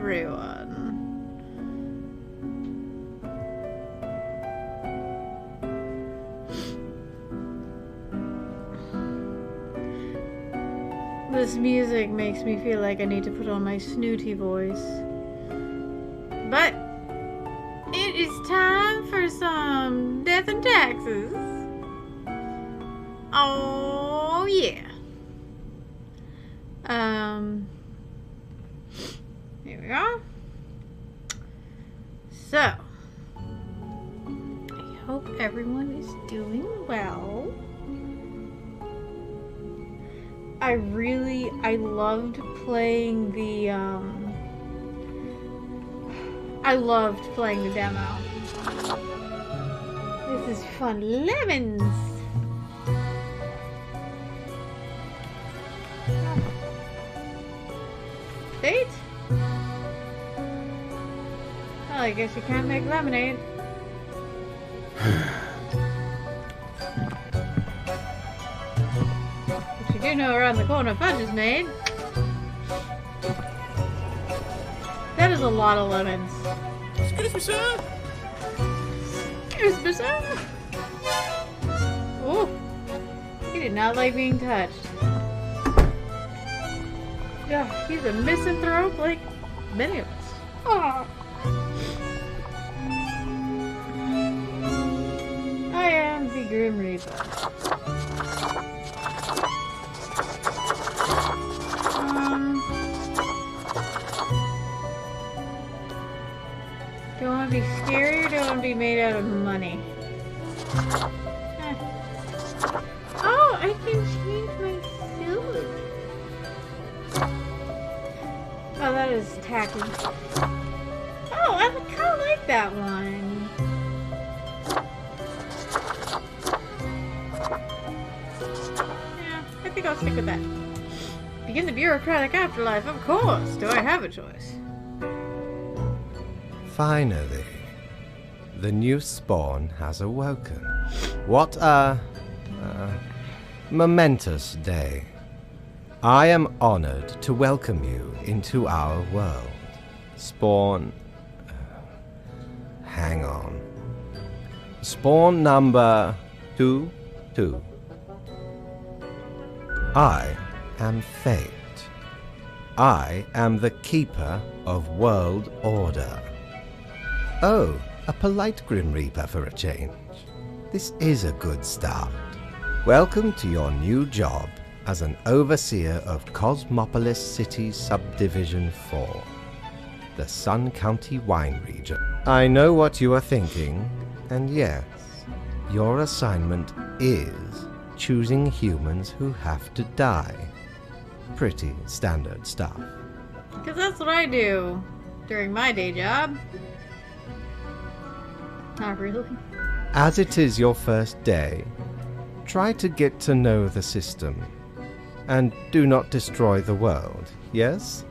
everyone. This music makes me feel like I need to put on my snooty voice. But it is time for some death and taxes. Oh yeah. Here we go. So, I hope everyone is doing well. I loved playing the, I loved playing the demo. This is fun. Lemons! Date? Well, I guess you can't make lemonade. But you do know around the corner fudge is made. That is a lot of lemons. Excuse me, sir. Excuse me, sir. Oh, he did not like being touched. Yeah, he's a misanthrope like many of us. Aww. I am the Grim Reaper. Do I want to be scary or do I want to be made out of money? Oh, I can change my suit. Oh, that is tacky. Oh, I kind of like that one. Yeah, I think I'll stick with that. Begin the bureaucratic afterlife, of course. Do I have a choice? Finally, the new spawn has awoken. What a momentous day. I am honored to welcome you into our world. Spawn... hang on. Spawn number 2. I am Fate. I am the keeper of world order. Oh, a polite Grim Reaper for a change. This is a good start. Welcome to your new job as an overseer of Cosmopolis City Subdivision 4, the Sun County Wine Region. I know what you are thinking, and yes, your assignment is choosing humans who have to die. Pretty standard stuff. Because that's what I do during my day job. Not really. As it is your first day, try to get to know the system. And do not destroy the world, yes?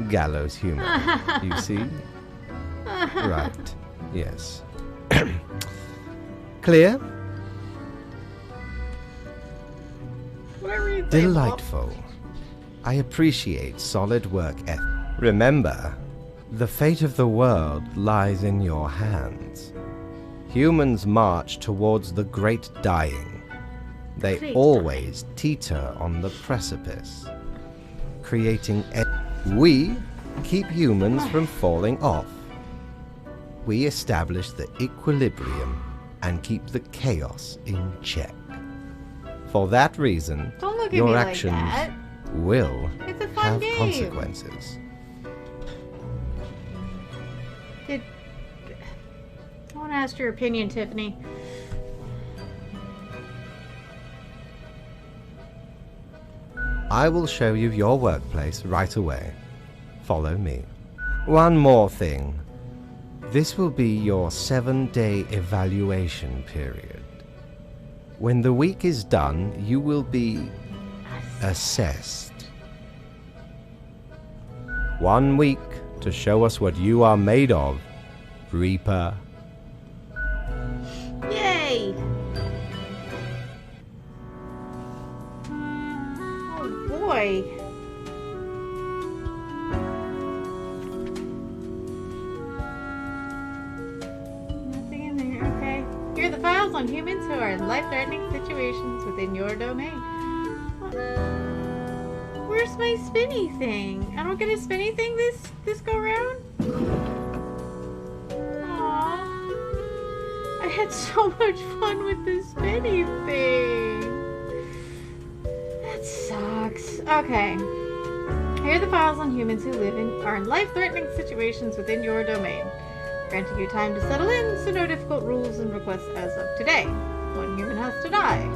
Gallows humor, you see? Right, yes. Clear? Whatever you think. Delightful. I appreciate solid work ethic. Remember, the fate of the world lies in your hands. Humans march towards the great dying. They always teeter on the precipice, creating we keep humans from falling off. We establish the equilibrium and keep the chaos in check. For that reason, Don't look at your me like actions that. will It's a fun have game. consequences. I want to ask your opinion, Tiffany. I will show you your workplace right away. Follow me. One more thing. This will be your 7-day evaluation period. When the week is done, you will be assessed. 1 week to show us what you are made of, Reaper. Yay! Oh boy. on humans who are in life-threatening situations within your domain. Where's my spinny thing? I don't get a spinny thing this go round? Aww. I had so much fun with the spinny thing. That sucks. Okay. Here are the files on humans who are in life-threatening situations within your domain. Granting you time to settle in, so no difficult rules and requests as of today. One human has to die.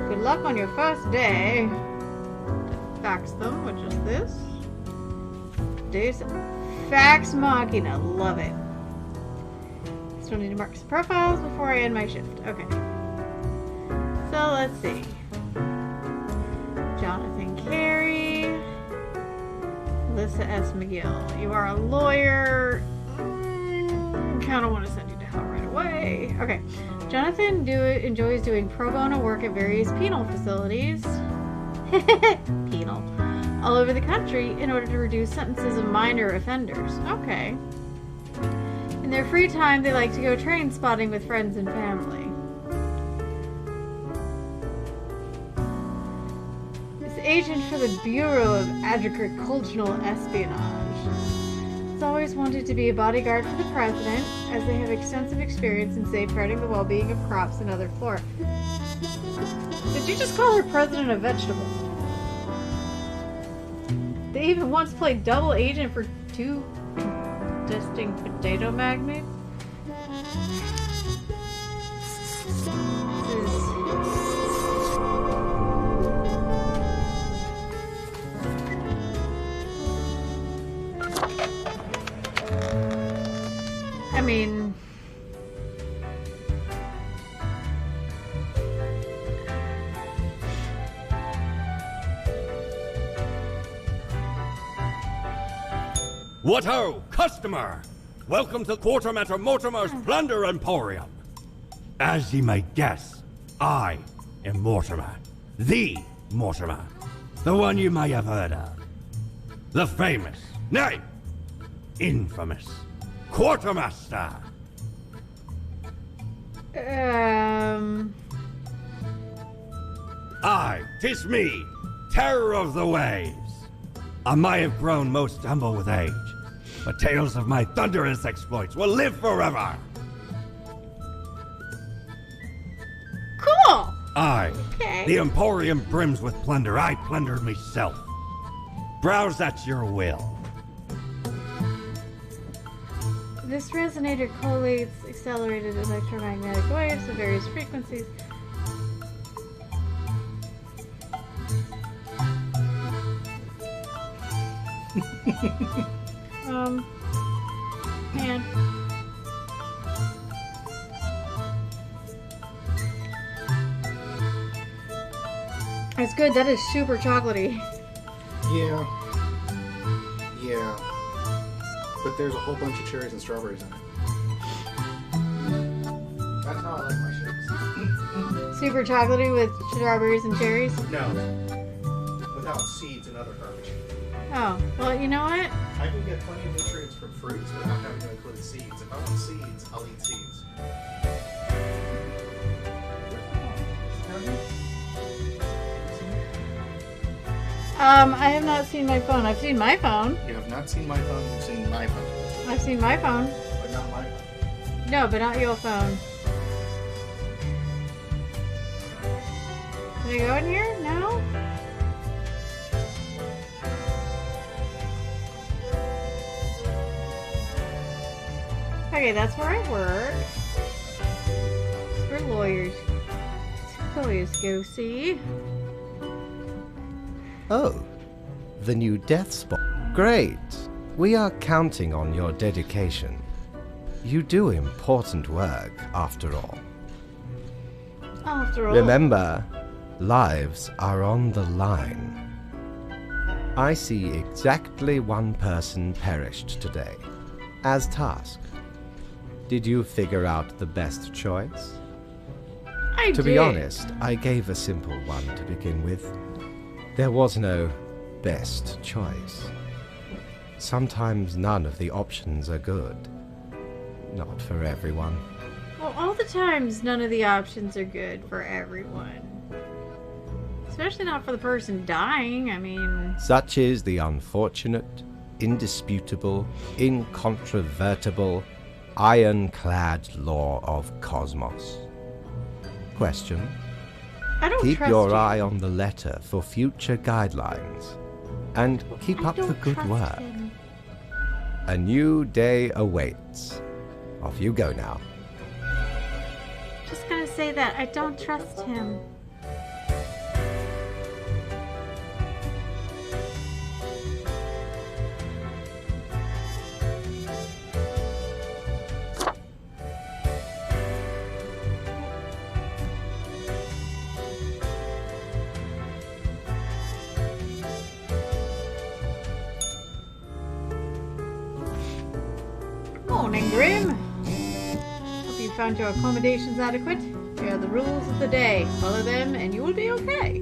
Good luck on your first day. Fax them, which is this. Deus Fax Machina. Love it. Still need to mark some profiles before I end my shift. Okay. So let's see. Jonathan Carey. Alyssa S. McGill. You are a lawyer. Kind of want to send you to hell right away. Okay. Jonathan enjoys doing pro bono work at various penal facilities. Penal. All over the country in order to reduce sentences of minor offenders. Okay. In their free time, they like to go train spotting with friends and family. This agent for the Bureau of Agricultural Espionage. Has always wanted to be a bodyguard for the president, as they have extensive experience in safeguarding the well-being of crops and other flora. Did you just call her president of vegetables? They even once played double agent for two contesting potato magnates. I mean, What ho, customer! Welcome to Quartermaster Mortimer's Plunder Emporium. As ye may guess, I am Mortimer. The Mortimer. The one you may have heard of. The famous, nay, infamous Quartermaster. Aye, 'tis me, terror of the waves. I may have grown most humble with age, but tales of my thunderous exploits will live forever. cool! Aye, Okay. the Emporium brims with plunder. I plundered myself. Browse at your will. This resonator collates accelerated electromagnetic waves of various frequencies. Man. That's good. That is super chocolatey. Yeah. Yeah. But there's a whole bunch of cherries and strawberries in it. That's how I like my shakes. Super chocolatey with strawberries and cherries. No. Without seeds and other garbage. Oh, well, you know what? I can get plenty of nutrients from fruits without having to include seeds. If I want seeds, I'll eat seeds. I have not seen my phone. I've seen my phone. You have not seen my phone, you've seen my phone. I've seen my phone. But not my phone. No, but not your phone. Can I go in here? No? Okay, that's where I work. It's for lawyers. Lawyers go see. Oh, the new death spot. Great. We are counting on your dedication. You do important work, after all. After all. Remember, lives are on the line. I see exactly one person perished today, as tasked. Did you figure out the best choice? I To did. be honest, I gave a simple one to begin with. There was no best choice. Sometimes none of the options are good. Not for everyone. Well, all the times, none of the options are good for everyone. Especially not for the person dying, I mean... Such is the unfortunate, indisputable, incontrovertible, ironclad law of cosmos. Question. I don't Keep trust your you. eye on the letter for future guidelines. And keep I up the don't good trust work. him. A new day awaits. Off you go now. Just gonna say that. I don't trust him. Morning, Grim. Hope you found your accommodations adequate. Here are the rules of the day. Follow them and you will be okay.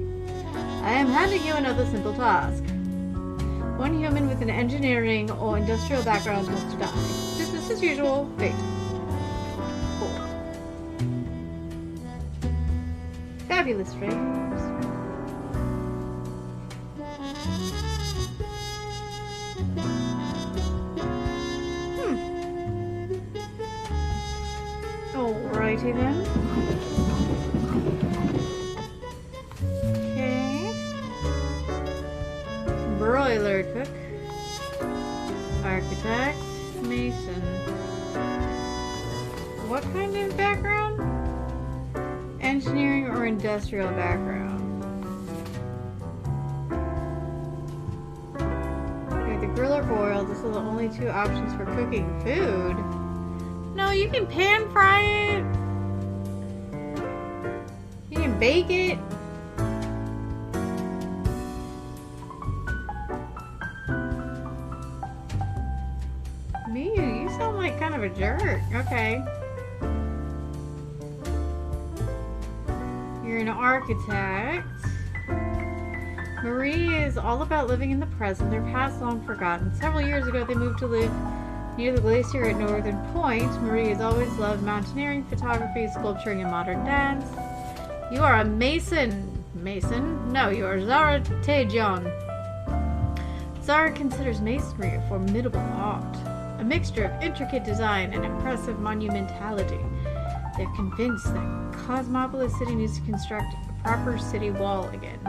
I am handing you another simple task. One human with an engineering or industrial background must die. Business as usual. Fate. 4. Fabulous frames. Alrighty then. Okay. Broiler cook. Architect. Mason. What kind of background? Engineering or industrial background? Okay, the grill or boil. These are the only 2 options for cooking food. No, you can pan fry it. You can bake it. Me, you sound like kind of a jerk. Okay. You're an architect. Marie is all about living in the present. Their past long forgotten. Several years ago, they moved to live near the glacier at Northern Point. Marie has always loved mountaineering, photography, sculpturing, and modern dance. You are a Mason. Mason? No, you are Zara Tejon. Zara considers masonry a formidable art, a mixture of intricate design and impressive monumentality. They're convinced that Cosmopolis City needs to construct a proper city wall again.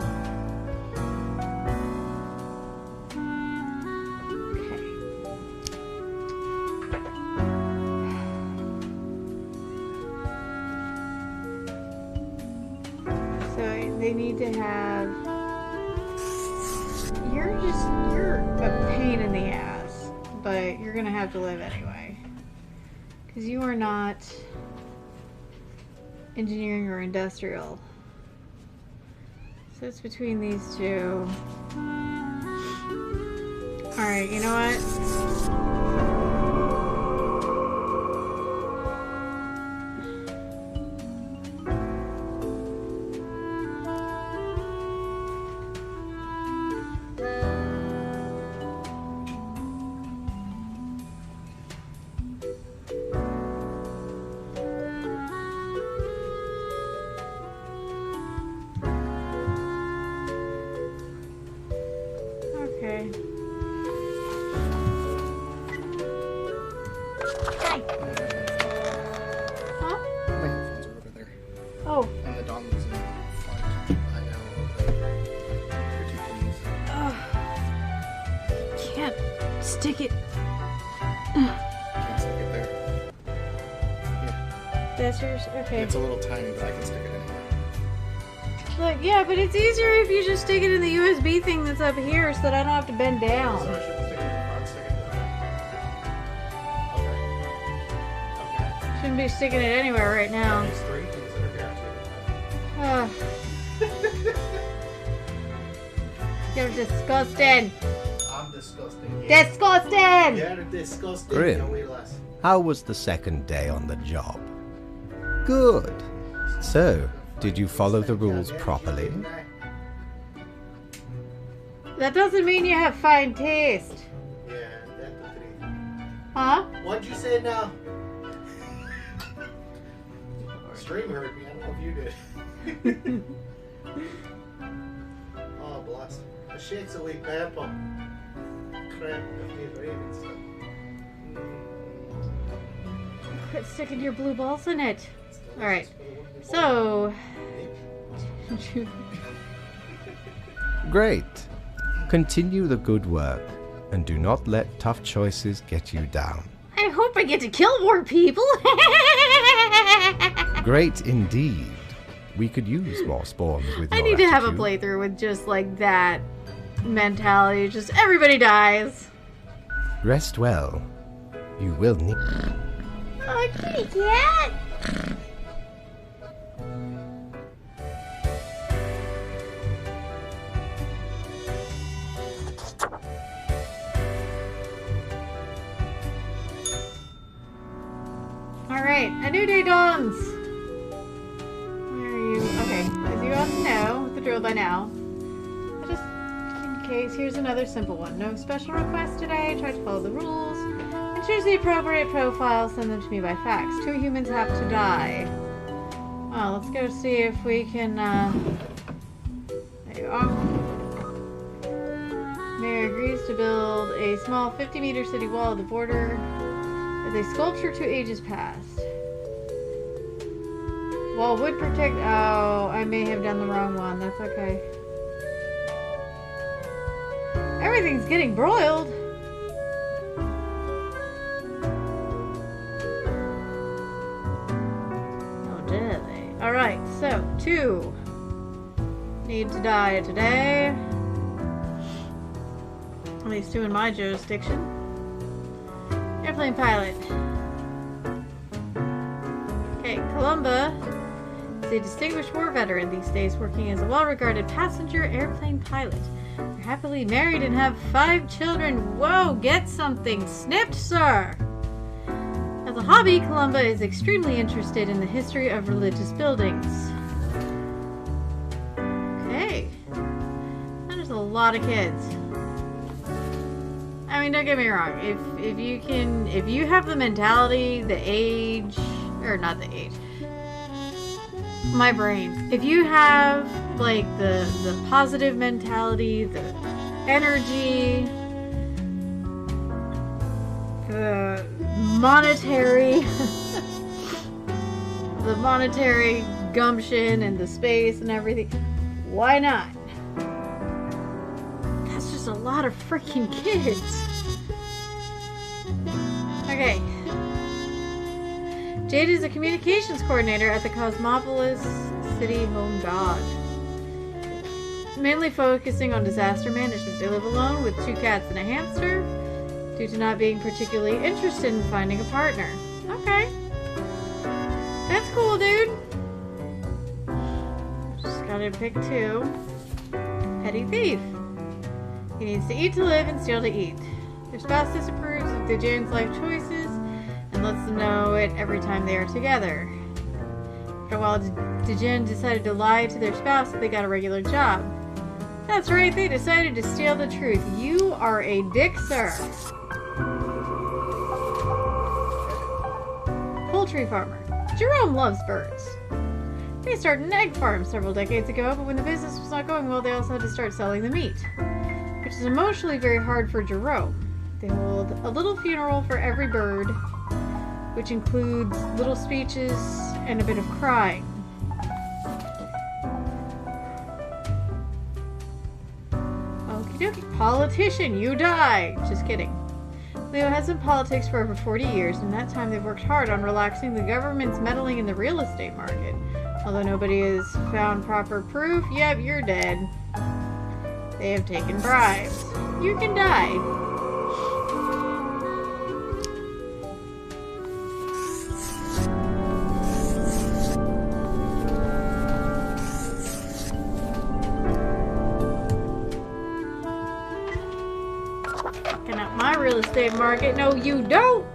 They need to have... You're a pain in the ass, but you're gonna have to live anyway. Because you are not engineering or industrial. So it's between these 2. Alright, you know what? Okay. Hi. Huh? My headphones are over there. Oh. And the dongle's in front. I know. Pretty please. Can't stick it. Can't stick it there. Yeah. That's yours? Okay. It's a little tiny, but I can stick it anywhere. Look, yeah, but it's easier if you just stick it in the USB thing that's up here so that I don't have to bend down. So I shouldn't stick it in the front, stick it in the back. Okay. Shouldn't be sticking it anywhere right now. There's 3 things that are guaranteed. You're disgusting. I'm disgusting. Yeah. Disgusting! You're disgusting. Grim. No way less. How was the second day on the job? Good. So, did you follow the rules properly? That doesn't mean you have fine taste. Yeah, that's the 3. Huh? What'd you say now? scream hurt me. I don't know if you did. Oh, bless. The shake's a wee purple. Crap, the ravens. Quit sticking your blue balls in it. Alright. So. Great. Continue the good work, and do not let tough choices get you down. I hope I get to kill more people. Great indeed. We could use more spawns with I your need to have a attitude. playthrough with just like that mentality. Just everybody dies. Rest well. You will need... Oh, kitty cat. Alright, a new day dawns. Where are you? Okay, as you all know the drill by now. But just in case, here's another simple one. No special request today. Try to follow the rules. And choose the appropriate profile. Send them to me by fax. 2 humans have to die. Well, let's go see if we can, there you are. Mayor agrees to build a small 50-meter city wall at the border as a sculpture to ages past. Wall would protect... Oh, I may have done the wrong one. That's okay. Everything's getting broiled. Oh, did they? Alright, so 2 need to die today. At least 2 in my jurisdiction. Airplane pilot. Okay, Columba is a distinguished war veteran these days, working as a well-regarded passenger airplane pilot. They're happily married and have 5 children. Whoa, get something snipped, sir! As a hobby, Columba is extremely interested in the history of religious buildings. Okay. That is a lot of kids. I mean, don't get me wrong. If you have the mentality, the age, or not the age, my brain. If you have like the positive mentality, the energy, the monetary, the monetary gumption, and the space and everything, why not? That's just a lot of freaking kids. Okay. Jade is a communications coordinator at the Cosmopolis City Home God. Mainly focusing on disaster management. They live alone with 2 cats and a hamster due to not being particularly interested in finding a partner. Okay. That's cool, dude. Just gotta pick 2. Petty thief. He needs to eat to live and steal to eat. Their spouse disapproves of Dejan's life choices and lets them know it every time they are together. After a while, Dejan decided to lie to their spouse that they got a regular job. That's right, they decided to steal the truth. You are a dick, sir. Poultry farmer. Jerome loves birds. They started an egg farm several decades ago, but when the business was not going well, they also had to start selling the meat, which is emotionally very hard for Jerome. They hold a little funeral for every bird, which includes little speeches and a bit of crying. Okie dokie. Politician, you die! Just kidding. Leo has been in politics for over 40 years, and in that time they've worked hard on relaxing the government's meddling in the real estate market. Although nobody has found proper proof, yep, you're dead. They have taken bribes. You can die. Out my real estate market. No, you don't.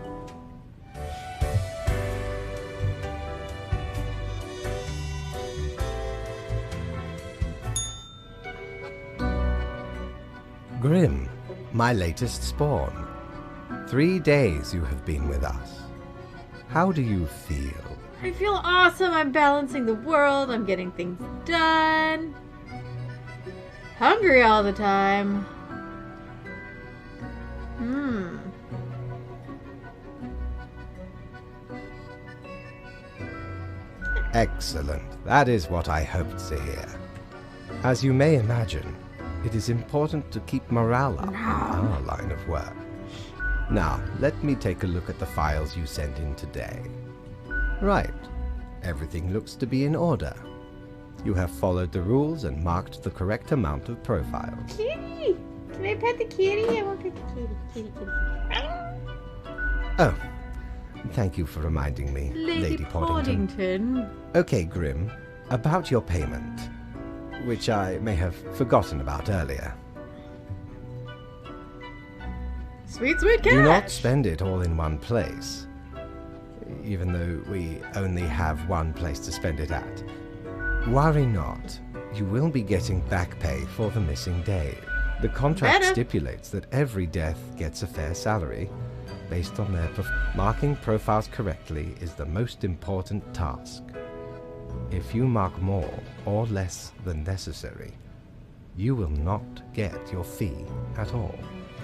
Grim, my latest spawn. 3 days you have been with us. How do you feel? I feel awesome. I'm balancing the world. I'm getting things done. Hungry all the time. Excellent. That is what I hoped to hear. As you may imagine, it is important to keep morale up in our line of work. Now, let me take a look at the files you sent in today. Right. Everything looks to be in order. You have followed the rules and marked the correct amount of profiles. Kitty! Can I pet the kitty? I want to pet the kitty. Kitty, kitty. Oh, thank you for reminding me, Lady Poddington. Okay, Grim, about your payment, which I may have forgotten about earlier. Sweet, sweet cash! Do not spend it all in one place, even though we only have one place to spend it at. Worry not, you will be getting back pay for the missing day. The contract stipulates that every death gets a fair salary, based on their marking profiles correctly is the most important task. If you mark more or less than necessary, you will not get your fee at all.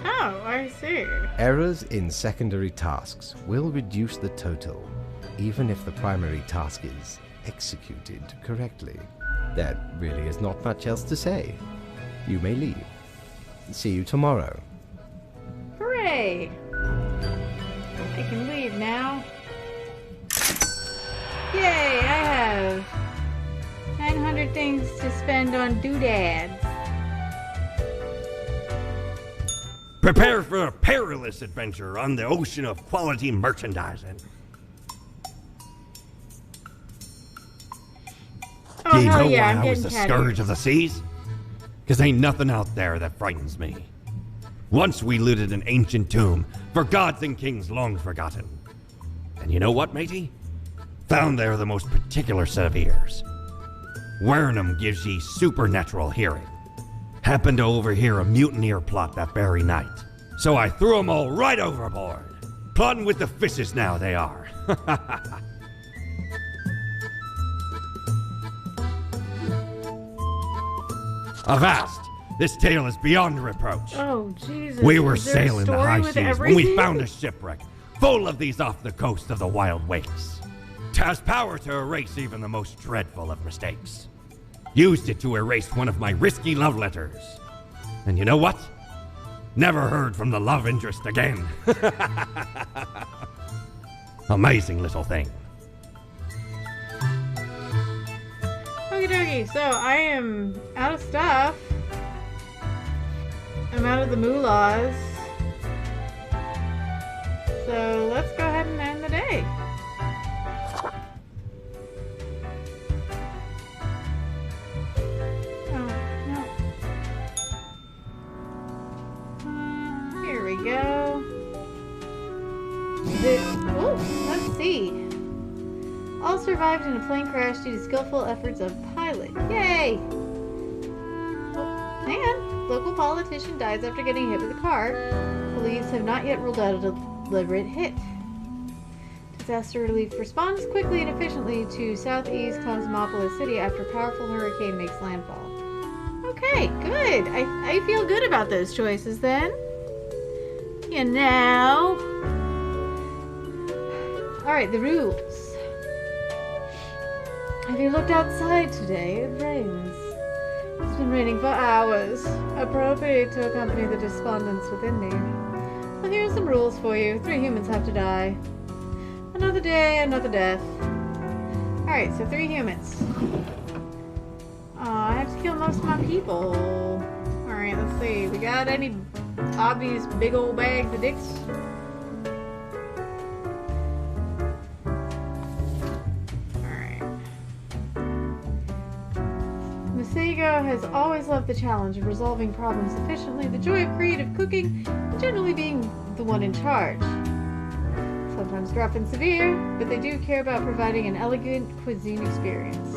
Oh, I see. Errors in secondary tasks will reduce the total, even if the primary task is executed correctly. There really is not much else to say. You may leave. See you tomorrow. Hooray! I can leave now. Yay, I have 900 things to spend on doodads. Prepare for a perilous adventure on the ocean of quality merchandising. Oh, You hell know yeah, why I'm I was getting the catty. scourge of the seas? 'Cause ain't nothing out there that frightens me. Once we looted an ancient tomb for gods and kings long forgotten. And you know what, matey? Found there the most particular set of ears. Wearing 'em gives ye supernatural hearing. Happened to overhear a mutineer plot that very night. So I threw 'em all right overboard. Plotting with the fishes now they are. Avast! This tale is beyond reproach. Oh, Jesus. We were Is there a sailing the story high with seas when we everything? found a shipwreck full of these off the coast of the wild wakes. 'Twas power to erase even the most dreadful of mistakes. Used it to erase one of my risky love letters. And you know what? Never heard from the love interest again. Amazing little thing. Okie dokie, so I am out of stuff. I'm out of the moolahs. So let's go ahead and end the day. Oh, no. Here we go. Let's see. All survived in a plane crash due to skillful efforts of pilot. Yay! Oh, and local politician dies after getting hit with a car. Police have not yet ruled out a deliberate hit. Disaster relief responds quickly and efficiently to southeast Cosmopolis City after powerful hurricane makes landfall. Okay, good. I feel good about those choices then. You know. Alright, the rules. Have you looked outside today? It rains. It's been raining for hours. Appropriate to accompany the despondence within me. Well, here's some rules for you. 3 humans have to die. Another day, another death. Alright, so 3 humans. I have to kill most of my people. Alright, let's see. We got any obvious big old bags of dicks? Masego has always loved the challenge of resolving problems efficiently, the joy of creative cooking, and generally being the one in charge. Sometimes rough and severe, but they do care about providing an elegant cuisine experience.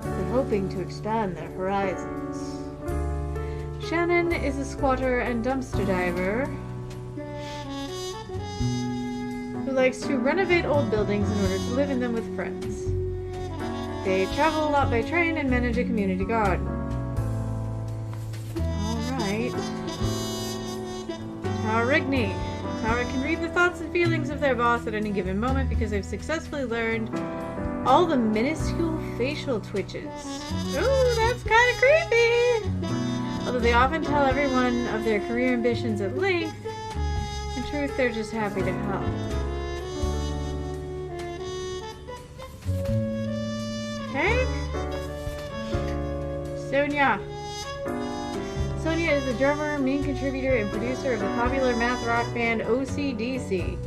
They're hoping to expand their horizons. Shannon is a squatter and dumpster diver who likes to renovate old buildings in order to live in them with friends. They travel a lot by train and manage a community garden. Alright. Tower Rigney. Tower can read the thoughts and feelings of their boss at any given moment because they've successfully learned all the minuscule facial twitches. Ooh, that's kind of creepy! Although they often tell everyone of their career ambitions at length, in truth, they're just happy to help. Okay. Sonia. Sonia is the drummer, main contributor, and producer of the popular math rock band OCDC.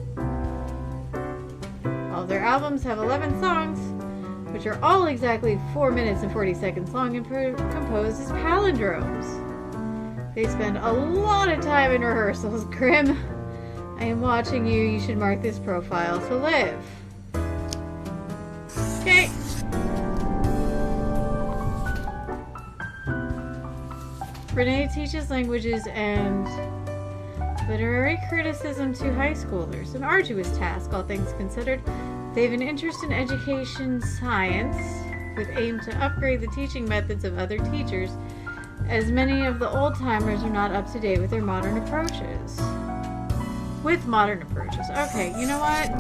All of their albums have 11 songs, which are all exactly 4 minutes and 40 seconds long and composed as palindromes. They spend a lot of time in rehearsals. Grim, I am watching you. You should mark this profile to live. Okay. Renee teaches languages and literary criticism to high schoolers. An arduous task, all things considered. They have an interest in education science with aim to upgrade the teaching methods of other teachers, as many of the old-timers are not up to date with their modern approaches. Okay, you know what?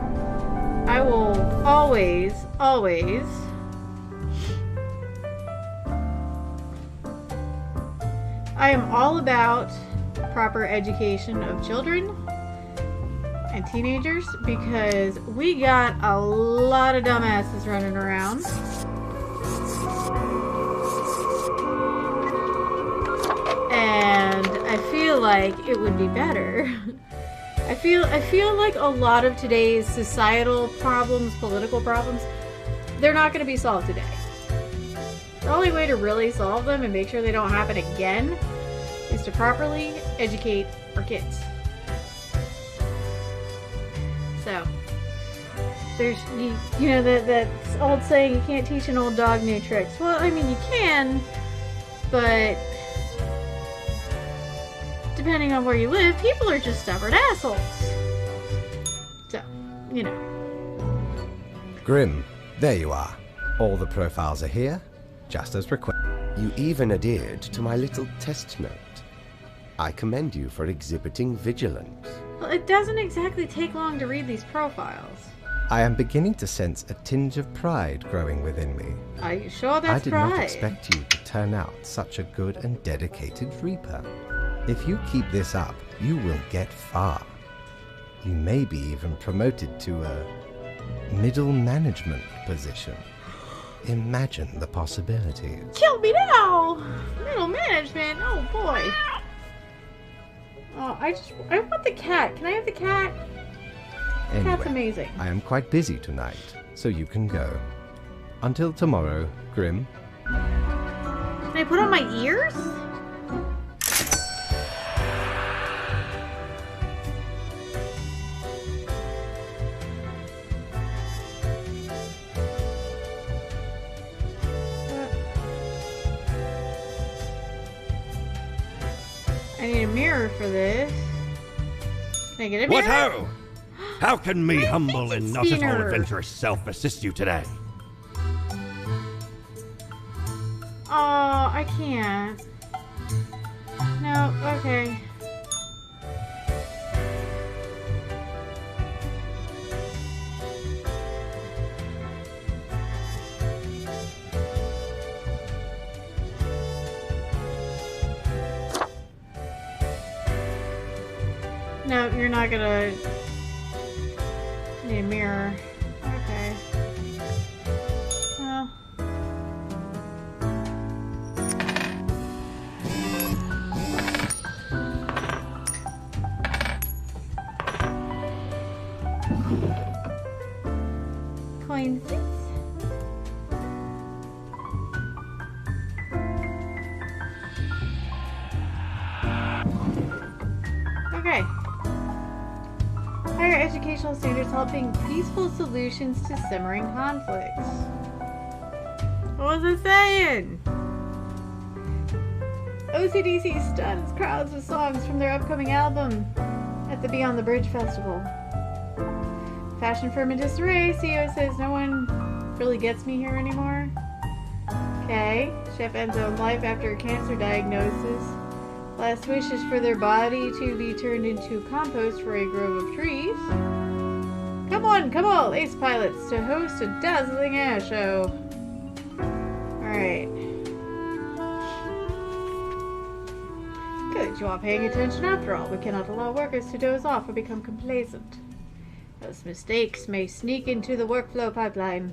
I will always I am all about proper education of children and teenagers because we got a lot of dumbasses running around. And I feel like it would be better. I feel like a lot of today's societal problems, political problems, they're not going to be solved today. The only way to really solve them and make sure they don't happen again is to properly educate our kids. So, there's, you know, that old saying, you can't teach an old dog new tricks. Well, I mean, you can, but depending on where you live, people are just stubborn assholes. So, you know. Grim, there you are. All the profiles are here, just as requested. You even adhered to my little test note. I commend you for exhibiting vigilance. Well, it doesn't exactly take long to read these profiles. I am beginning to sense a tinge of pride growing within me. Are you sure that's I did pride? not expect you to turn out such a good and dedicated Reaper. If you keep this up, you will get far. You may be even promoted to a middle management position. Imagine the possibilities. Kill me now! Middle management, oh boy. Oh, I want the cat. Can I have the cat? The cat's amazing. I am quite busy tonight, so you can go. Until tomorrow, Grim. Can I put on my ears? I need a mirror for this. Can I get a mirror? What ho! How can me humble and not at all spinner. adventurous self assist you today? Oh, I can't. No, okay. No, you're not gonna need a mirror. Okay. Well. Coin 6. Okay. Higher educational standards helping peaceful solutions to simmering conflicts. What was it saying? OCDC stuns crowds with songs from their upcoming album at the Beyond the Bridge Festival. Fashion firm in disarray. CEO says no one really gets me here anymore. Okay. Chef ends own life after a cancer diagnosis. Last wish is for their body to be turned into compost for a grove of trees. Come on, ace pilots, to host a dazzling air show. Alright. Good, you are paying attention after all. We cannot allow workers to doze off or become complacent. Those mistakes may sneak into the workflow pipeline.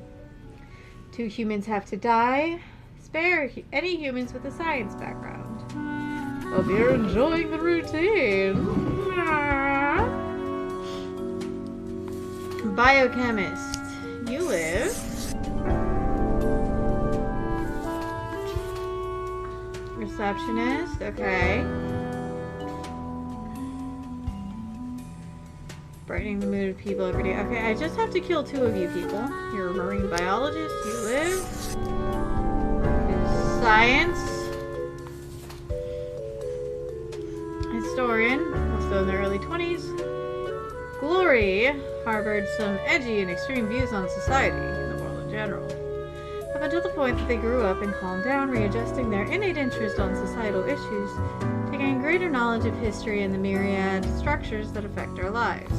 2 humans have to die. Spare any humans with a science background. Hope you're enjoying the routine. Biochemist. You live. Receptionist. Okay. Brightening the mood of people every day. Okay, I just have to kill 2 of you people. You're a marine biologist. You live. Science. Historian. Still in the early 20s. Glory harbored some edgy and extreme views on society and the world in general. Up until the point that they grew up and calmed down, readjusting their innate interest on societal issues to gain greater knowledge of history and the myriad structures that affect our lives.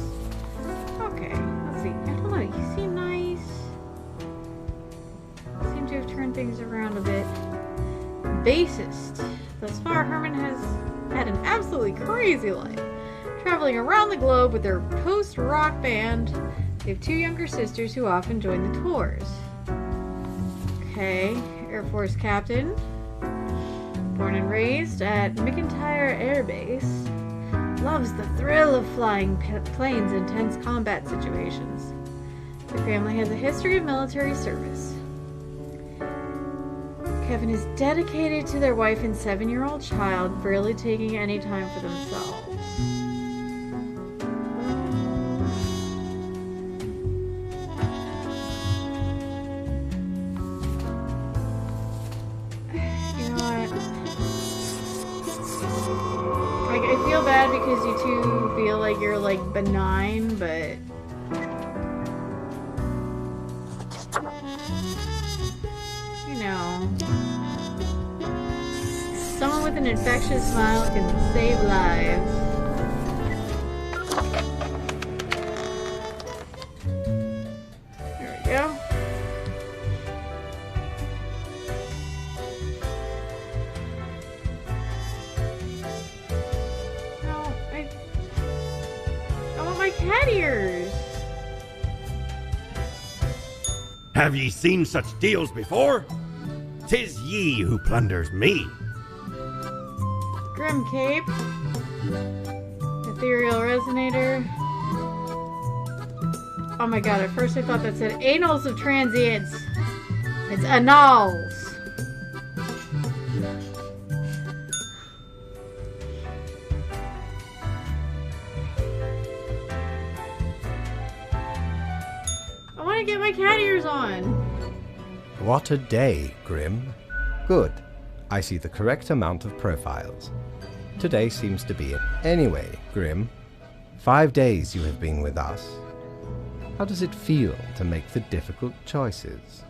Okay, let's see. I don't know, you seem nice. Seem to have turned things around a bit. Bassist. Thus far, Herman has had an absolutely crazy life. Traveling around the globe with their post-rock band. They have 2 younger sisters who often join the tours. Okay, Air Force captain. Born and raised at McIntyre Air Base. Loves the thrill of flying planes in tense combat situations. The family has a history of military service. Kevin is dedicated to their wife and 7-year-old child, barely taking any time for themselves. Because you 2 feel like you're like benign, but you know, someone with an infectious smile can save lives. There we go. Cat ears. Have ye seen such deals before? 'Tis ye who plunders me. Grim cape. Ethereal resonator. Oh my god, at first I thought that said anals of transients. It's anals. Get my cat ears on. What a day, Grim. Good. I see the correct amount of profiles. Today seems to be it. Anyway, Grim, 5 days you have been with us. How does it feel to make the difficult choices?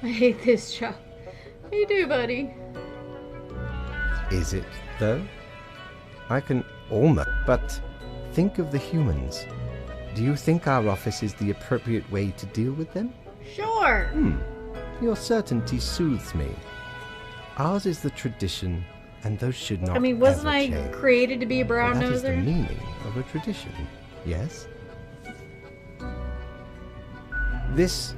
I hate this job. You do, buddy. Is it, though? I can almost, but think of the humans. Do you think our office is the appropriate way to deal with them? Sure. Your certainty soothes me. Ours is the tradition, and those should not. I mean, wasn't I change. created to be a brown That is the noser? meaning of a tradition, yes? This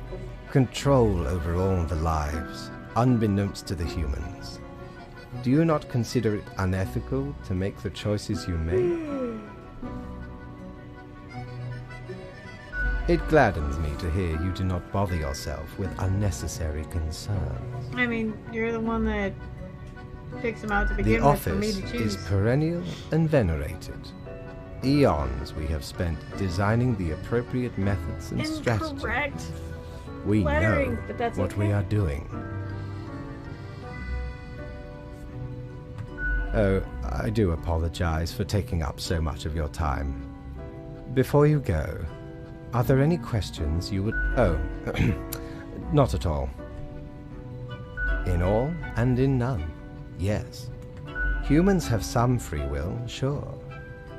control over all the lives, unbeknownst to the humans. Do you not consider it unethical to make the choices you make? It gladdens me to hear you do not bother yourself with unnecessary concerns. I mean, you're the one that picks them out to begin The with for me office to choose. is perennial and venerated. Eons we have spent designing the appropriate methods and strategies. Incorrect. We lettering, know but that's what okay. we are doing. Oh, I do apologize for taking up so much of your time. Before you go, are there any questions you would... Oh, not at all. In all and in none, yes. Humans have some free will, sure.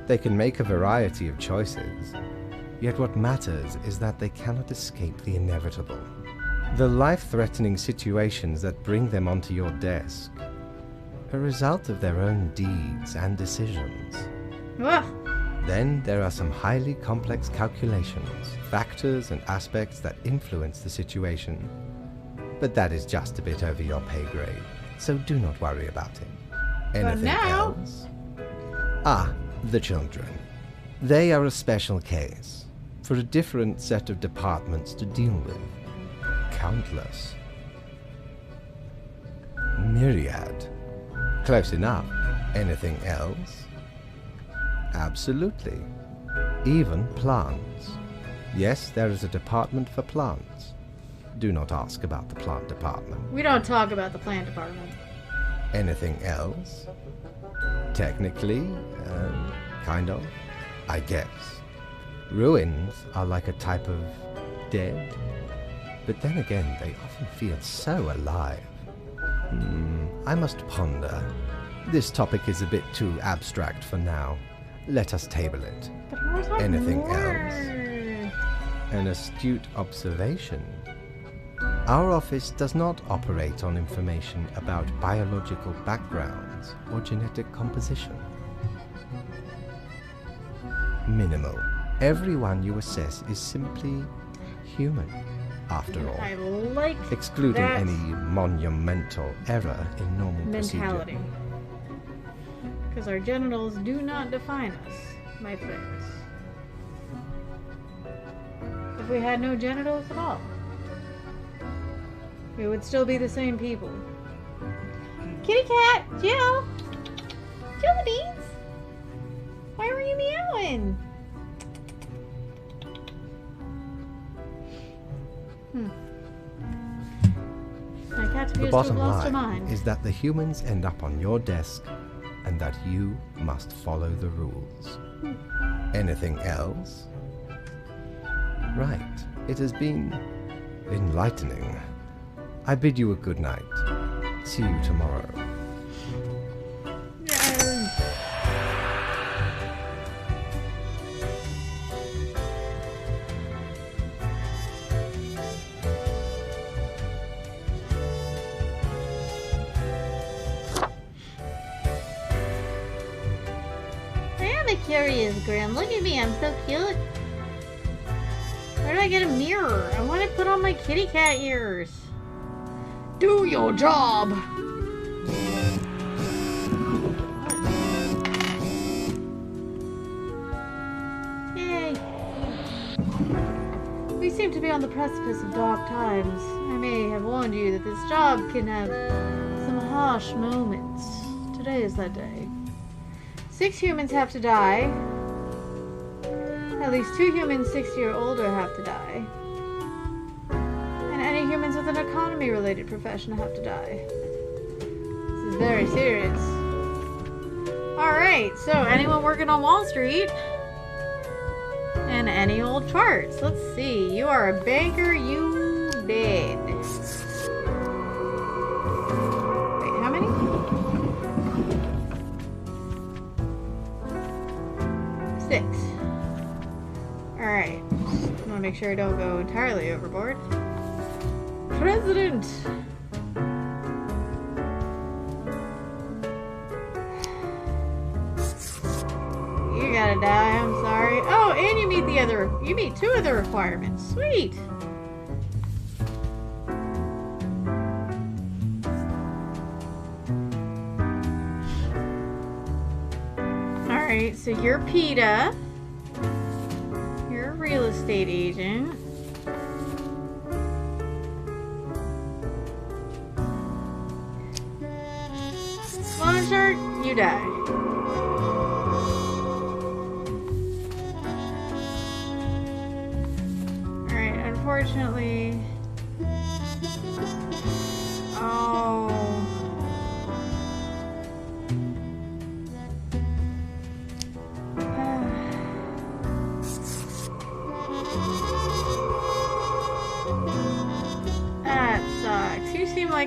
They can make a variety of choices. Yet what matters is that they cannot escape the inevitable. The life-threatening situations that bring them onto your desk, a result of their own deeds and decisions. Ugh. Then there are some highly complex calculations, factors and aspects that influence the situation. But that is just a bit over your pay grade, so do not worry about it. Anything now- else? Ah, the children. They are a special case, for a different set of departments to deal with. Countless. Myriad. Close enough. Anything else? Absolutely. Even plants. Yes, there is a department for plants. Do not ask about the plant department. We don't talk about the plant department. Anything else? Technically, kind of, I guess. Ruins are like a type of dead. But then again, they often feel so alive. I must ponder. This topic is a bit too abstract for now. Let us table it. But I wanna talk Anything more. else? An astute observation. Our office does not operate on information about biological backgrounds or genetic composition. Minimal. Everyone you assess is simply human, after all. I like Excluding that any monumental error in normal mentality. procedure. Because our genitals do not define us, my friends. If we had no genitals at all, we would still be the same people. Kitty cat, Jill! Jill Beans! Why were you meowing? My cat The appears to have bottom lost her line mind. is that the humans end up on your desk and that you must follow the rules. Anything else? Right. It has been enlightening. I bid you a good night. See you tomorrow. I am a curious Grim. Look at me, I'm so cute. Where do I get a mirror? I want to put on my kitty cat ears. Do your job! Yay! We seem to be on the precipice of dark times. I may have warned you that this job can have some harsh moments. Today is that day. 6 humans have to die. At least 2 humans 60 or older have to die. And any humans with an economy-related profession have to die. This is very serious. Alright, so anyone working on Wall Street? And any old charts. Let's see. You are a banker, you dead. Wait, how many? 6. Alright. I want to make sure I don't go entirely overboard. President! You gotta die, I'm sorry. Oh, and you meet 2 other requirements. Sweet! Alright, so you're PETA. You're a real estate agent. Lawn shark, you die. Alright, unfortunately. Oh.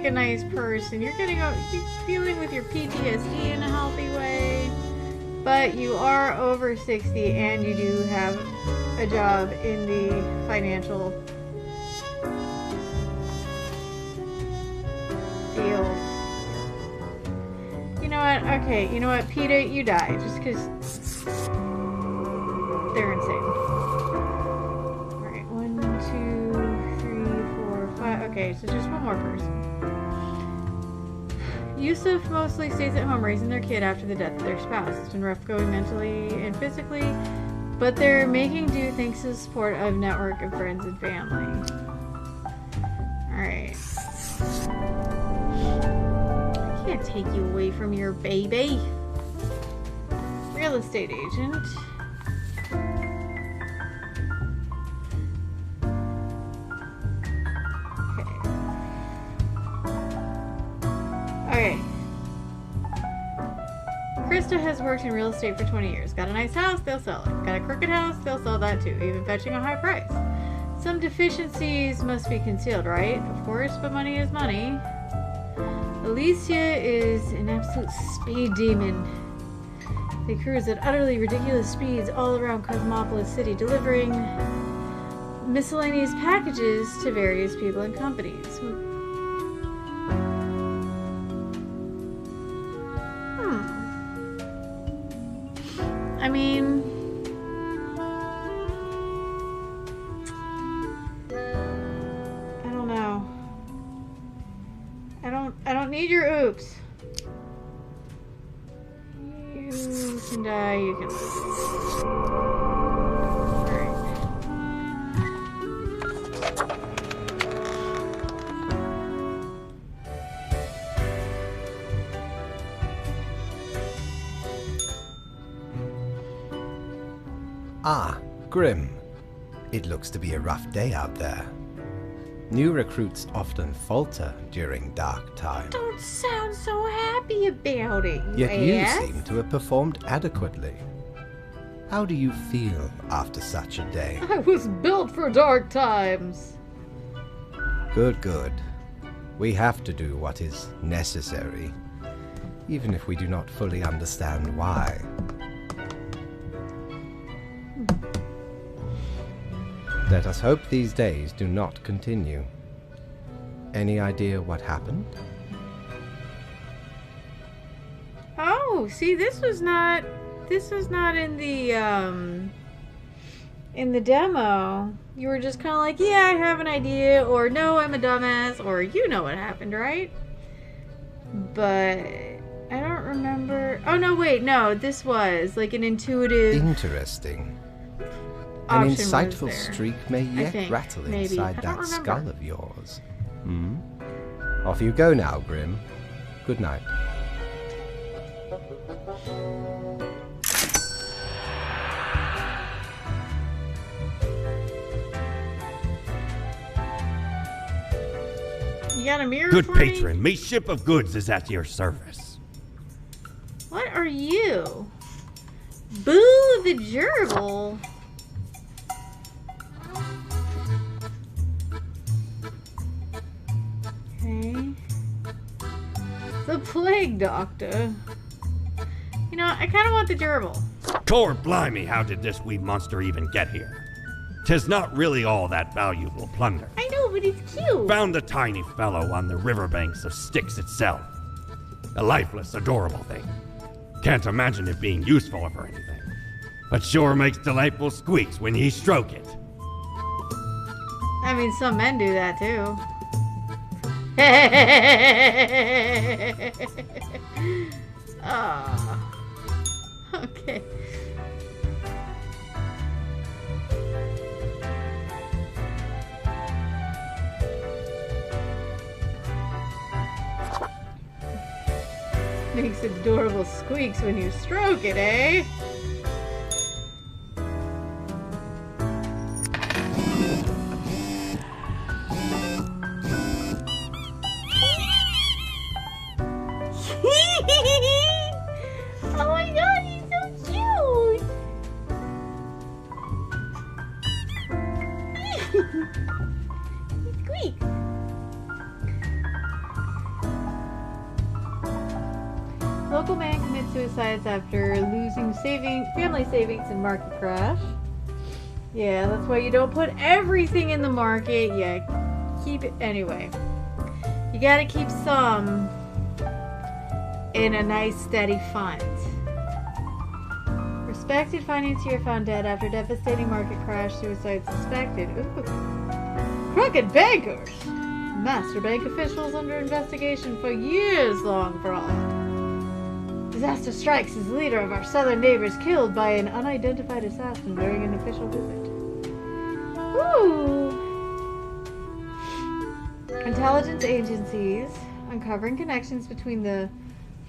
like a nice person. You're dealing with your PTSD in a healthy way. But you are over 60 and you do have a job in the financial field. You know what? Okay, you know what? PETA, you die just because they're insane. Alright, 1, 2, 3, 4, 5. Okay, so just one more person. Yusuf mostly stays at home raising their kid after the death of their spouse. It's been rough going mentally and physically, but they're making do thanks to the support of a network of friends and family. Alright. I can't take you away from your baby. Real estate agent. Okay. Krista has worked in real estate for 20 years. Got a nice house, they'll sell it. Got a crooked house, they'll sell that too, even fetching a high price. Some deficiencies must be concealed, right? Of course, but money is money. Alicia is an absolute speed demon. They cruise at utterly ridiculous speeds all around Cosmopolis City, delivering miscellaneous packages to various people and companies. I mean, I don't know. I don't need your oops. You can die, you can live. Alright. Ah, Grim. It looks to be a rough day out there. New recruits often falter during dark times. Don't sound so happy about it, Yet ass. you seem to have performed adequately. How do you feel after such a day? I was built for dark times. Good, good. We have to do what is necessary, even if we do not fully understand why. Let us hope these days do not continue. Any idea what happened? Oh, see, this was not in the demo. You were just kind of like, yeah, I have an idea, or no, I'm a dumbass, or you know what happened, right? But I don't remember. Oh, no, wait, no, this was like an intuitive Interesting. An option was insightful there. streak may yet think, rattle maybe. inside I don't that remember. skull of yours. Hmm? Off you go now, Grim. Good night. You got a mirror Good for me? patron, me ship of goods is at your service. What are you? Boo the gerbil. Okay. The plague doctor. You know, I kind of want the gerbil. Core blimey, how did this wee monster even get here? 'Tis not really all that valuable plunder. I know, but it's cute. Found the tiny fellow on the riverbanks of Styx itself. A lifeless, adorable thing. Can't imagine it being useful or anything. But sure makes delightful squeaks when ye stroke it. I mean, some men do that too. Ah. Okay. Makes adorable squeaks when you stroke it, eh? Oh my god, he's so cute! He squeaks. local man commits suicide after losing family savings in market crash. Yeah, that's why you don't put everything in the market. Yeah, keep it anyway. You gotta keep some in a nice steady fund. Respected financier found dead after devastating market crash. Suicide suspected. Ooh. Crooked bankers. Master bank officials under investigation for years-long fraud. Disaster strikes as leader of our southern neighbors killed by an unidentified assassin during an official visit. Ooh. Intelligence agencies uncovering connections between the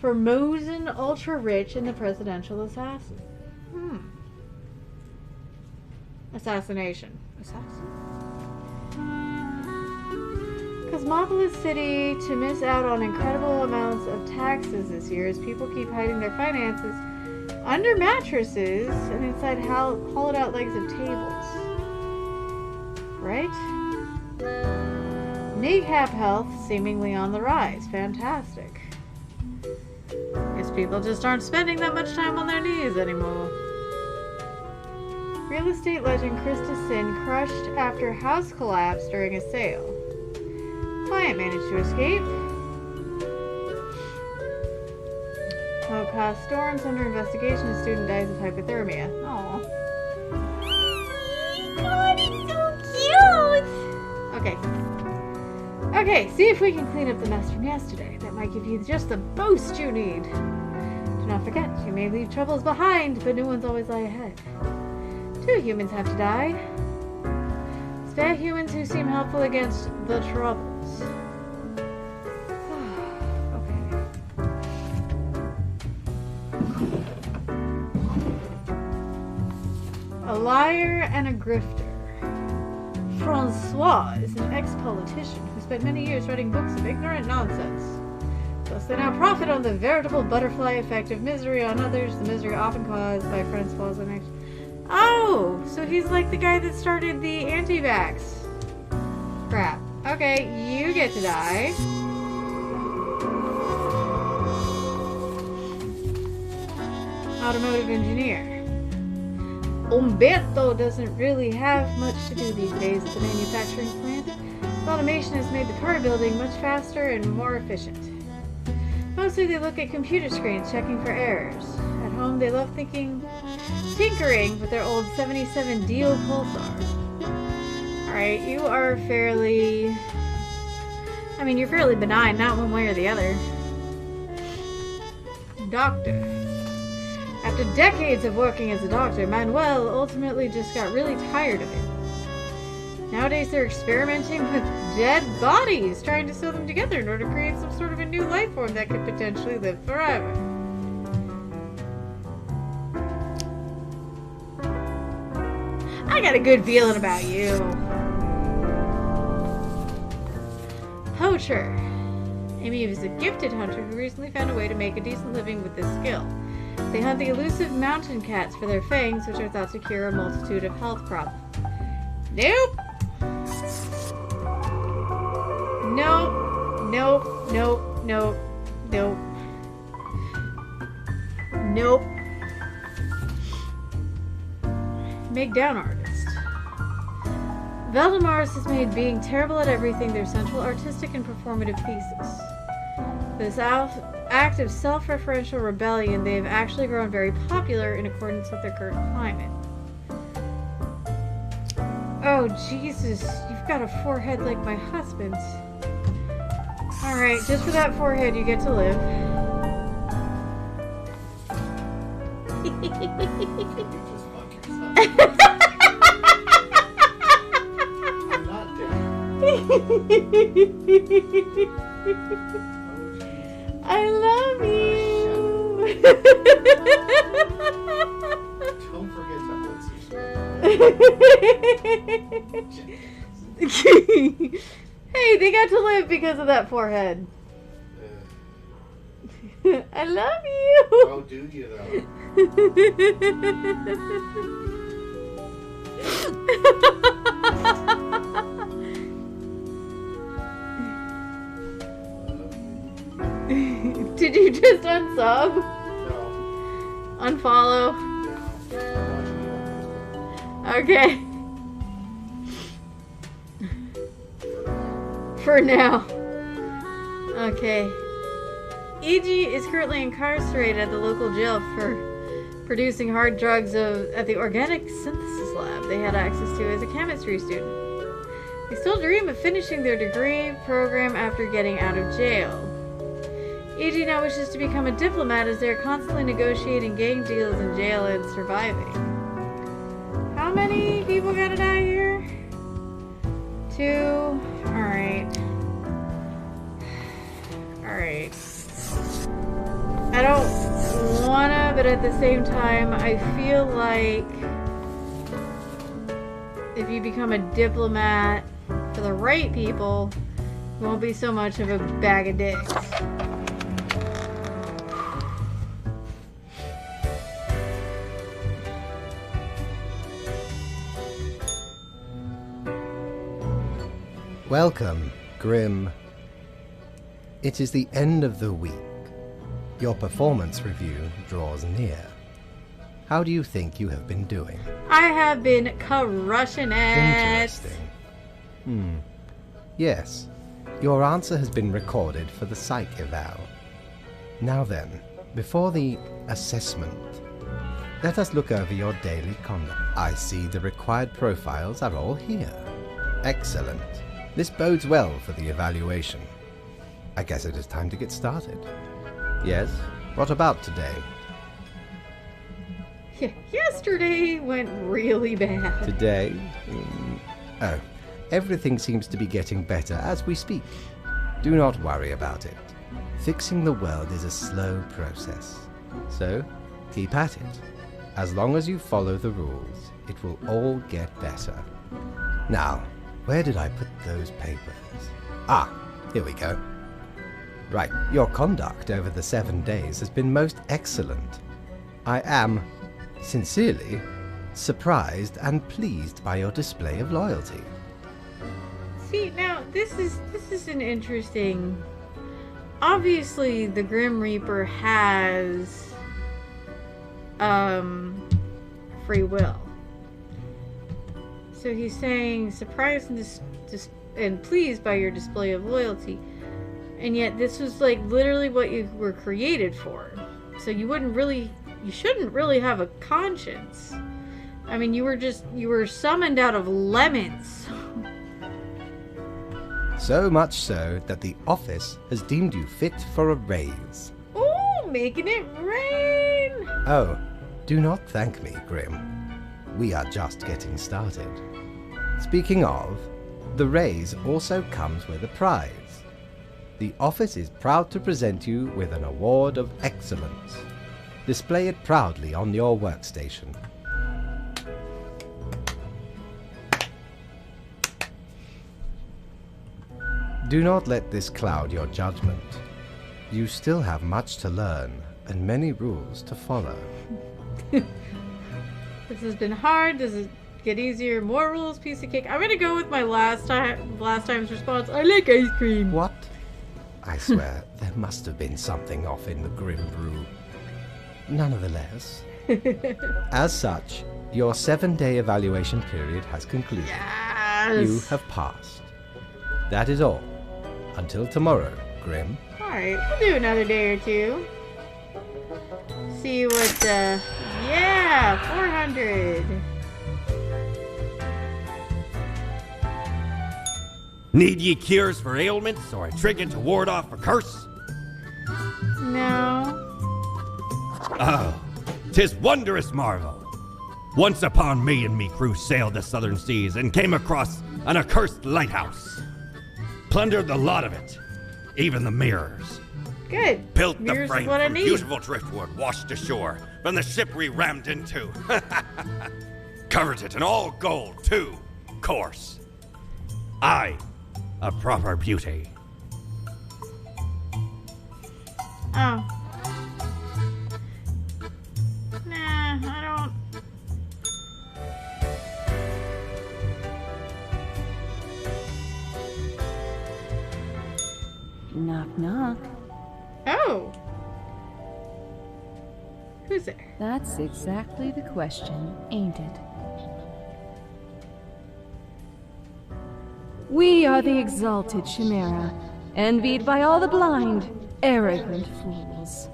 Formosan ultra-rich and the presidential assassin. Assassination. Cosmopolis City to miss out on incredible amounts of taxes this year as people keep hiding their finances under mattresses and inside hollowed out legs of tables. Right? Kneecap health seemingly on the rise. Fantastic. Guess people just aren't spending that much time on their knees anymore. Real estate legend Krista Sin crushed after house collapse during a sale. Client managed to escape. Low-cost storms under investigation. A student dies of hypothermia. Aww. God, it's so cute! Okay. Okay, see if we can clean up the mess from yesterday. That might give you just the boost you need. Do not forget, you may leave troubles behind, but new ones always lie ahead. 2 humans have to die. Spare humans who seem helpful against the troubles. Okay. A liar and a grifter. Francois is an ex-politician who spent many years writing books of ignorant nonsense. Thus they now profit on the veritable butterfly effect of misery on others, the misery often caused by Francois' inaction. Oh, so he's like the guy that started the anti-vax crap. Okay, you get to die. Automotive engineer. Umberto doesn't really have much to do these days at the manufacturing plant. Automation has made the car building much faster and more efficient. Mostly they look at computer screens checking for errors. At home they love tinkering with their old 77 Dio Pulsar. Alright, you are fairly... I mean, you're fairly benign, not one way or the other. Doctor. After decades of working as a doctor, Manuel ultimately just got really tired of it. Nowadays they're experimenting with dead bodies, trying to sew them together in order to create some sort of a new life form that could potentially live forever. I got a good feeling about you. Poacher. Amy is a gifted hunter who recently found a way to make a decent living with this skill. They hunt the elusive mountain cats for their fangs, which are thought to cure a multitude of health problems. Nope. Nope. Nope. Nope. Nope. Nope. Nope. Make down artist. Valdemars has made being terrible at everything their central artistic and performative thesis. This act of self-referential rebellion, they have actually grown very popular in accordance with their current climate. Oh, Jesus, you've got a forehead like my husband's. Alright, just for that forehead, you get to live. You just fuck yourself. I'm not dead. I love you. Don't forget to unsubscribe. Hey, they got to live because of that forehead. I love you. Oh, do you though? Did you you just unsub? No. Unfollow? Okay. For now. Okay. E.G. is currently incarcerated at the local jail for producing hard drugs at the organic synthesis lab they had access to as a chemistry student. They still dream of finishing their degree program after getting out of jail. E.G. now wishes to become a diplomat as they are constantly negotiating gang deals in jail and surviving. How many people gotta die here? 2. Alright. Alright. I don't wanna, but at the same time, I feel like if you become a diplomat for the right people, it won't be so much of a bag of dicks. Welcome, Grim. It is the end of the week. Your performance review draws near. How do you think you have been doing? I have been crushing it. Interesting. Yes, your answer has been recorded for the psych eval. Now then, before the assessment, let us look over your daily conduct. I see the required profiles are all here. Excellent. This bodes well for the evaluation. I guess it is time to get started. Yes, what about today? Yesterday went really bad. Today? Oh, everything seems to be getting better as we speak. Do not worry about it. Fixing the world is a slow process. So, keep at it. As long as you follow the rules, it will all get better. Now, where did I put those papers? Ah, here we go. Right, your conduct over the 7 days has been most excellent. I am, sincerely, surprised and pleased by your display of loyalty. See, now this is an interesting. Obviously, the Grim Reaper has free will. So he's saying surprised and pleased by your display of loyalty. And yet this was like literally what you were created for. So you shouldn't really have a conscience. I mean, you were summoned out of lemons. So much so that the office has deemed you fit for a raise. Ooh, making it rain! Oh, do not thank me, Grim. We are just getting started. Speaking of, the raise also comes with a prize. The office is proud to present you with an award of excellence. Display it proudly on your workstation. Do not let this cloud your judgment. You still have much to learn and many rules to follow. This has been hard. Does it get easier? More rules, piece of cake. I'm gonna go with my last time's response. I like ice cream. What? I swear, there must have been something off in the Grim Brew. Nonetheless, as such, your 7-day evaluation period has concluded. Yes. You have passed. That is all. Until tomorrow, Grim. Alright, we'll do another day or two. See what, yeah, 400. Need ye cures for ailments or a trinket to ward off a curse? No. Oh, 'tis wondrous marvel. Once upon me and me crew sailed the southern seas and came across an accursed lighthouse. Plundered the lot of it, even the mirrors. Good. Built the Mirrors is frame what I from need. beautiful driftwood washed ashore from the ship we rammed into. Covered it in all gold, too, course. I, a proper beauty. Oh. Nah, I don't. Knock, knock. Oh. Who's there? That's exactly the question, ain't it? We are the exalted Chimera, envied by all the blind, arrogant fools.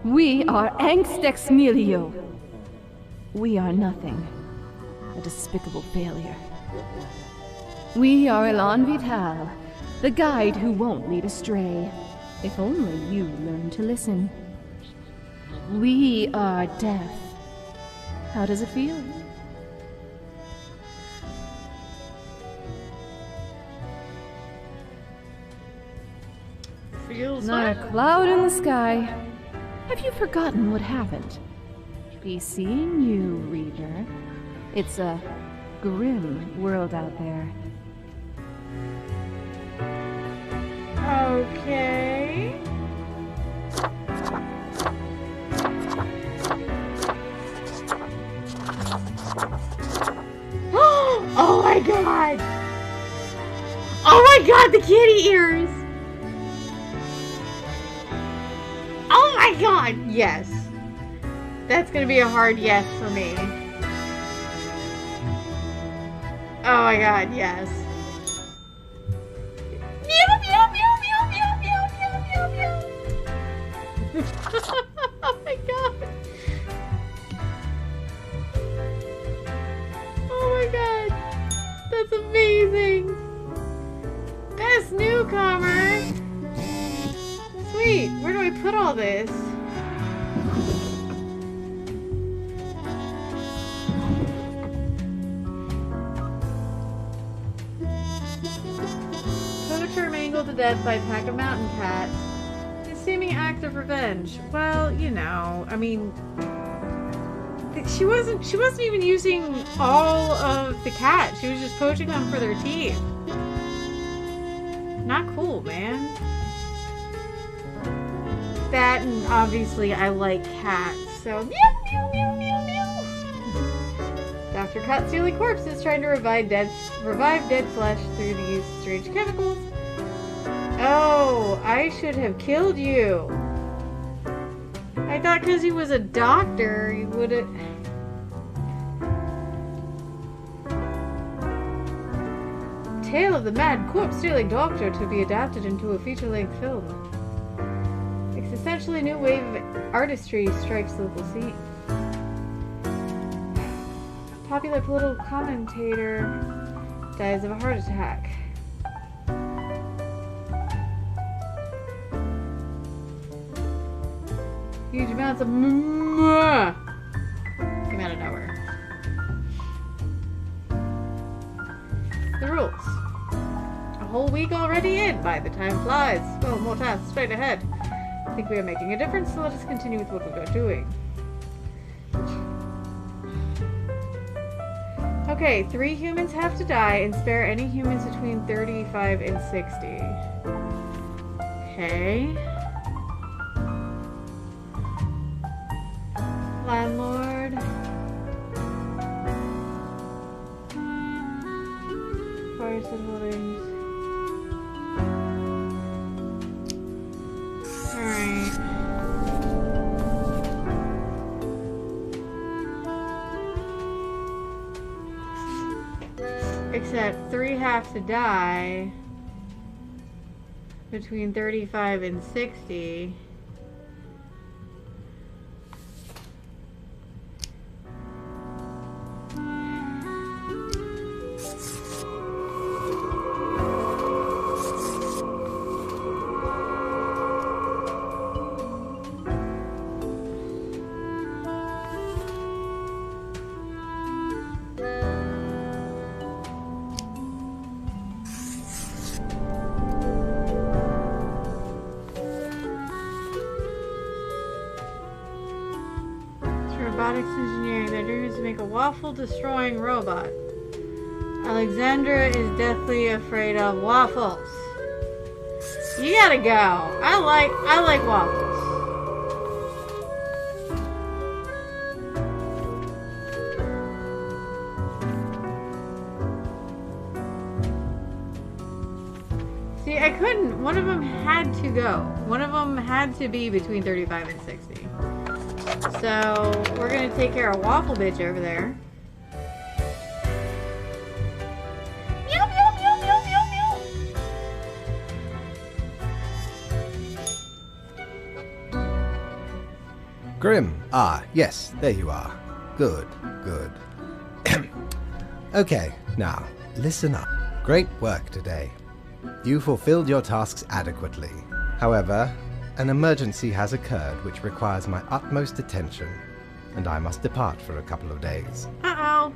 We are Angst Ex Nihilo. We are nothing. A despicable failure. We are Elan Vital, the guide who won't lead astray. If only you learn to listen. We are death. How does it feel? Feels Not like a cloud in the sky. Have you forgotten what happened? Be seeing you, Reaper. It's a grim world out there. Okay. Oh my god! Oh my god, the kitty ears! Oh my god, yes. That's gonna be a hard yes for me. Oh my god, yes. Meow, meow, meow, meow, meow, meow, meow, meow, meow. Oh my god. Oh my god. That's amazing. Best newcomer. Sweet. Where do I put all this? Poacher mangled to death by a pack of mountain cats. A seeming act of revenge. Well, you know, I mean, she wasn't even using all of the cats. She was just poaching them for their teeth. Not cool, man. That, and obviously I like cats, so meow, meow, meow, meow, meow. Dr. Cut stealing corpses trying to revive dead flesh through the use of strange chemicals. Oh, I should have killed you. I thought because he was a doctor, he would have... Tale of the Mad Corpse-Stealing Doctor to be adapted into a feature-length film. It's essentially a new wave of artistry strikes the local scene. Popular political commentator dies of a heart attack. Huge amounts of came out of nowhere. The rules. A whole week already in by the time flies. Well, more tasks straight ahead. I think we are making a difference, so let us continue with what we are doing. Okay, 3 humans have to die and spare any humans between 35 and 60. Okay. Landlord. Forested holdings. Alright. Except 3 have to die between 35 and 60. Robotics engineering. Their dream is to make a waffle-destroying robot. Alexandra is deathly afraid of waffles. You gotta go. I like waffles. See, I couldn't. One of them had to go. One of them had to be between 35 and 60. So So, we're gonna take care of Waffle Bitch over there. Meow, meow, meow, meow, meow, meow. Grim. Ah, yes, there you are. Good, good. Okay, now, listen up. Great work today. You fulfilled your tasks adequately. However, an emergency has occurred which requires my utmost attention, and I must depart for a couple of days. Uh-oh.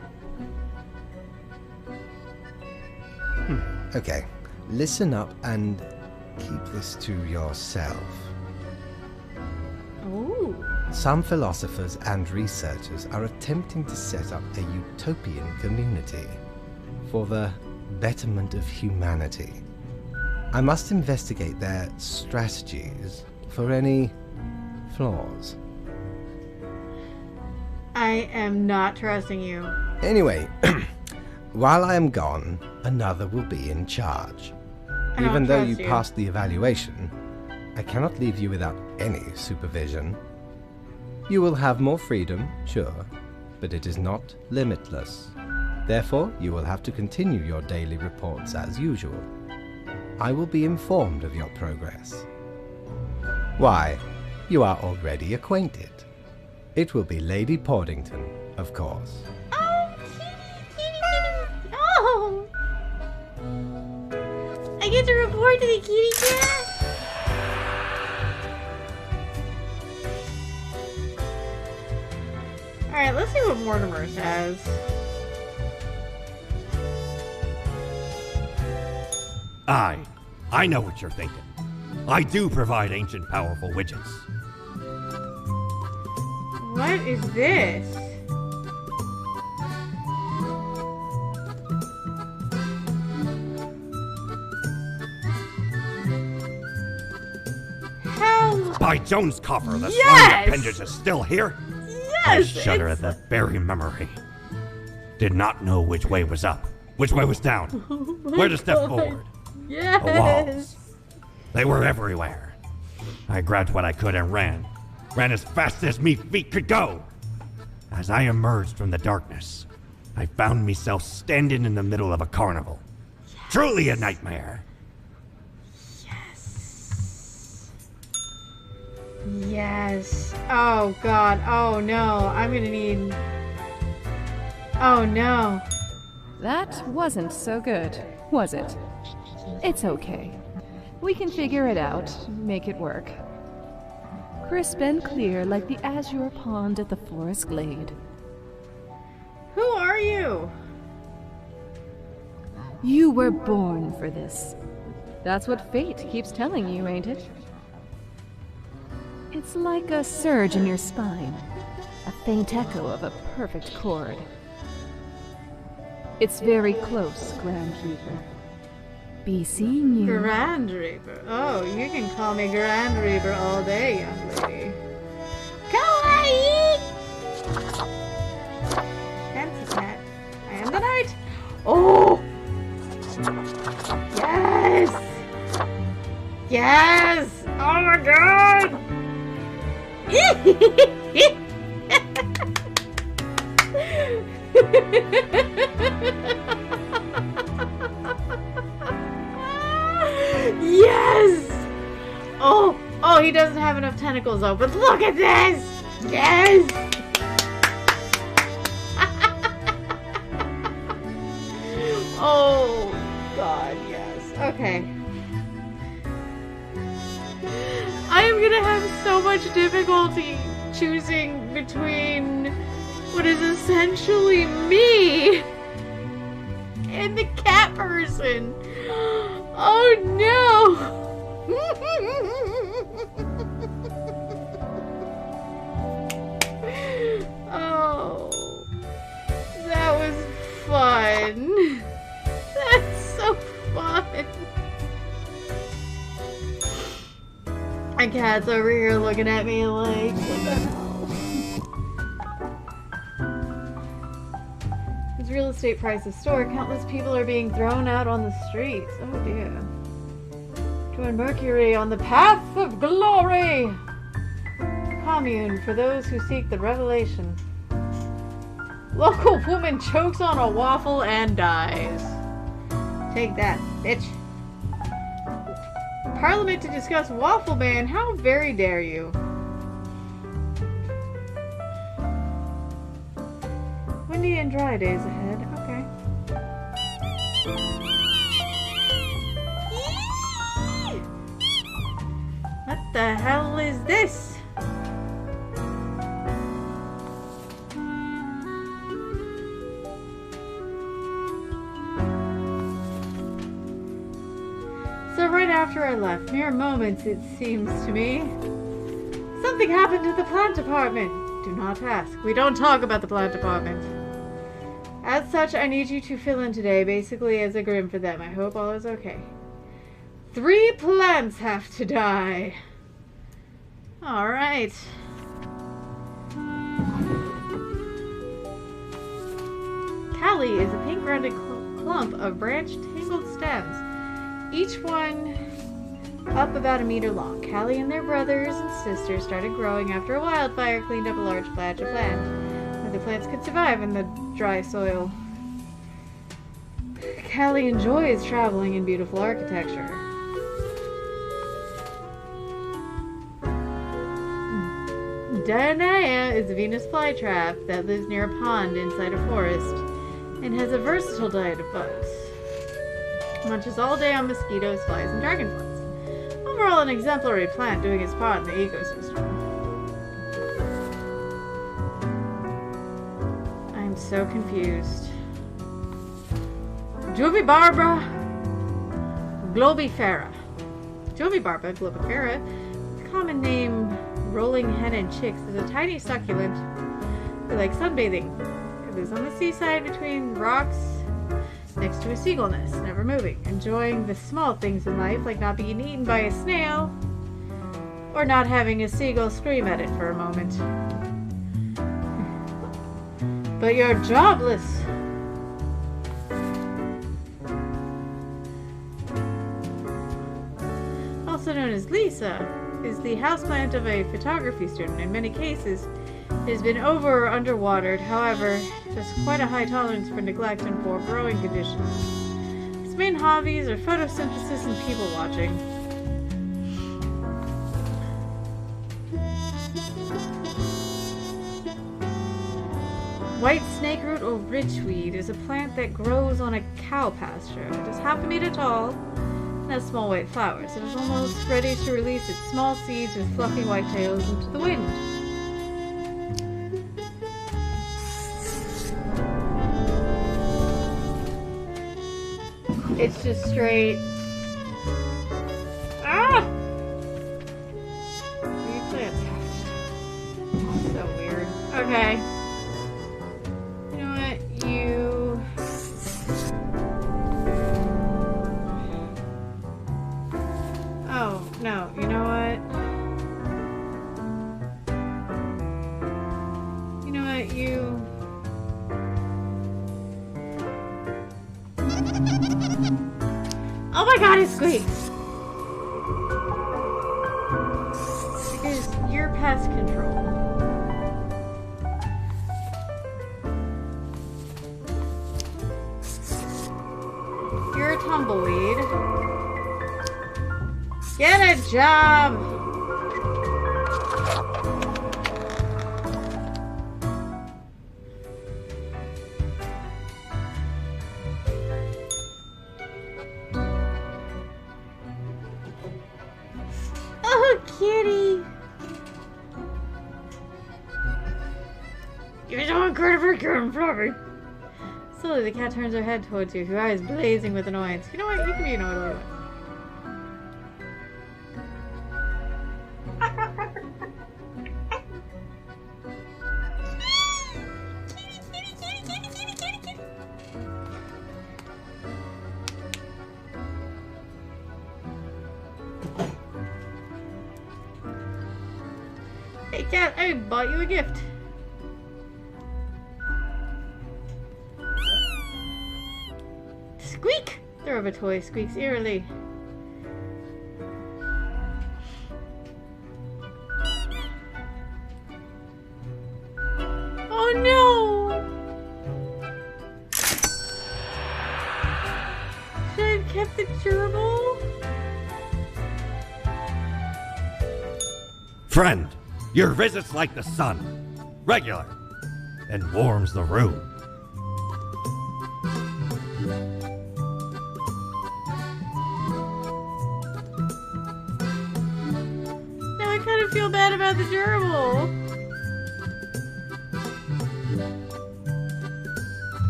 Okay, listen up and keep this to yourself. Ooh. Some philosophers and researchers are attempting to set up a utopian community for the betterment of humanity. I must investigate their strategies for any flaws. I am not trusting you. Anyway, while I am gone, another will be in charge. I don't Even though you trust you. passed the evaluation, I cannot leave you without any supervision. You will have more freedom, sure, but it is not limitless. Therefore, you will have to continue your daily reports as usual. I will be informed of your progress. Why, you are already acquainted. It will be Lady Portington, of course. Oh, kitty, kitty. Oh! I get to report to the kitty cat? Alright, let's see what Mortimer says. I know what you're thinking. I do provide ancient powerful witches. What is this? How? By Jones Coffer, the Yes! slime appendage is still here? I Yes! shudder at the very memory. Did not know which way was up, which way was down, where to step forward. Yes! The walls. They were everywhere. I grabbed what I could and ran. Ran as fast as me feet could go. As I emerged from the darkness, I found myself standing in the middle of a carnival. Truly a nightmare. Yes. Oh god. Oh no. I'm gonna need... Oh no. That wasn't so good, was it? It's okay. We can figure it out, make it work. Crisp and clear like the azure pond at the forest glade. Who are you? You were born for this. That's what fate keeps telling you, ain't it? It's like a surge in your spine, a faint echo of a perfect chord. It's very close, Grand Reaper. Be seeing you. Grand Reaper. Oh, you can call me Grand Reaper all day, young lady. Kawaii! Fancy cat. I am the knight. Oh! Yes! Yes! Oh my god! Yes! Oh, oh, he doesn't have enough tentacles though, but look at this! Yes! Oh, God, yes. Okay. I am gonna have so much difficulty choosing between what is essentially me and the cat person. Oh no! Oh, that was fun. That's so fun. My cat's over here looking at me like, what the hell? As real estate prices soar, countless people are being thrown out on the streets. Oh dear. Join Mercury on the path of glory! commune for those who seek the revelation. Local woman chokes on a waffle and dies. Take that, bitch. Parliament to discuss waffle ban. How very dare you? Windy and dry days ahead. Okay. What the hell is this? So right after I left, mere moments it seems to me, something happened to the plant department. Do not ask. We don't talk about the plant department. As such, I need you to fill in today, basically as a grim for them. I hope all is okay. 3 plants have to die. Alright. Callie is a pink-rounded clump of branched, tangled stems, each one up about a meter long. Callie and their brothers and sisters started growing after a wildfire cleaned up a large patch of land, where the plants could survive in the dry soil. Callie enjoys traveling in beautiful architecture. Diana is a Venus flytrap that lives near a pond inside a forest and has a versatile diet of bugs. Munches all day on mosquitoes, flies, and dragonflies. Overall, an exemplary plant doing its part in the ecosystem. I'm so confused. Juvibarbra globifera. Juvibarbra globifera, the common name rolling hen and chicks, is a tiny succulent who likes sunbathing. It lives on the seaside between rocks next to a seagull nest, never moving, enjoying the small things in life like not being eaten by a snail or not having a seagull scream at it for a moment. But you're jobless. Also known as Lisa, is the houseplant of a photography student. In many cases, it has been over or underwatered. However, there's quite a high tolerance for neglect and poor growing conditions. Its main hobbies are photosynthesis and people watching. White snakeroot or ridgeweed is a plant that grows on a cow pasture. It is half a meter tall and has small white flowers. It is almost ready to release its small seeds with fluffy white tails into the wind. It's just straight. Ah! Three plants. So weird. Okay. You know what? You. Oh, no. You know what? You know what? You. Oh my god, it squeaks! Because you're pest control. You're a tumbleweed. Get a job! Kitty! You're so incredibly cute and fluffy. Slowly, the cat turns her head towards you, her eyes blazing with annoyance. You know what? You can be annoyed all you want. Hey cat, I bought you a gift. Squeak! The rubber toy squeaks eerily. pet the gerbil? Friend, your visit's like the sun. Regular. And warms the room. Now I kind of feel bad about the gerbil.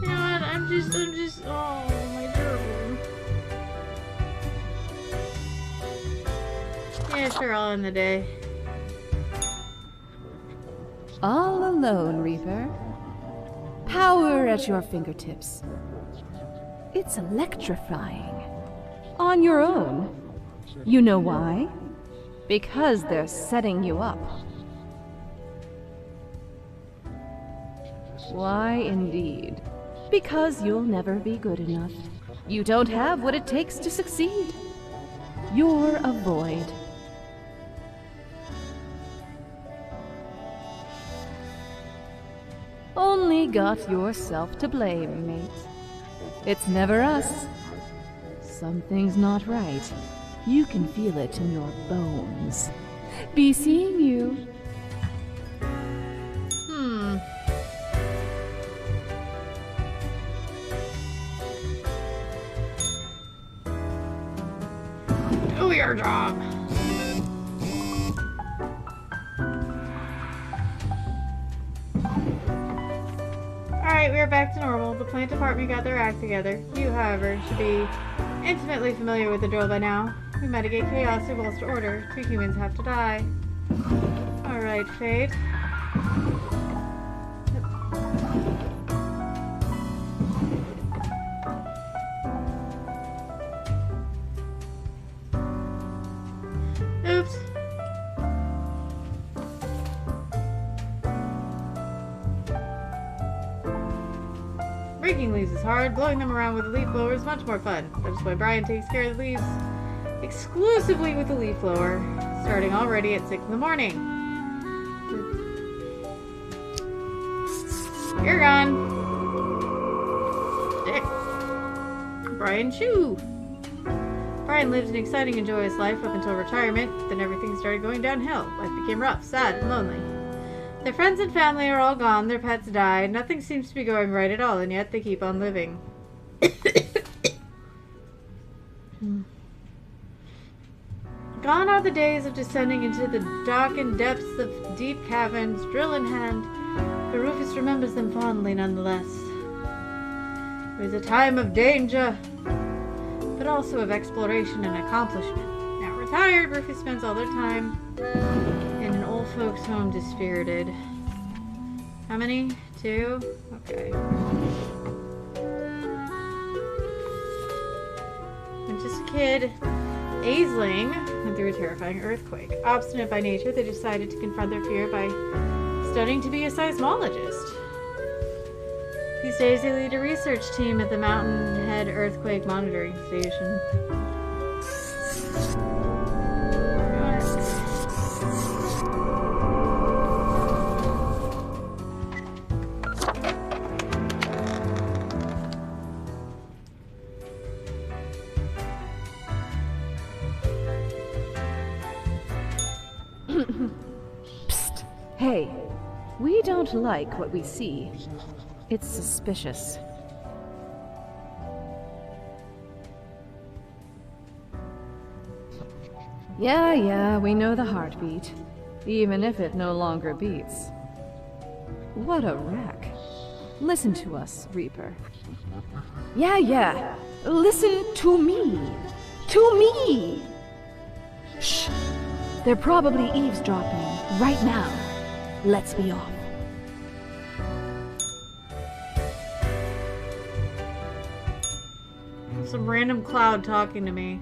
You know what? I'm just, oh, my gerbil. Yeah, sure, I'll end the day. All alone, Reaper. Power at your fingertips. It's electrifying. On your own. You know why? Because they're setting you up. Why, indeed. Because you'll never be good enough. You don't have what it takes to succeed. You're a void. Only got yourself to blame, mate. It's never us. Something's not right. You can feel it in your bones. Be seeing you. Do your job. Alright, we are back to normal. The plant department got their act together. You, however, should be intimately familiar with the drill by now. We mitigate chaos to bolster order. 2 humans have to die. Alright, Fate. Oops. Raking leaves is hard. Blowing them around with a leaf blower is much more fun. That's why Brian takes care of the leaves exclusively with the leaf blower, starting already at 6 in the morning. You're gone. Dick. Brian Chu. Brian lived an exciting and joyous life up until retirement. Then everything started going downhill. Life became rough, sad, and lonely. Their friends and family are all gone, their pets died, nothing seems to be going right at all, and yet they keep on living. Gone are the days of descending into the darkened depths of deep caverns, drill in hand, but Rufus remembers them fondly nonetheless. It was a time of danger, but also of exploration and accomplishment. Now retired, Rufus spends all their time in an old folks' home, dispirited. How many? 2? Okay. When just a kid, Aisling went through a terrifying earthquake. Obstinate by nature, they decided to confront their fear by studying to be a seismologist. These days, they lead a research team at the Mountain Head Earthquake Monitoring Station. Psst. Hey, we don't like what we see. It's suspicious. Yeah, we know the heartbeat, even if it no longer beats. What a wreck. Listen to us, Reaper. Yeah, listen to me. To me! Shh! They're probably eavesdropping right now. Let's be off. Some random cloud talking to me.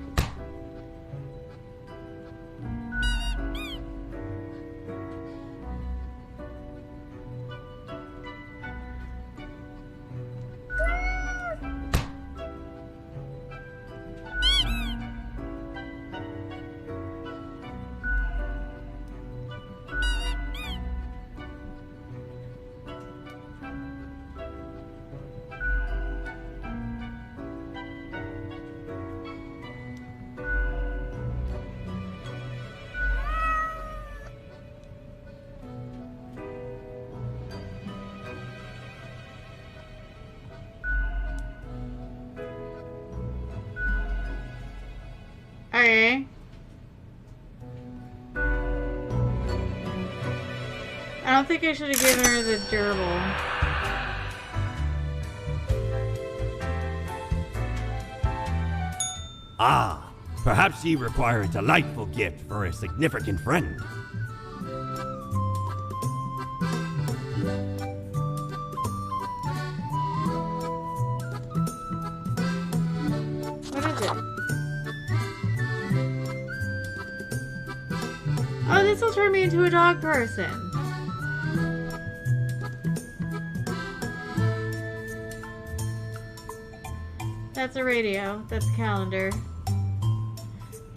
think I should have given her the gerbil. Ah, perhaps ye require a delightful gift for a significant friend. What is it? Oh, this will turn me into a dog person. That's a radio. That's a calendar.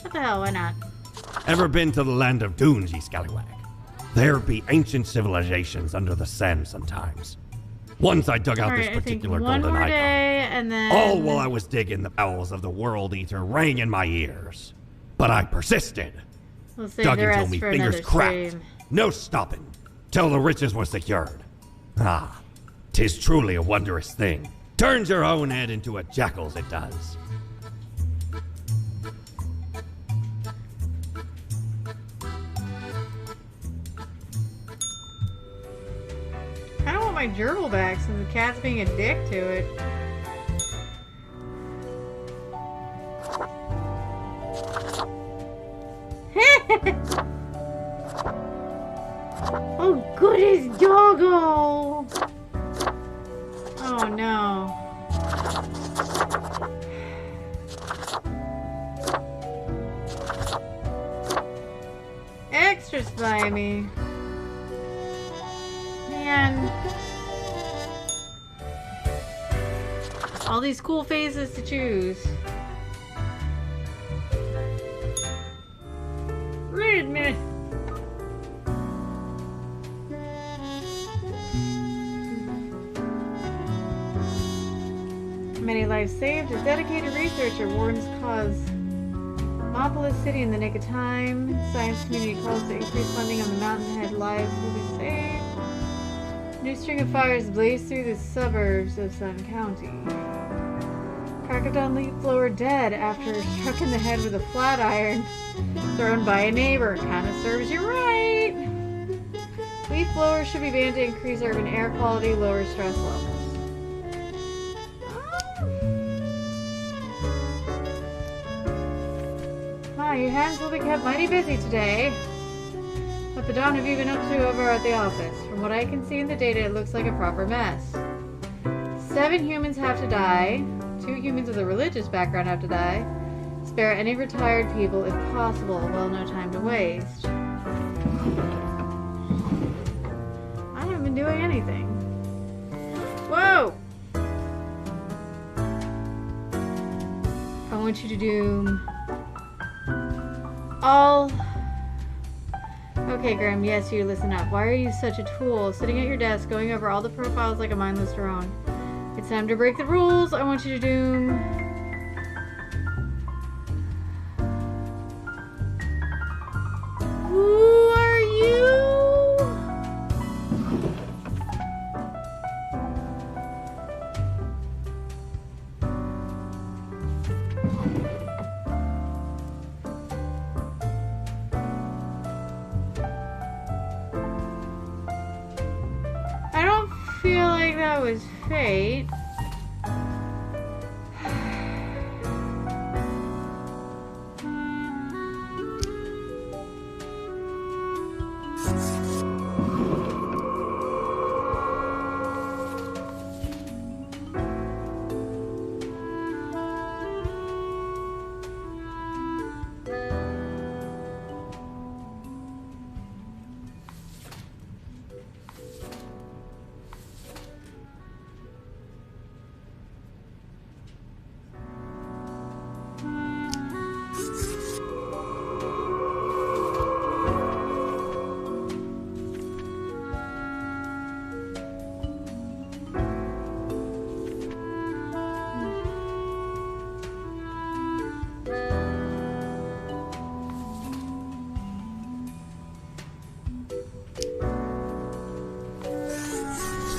What the hell, why not? Ever been to the land of dunes, ye scallywag? There be ancient civilizations under the sand sometimes. Once I dug out this Alright, I think particular one golden more icon. day, and then... All while I was digging, the bowels of the world eater rang in my ears. But I persisted. We'll save Dug the until rest me for fingers another cracked. stream. No stopping. Till the riches were secured. Ah, 'tis truly a wondrous thing. Turns your own head into a jackal's, it does. I kind of want my gerbil back since the cat's being a dick to it. Oh, goodness, doggo! Oh no. Extra slimy. Man. All these cool phases to choose. Wait a minute. Many lives saved. A dedicated researcher warns cause Mopolis City in the nick of time. Science community calls to increase funding on the mountainhead. Lives will be saved. New string of fires blaze through the suburbs of Sun County. Crack of dawn, leaf blower dead after struck in the head with a flat iron thrown by a neighbor. Kinda serves you right. Leaf blowers should be banned to increase urban air quality, lower stress levels. Your hands will be kept mighty busy today. What the dawn have you been up to over at the office? From what I can see in the data, it looks like a proper mess. 7 humans have to die. 2 humans with a religious background have to die. Spare any retired people if possible. Well, no time to waste. I haven't been doing anything. Whoa! I want you to do... all... Okay, Graham, yes, you listen up. Why are you such a tool? Sitting at your desk, going over all the profiles like a mindless drone. It's time to break the rules. I want you to do... Who are you? I don't feel like that was fate.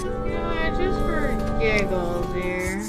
You know what, just for giggles here.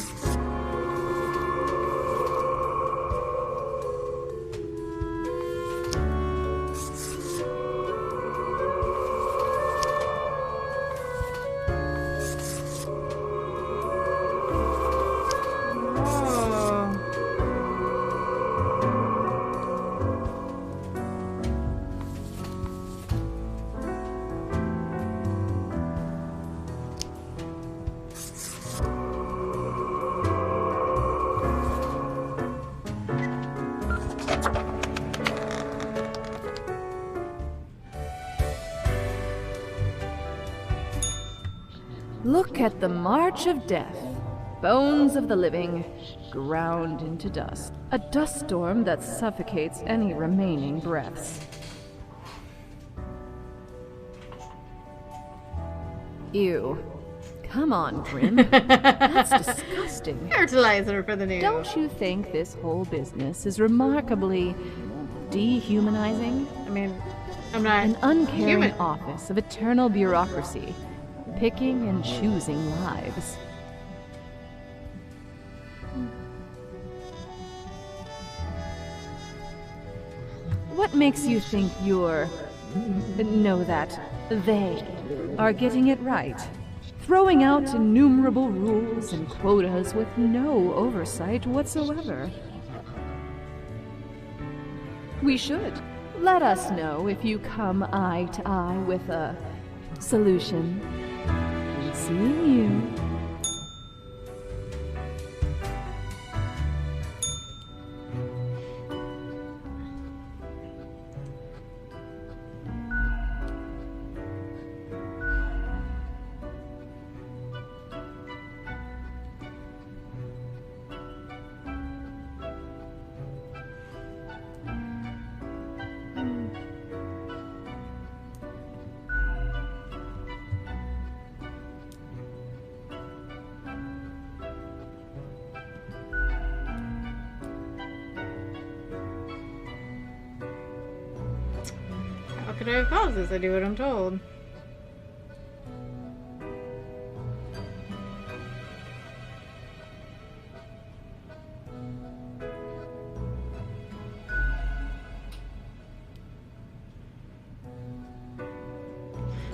Look at the march of death. Bones of the living, ground into dust. A dust storm that suffocates any remaining breaths. Ew. Come on, Grim. That's disgusting. Fertilizer for the new. Don't you think this whole business is remarkably dehumanizing? I mean, I'm not An uncaring human. office of eternal bureaucracy, picking and choosing lives. What makes you think that they are getting it right? Throwing out innumerable rules and quotas with no oversight whatsoever. We should. Let us know if you come eye to eye with a solution. And seeing you. How could I have caused this? I do what I'm told.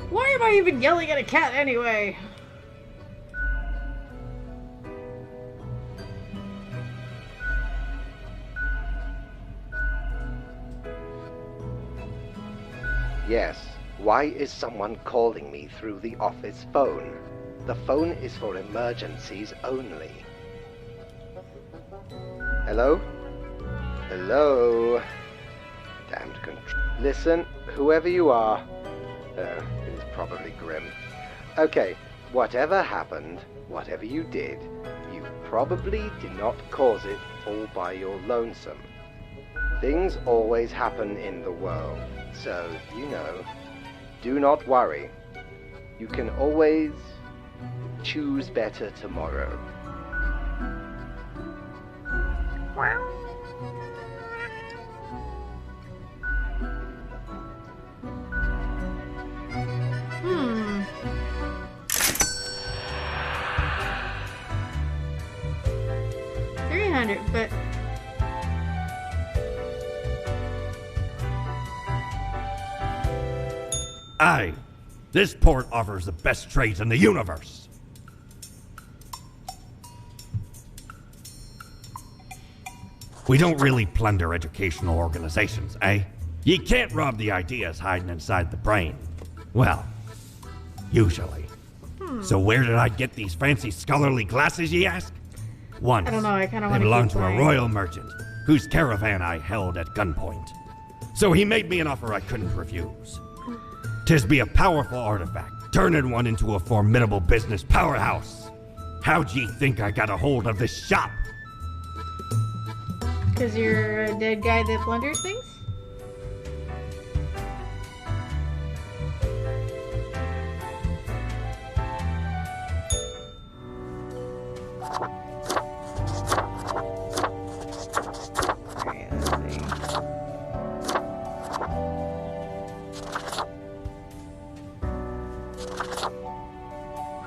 Why am I even yelling at a cat anyway? Yes. Why is someone calling me through the office phone? The phone is for emergencies only. Hello? Hello? Damned Listen, whoever you are. It is probably Grim. Okay, whatever happened, whatever you did, you probably did not cause it all by your lonesome. Things always happen in the world, so, you know, do not worry. You can always choose better tomorrow. Hmm. $300, but Aye, this port offers the best trades in the universe. We don't really plunder educational organizations, eh? You can't rob the ideas hiding inside the brain. Well, usually. So where did I get these fancy scholarly glasses, ye ask? Once, I don't know, I kinda they wanna belonged keep to a playing. royal merchant, whose caravan I held at gunpoint. So he made me an offer I couldn't refuse. 'Tis be a powerful artifact, turning one into a formidable business powerhouse. How'd ye think I got a hold of this shop? because you're a dead guy that plunders things? Alright, let's see.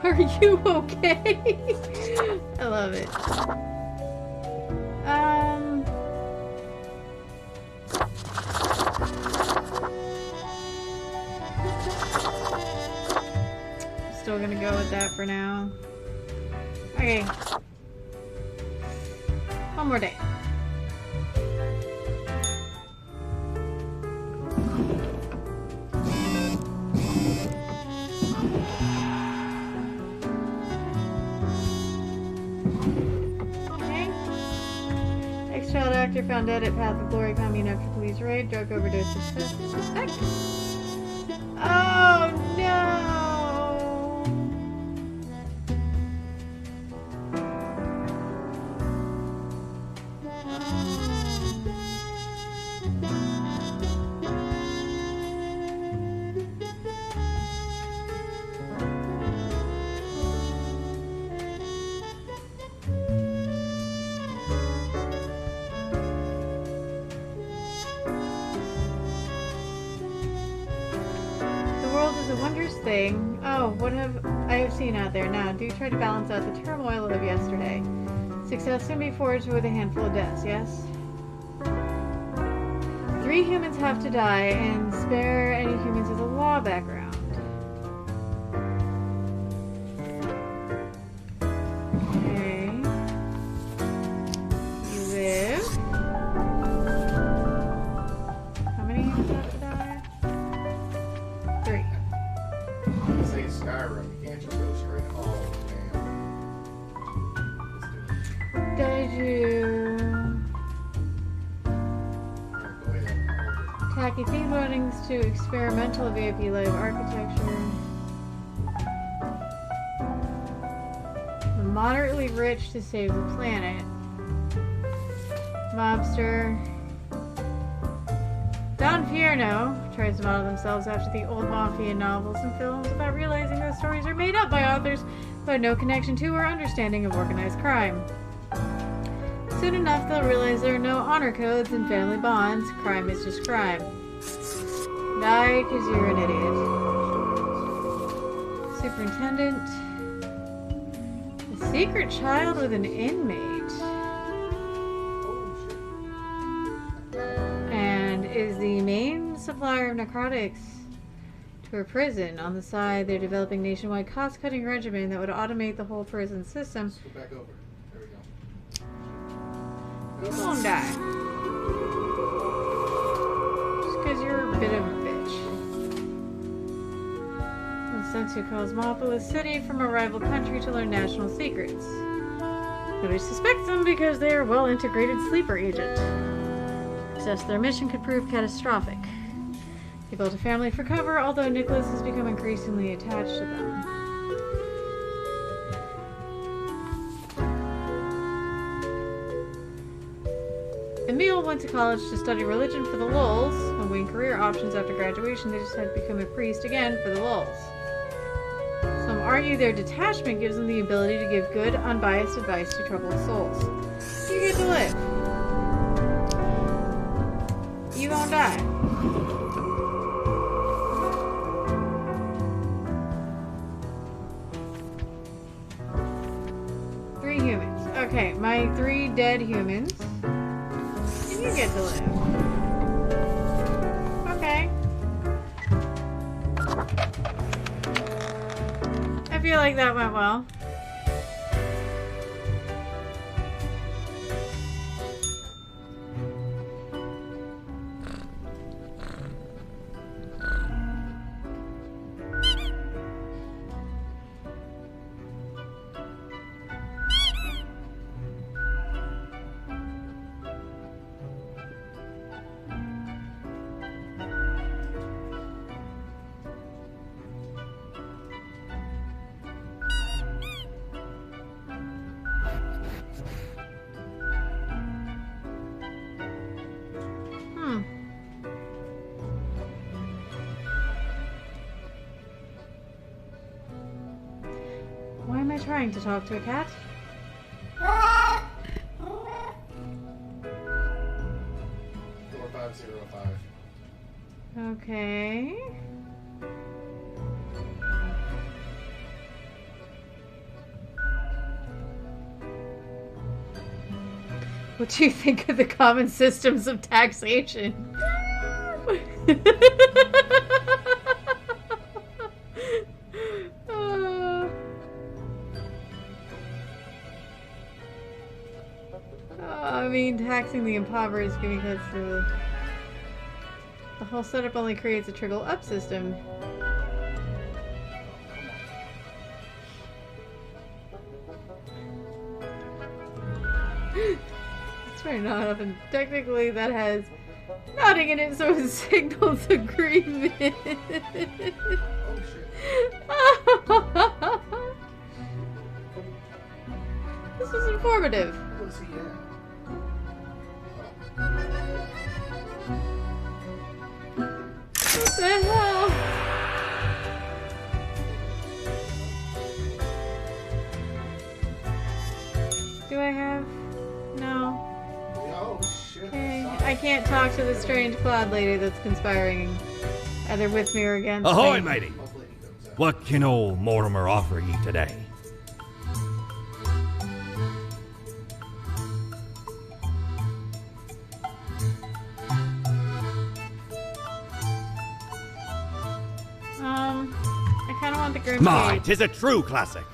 Are you okay? I love it. Still gonna go with that for now. Okay. One more day. Okay. Ex-child actor found dead at Path of Glory commune after police raid. Drug overdose suspected. Oh no! thing. Oh, what have I have seen out there now? Do try to balance out the turmoil of yesterday. Success can be forged with a handful of deaths, yes? 3 humans have to die, and spare any humans with a law background. Okay. You live. How many humans have to die? 3. Say Skyrim, you can't just go straight all man. Did you? Go ahead. Tacky theme loadings to experimental VIP live architecture. The moderately rich to save the planet. Mobster. Don Fierno tries to model themselves after the old mafia novels and films without realizing those stories are made up by authors who had no connection to or understanding of organized crime. Soon enough, they'll realize there are no honor codes and family bonds. Crime is just crime. Die because you're an idiot. Superintendent. A secret child with an inmate. And is the main supplier of narcotics to a prison. On the side, they're developing a nationwide cost-cutting regimen that would automate the whole prison system. Let's go back over. There we go. You won't die. Just because you're a bit of a bitch. The Sensu calls Mopolis City from a rival country to learn national secrets. Nobody suspects them because they are a well-integrated sleeper agent. Except their mission could prove catastrophic. They built a family for cover, although Nicholas has become increasingly attached to them. Emil went to college to study religion for the lulz. When weighing career options after graduation, they decided to become a priest again for the lulz. Some argue their detachment gives them the ability to give good, unbiased advice to troubled souls. You get to live. You won't die. Three humans. Okay, my 3 dead humans. You get to live. Okay. I feel like that went well. Why am I trying to talk to a cat? 4505. Okay. What do you think of the common systems of taxation? I mean, taxing the impoverished because the whole setup only creates a trickle up system. Turn not up, and technically that has nodding in it, so it signals agreement. Oh shit. This was informative. What was he at? What the hell? Do I have? No. Oh shit. Okay. I can't talk to the strange cloud lady that's conspiring either with me or against Ahoy, me. matey! Hopefully he comes What can old Mortimer offer ye today? I kind of want the Grim My, Cage. tis a true classic.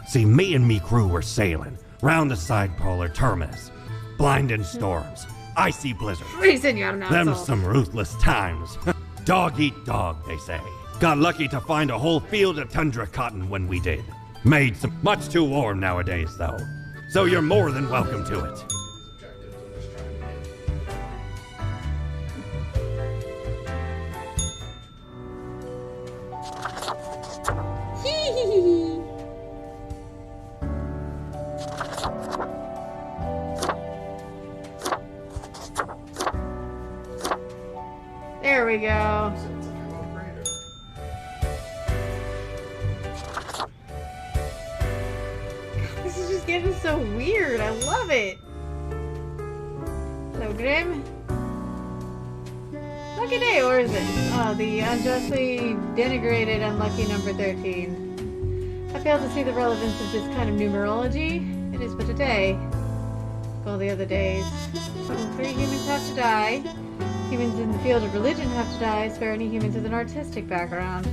See, me and me crew were sailing round the side polar terminus. Blinding storms, icy blizzards. What are you saying? You out of Them some ruthless times. Dog eat dog, they say. Got lucky to find a whole field of tundra cotton when we did. Made some much too warm nowadays, though. So you're more than welcome to it. There we go. This is just getting so weird. I love it. Hello, Grim. Lucky day, or is it? Oh, the unjustly denigrated unlucky number 13. I fail to see the relevance of this kind of numerology. It is but a day. Like all the other days. So 3 humans have to die. Humans in the field of religion have to die. Spare any humans with an artistic background.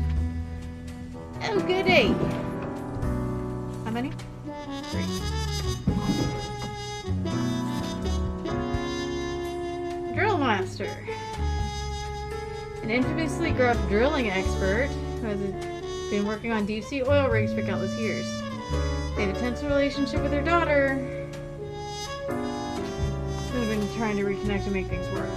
Oh, goody. How many? 3. Drill Master. An infamously gruff drilling expert who has been working on deep-sea oil rigs for countless years. They have a tense relationship with their daughter, who have been trying to reconnect and make things work.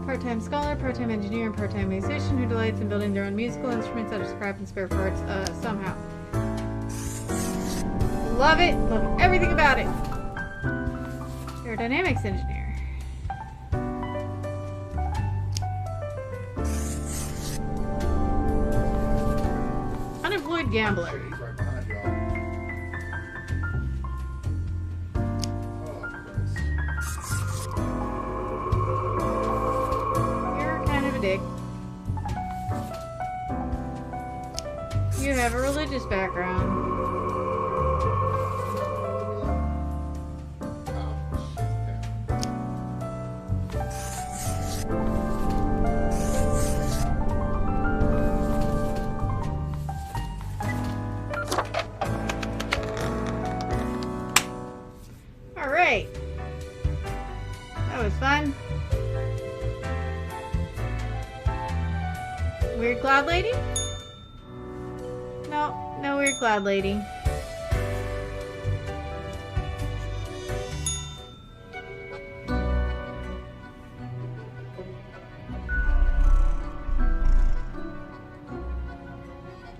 Part-time scholar, part-time engineer, and part-time musician who delights in building their own musical instruments out of scrap and spare parts, somehow. Love it! Love everything about it! Aerodynamics engineer. Unemployed gambler. Dick. You have a religious background. All right. That was fun. Weird Cloud Lady? No, no Weird Cloud Lady.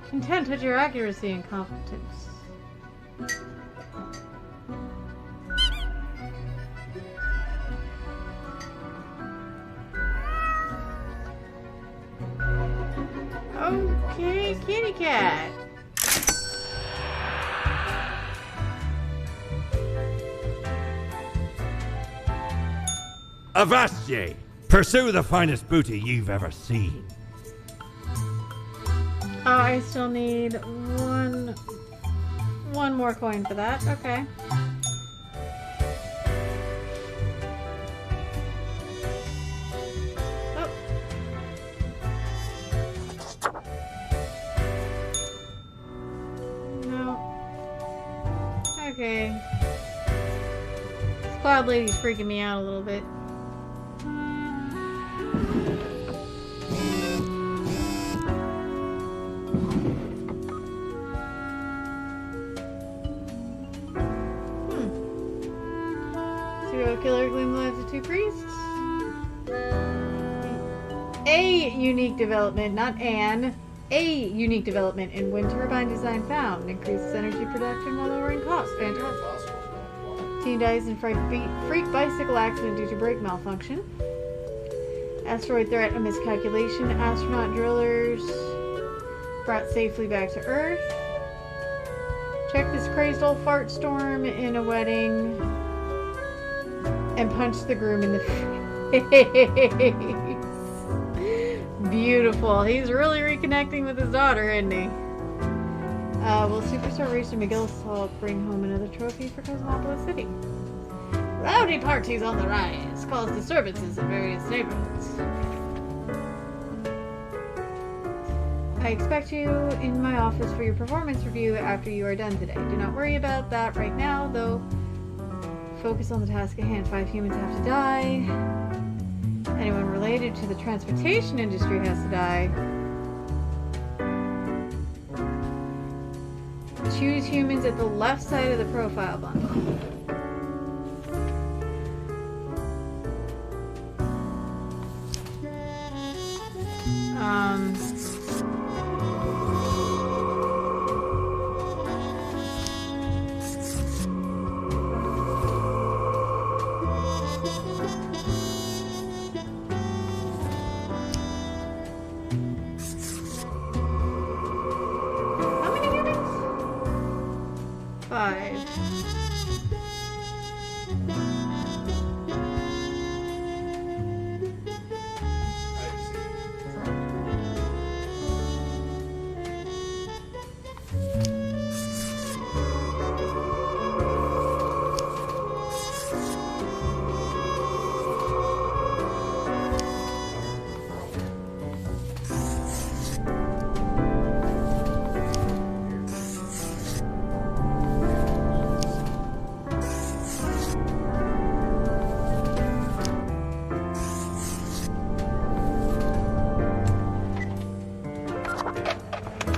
Content with your accuracy and competence. Okay, kitty cat. Avast ye! Pursue the finest booty you've ever seen. Oh, I still need one more coin for that. Okay. Oh. No. Okay. This Cloud Lady's freaking me out a little bit. Killer Gloomlands of 2 priests. A unique development, not an. A unique development in wind turbine design found. Increases energy production while lowering costs. Fantastic. Teen dies in freak bicycle accident due to brake malfunction. Asteroid threat, a miscalculation. Astronaut drillers brought safely back to Earth. Check this crazed old fart storm in a wedding. And punch the groom in the face. Beautiful. He's really reconnecting with his daughter, isn't he? Will Superstar Racer Miguel Salt bring home another trophy for Cosmopolis City? Rowdy parties on the rise cause disturbances in various neighborhoods. I expect you in my office for your performance review after you are done today. Do not worry about that right now, though. Focus on the task at hand. 5 humans have to die. Anyone related to the transportation industry has to die. Choose humans at the left side of the profile bundle. How many humans? 5.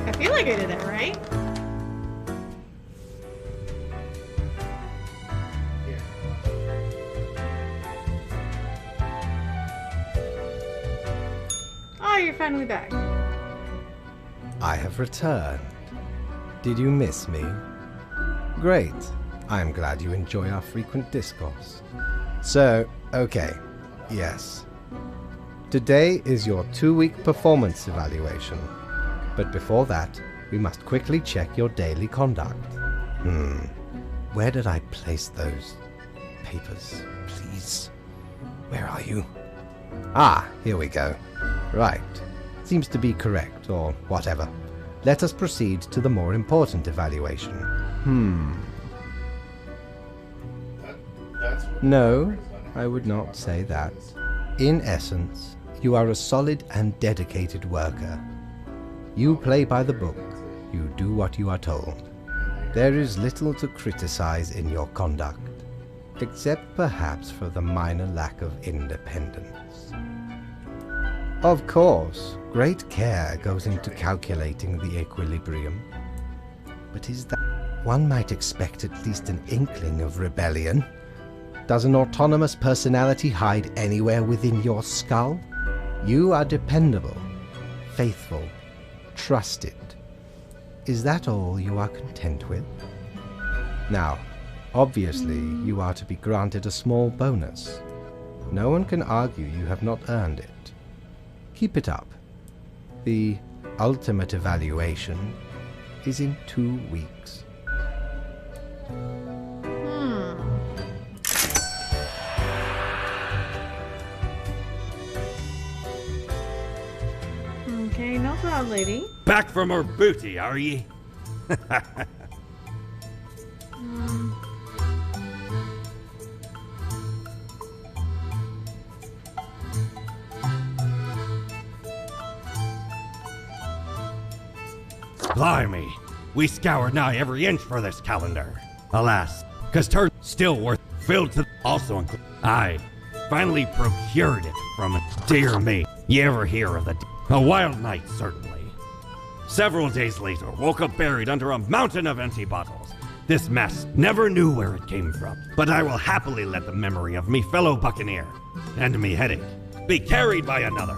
I feel like I did that right. Oh, you're finally back. I have returned. Did you miss me? Great. I am glad you enjoy our frequent discourse. So, okay. Yes. Today is your 2-week performance evaluation. But before that, we must quickly check your daily conduct. Where did I place those papers, please? Where are you? Ah, here we go. Right. Seems to be correct, or whatever. Let us proceed to the more important evaluation. No, I would not say that. In essence, you are a solid and dedicated worker. You play by the book. You do what you are told. There is little to criticize in your conduct, except perhaps for the minor lack of independence. Of course, great care goes into calculating the equilibrium. But is that... One might expect at least an inkling of rebellion. Does an autonomous personality hide anywhere within your skull? You are dependable, faithful, trusted. Is that all you are content with? Now, obviously, you are to be granted a small bonus. No one can argue you have not earned it. Keep it up. The ultimate evaluation is in 2 weeks. Okay, no problem, lady. Back from her booty, are ye? Blimey, we scoured nigh every inch for this calendar. Alas, 'cause turn still worth filled to also include. I finally procured it from dear me. You ever hear of a wild night, certainly. Several days later, woke up buried under a mountain of empty bottles. This mess never knew where it came from, but I will happily let the memory of me fellow buccaneer and me headache be carried by another.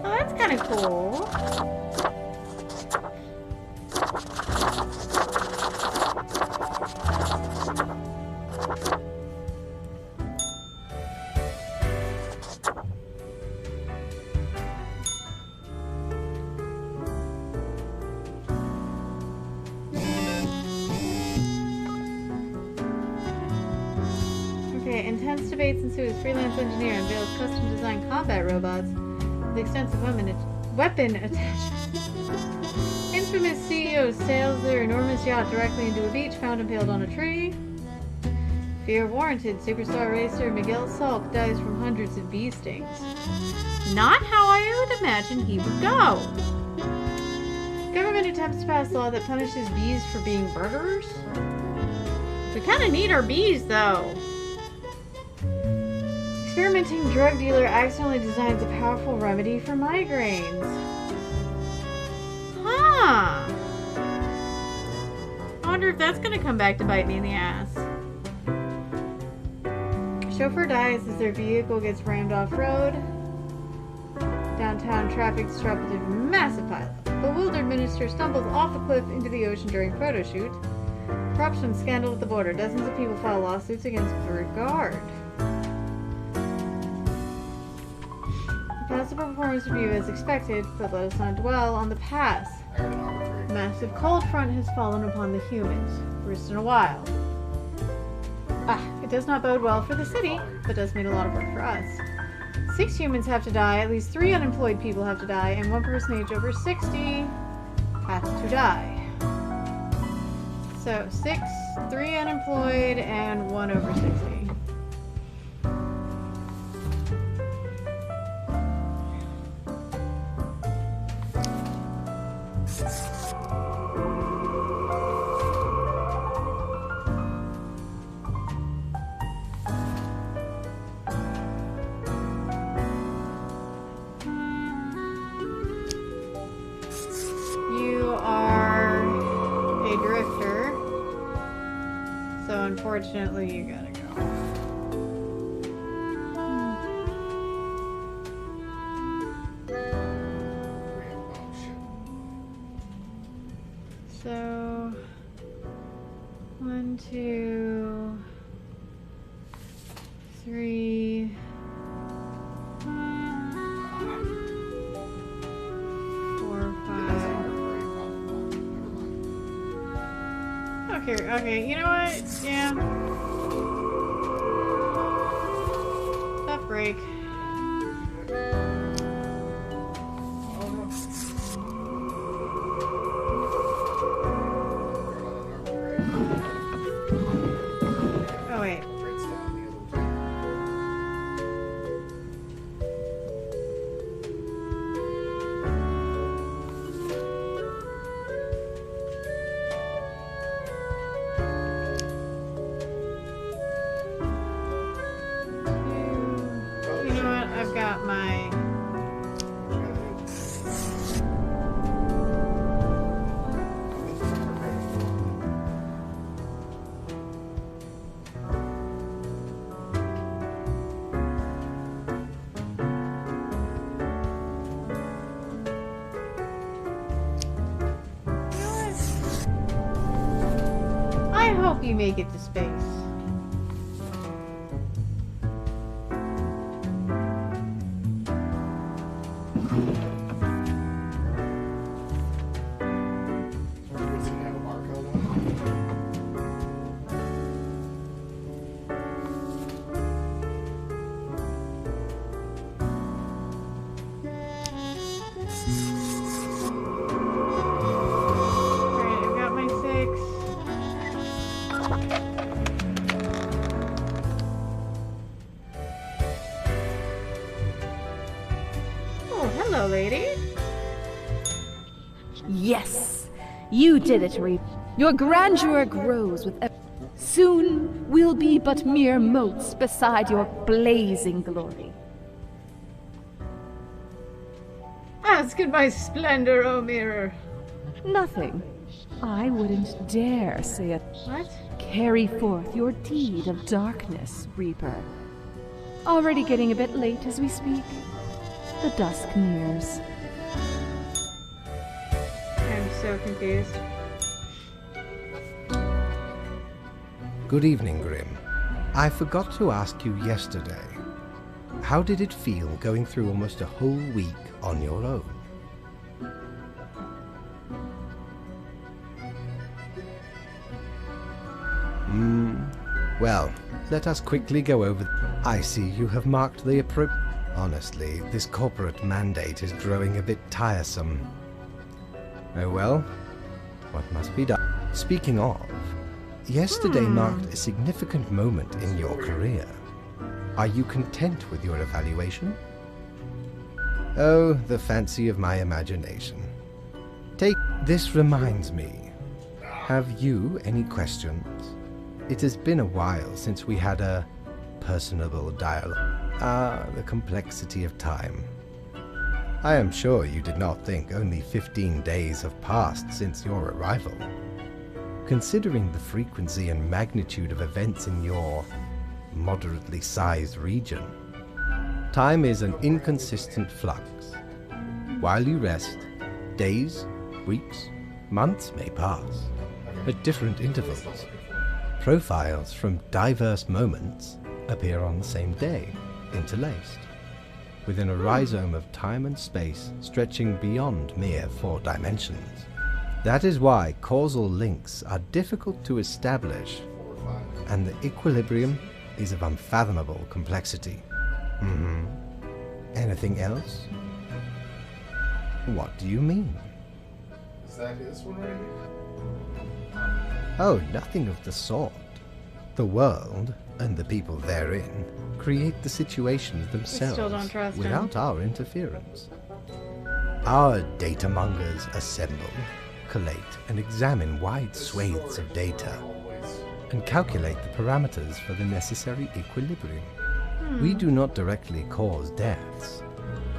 Oh, that's kind of cool. Okay, intense debates ensue as freelance engineer unveils custom-designed combat robots with extensive weapon attachment. Infamous CEO sails their enormous yacht directly into a beach found impaled on a tree. Fear warranted. Superstar racer Miguel Salk dies from hundreds of bee stings. Not how I would imagine he would go. Government attempts to pass law that punishes bees for being murderers. We kind of need our bees, though. Experimenting drug dealer accidentally designs a powerful remedy for migraines. Huh. I wonder if that's gonna come back to bite me in the ass. Chauffeur dies as their vehicle gets rammed off-road. Downtown traffic disrupted massive pileup. Bewildered minister stumbles off a cliff into the ocean during photo shoot. Corruption scandal at the border. Dozens of people file lawsuits against Burgard. Pass the performance review as expected, but let us not dwell on the past. A massive cold front has fallen upon the humans. First in a while. It does not bode well for the city, but does mean a lot of work for us. 6 humans have to die, at least 3 unemployed people have to die, and 1 person aged over 60 has to die. So 6, 3 unemployed, and 1 over 60. Unfortunately, you gotta go. So, 1, 2, 3. Okay, you know what? Yeah. Tough break. Oh, wait. I hope you make it to space. Hello, lady. Yes, you did it, Reap. Your grandeur grows with soon we'll be but mere motes beside your blazing glory. Ask in my splendor, O mirror. Nothing. I wouldn't dare say it. What? Carry forth your deed of darkness, Reaper. Already getting a bit late as we speak. The dusk nears. I'm so confused. Good evening, Grim. I forgot to ask you yesterday. How did it feel going through almost a whole week on your own? Well, let us quickly go over... I see you have marked the appropriate... Honestly, this corporate mandate is growing a bit tiresome. Oh well, what must be done? Speaking of, yesterday marked a significant moment in your career. Are you content with your evaluation? Oh, the fancy of my imagination. This reminds me. Have you any questions? It has been a while since we had a personable dialogue. Ah, the complexity of time. I am sure you did not think only 15 days have passed since your arrival. Considering the frequency and magnitude of events in your moderately sized region, time is an inconsistent flux. While you rest, days, weeks, months may pass at different intervals. Profiles from diverse moments appear on the same day, interlaced, within a rhizome of time and space stretching beyond mere 4 dimensions. That is why causal links are difficult to establish, and the equilibrium is of unfathomable complexity. Anything else? What do you mean? Is that this one right here? Oh, nothing of the sort. The world, and the people therein, create the situations themselves still don't trust him. without our interference. Our data mongers assemble, collate, and examine wide swathes of data, and calculate the parameters for the necessary equilibrium. We do not directly cause deaths,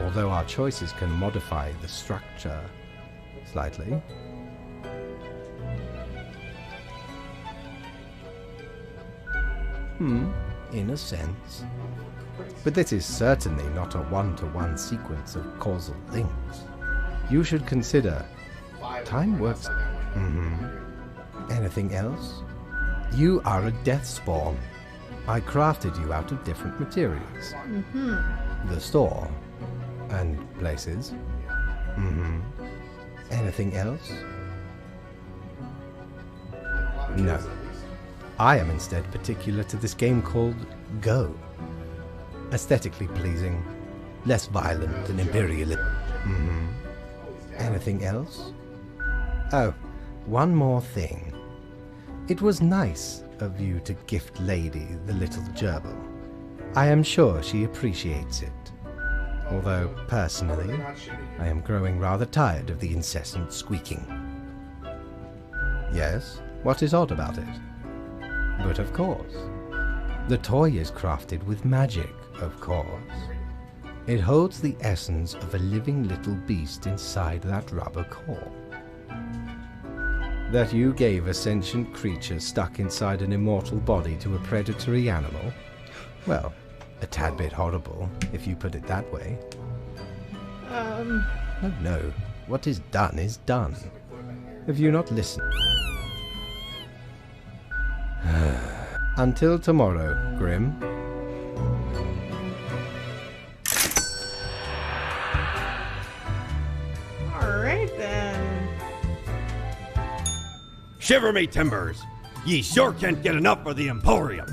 although our choices can modify the structure slightly. In a sense. But this is certainly not a one-to-one sequence of causal links. You should consider time works. Anything else? You are a death spawn. I crafted you out of different materials. The store and places. Anything else? No. I am instead particular to this game called Go. Aesthetically pleasing, less violent than imperialism. Anything else? Oh, one more thing. It was nice of you to gift Lady the little gerbil. I am sure she appreciates it. Although, personally, I am growing rather tired of the incessant squeaking. Yes, what is odd about it? But of course. The toy is crafted with magic, of course. It holds the essence of a living little beast inside that rubber core. That you gave a sentient creature stuck inside an immortal body to a predatory animal? Well, a tad bit horrible, if you put it that way. No. What is done is done. Have you not listened? Until tomorrow, Grim. Alright then. Shiver me timbers! Ye sure can't get enough of the Emporium!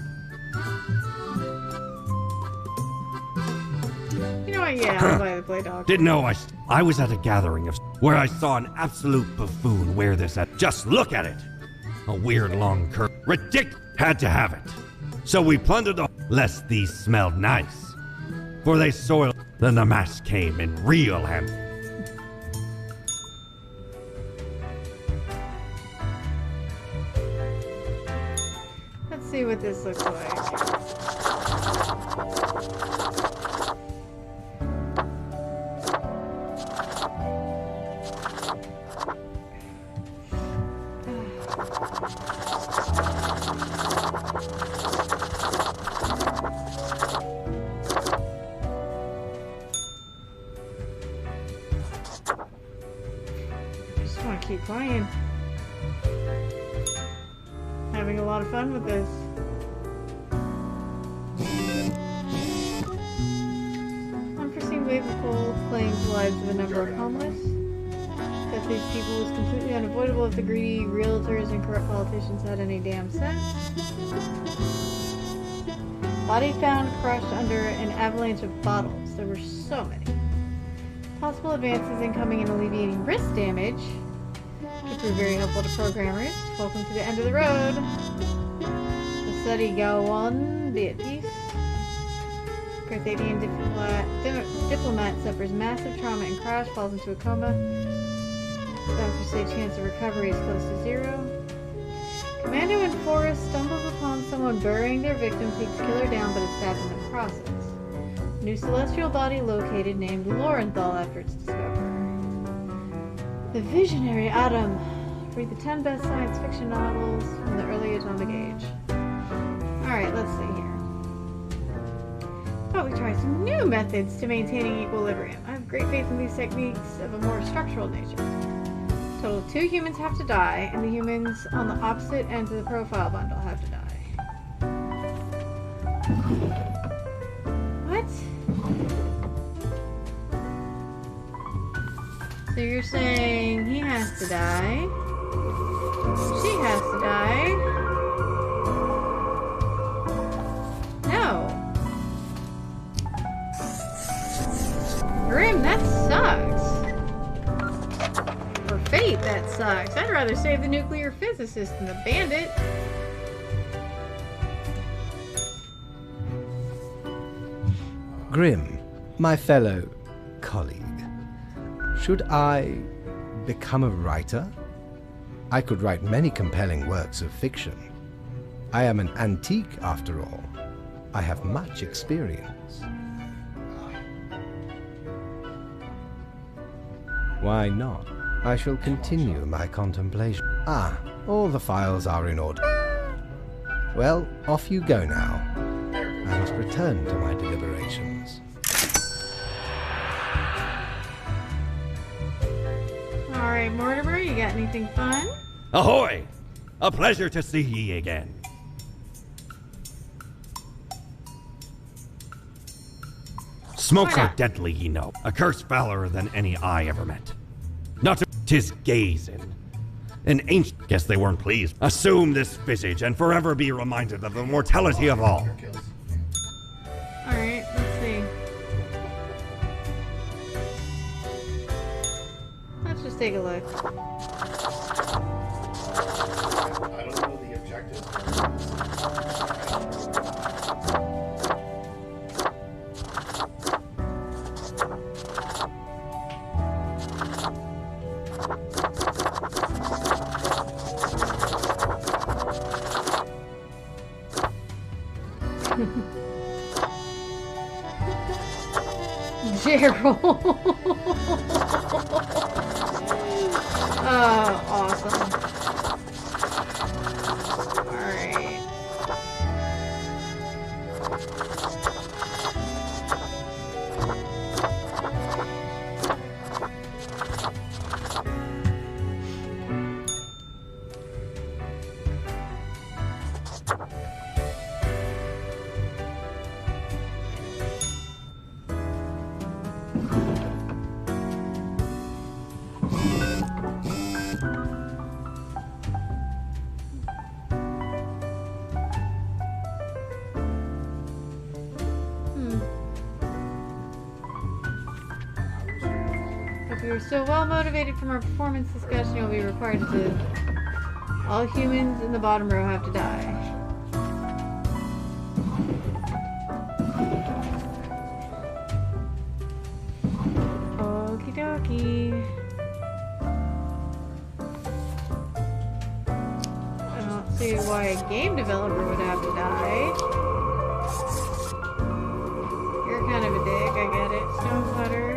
You know what? Yeah, I'll buy the play dog. Didn't know I was at a gathering of where I saw an absolute buffoon wear this at. Just look at it! A weird long curve. Ridiculous! Had to have it. So we plundered the lest these smelled nice. For they soiled. Then the mask came in real handy. Let's see what this looks like. Just want to keep playing. Having a lot of fun with this. lives of a number of homeless. That these people was completely unavoidable if the greedy realtors and corrupt politicians had any damn sense. Body found crushed under an avalanche of bottles. There were so many. Possible advances in coming and alleviating wrist damage could prove very helpful to programmers. Welcome to the end of the road. The study go on, be at peace. Carthaginian diplomat suffers massive trauma and crash, falls into a coma. Doctors say chance of recovery is close to 0. Commando in forest stumbles upon someone burying their victim, takes killer down, but is stabbed in the process. New celestial body located named Lorenthal after its discoverer. The visionary Adam. Read the 10 best science fiction novels from the early atomic age. Alright, let's see here. How about we try some new methods to maintaining equilibrium? I have great faith in these techniques of a more structural nature. Total of 2 humans have to die, and the humans on the opposite ends of the profile bundle have to die. What? So you're saying he has to die, she has to die. No. Grim, that sucks. For Fate, that sucks. I'd rather save the nuclear physicist than the bandit. Grim, my fellow colleague, should I become a writer? I could write many compelling works of fiction. I am an antique, after all. I have much experience. Why not? I shall continue my contemplation. Ah, all the files are in order. Well, off you go now. I must return to my deliberations. Alright, Mortimer, you got anything fun? Ahoy! A pleasure to see ye again. Smokes are deadly, ye know. A curse fouler than any I ever met. Not to 'tis gazing. An ancient guess they weren't pleased. Assume this visage and forever be reminded of the mortality of all. Alright, let's see. Let's just take a look. I don't know the objectives. Gerald. Oh, awesome. Alright. If you are still well motivated from our performance discussion, you'll be required to. All humans in the bottom row have to die. Okie dokie. I don't see why a game developer would have to die. You're kind of a dick, I get it. Stone Cutter.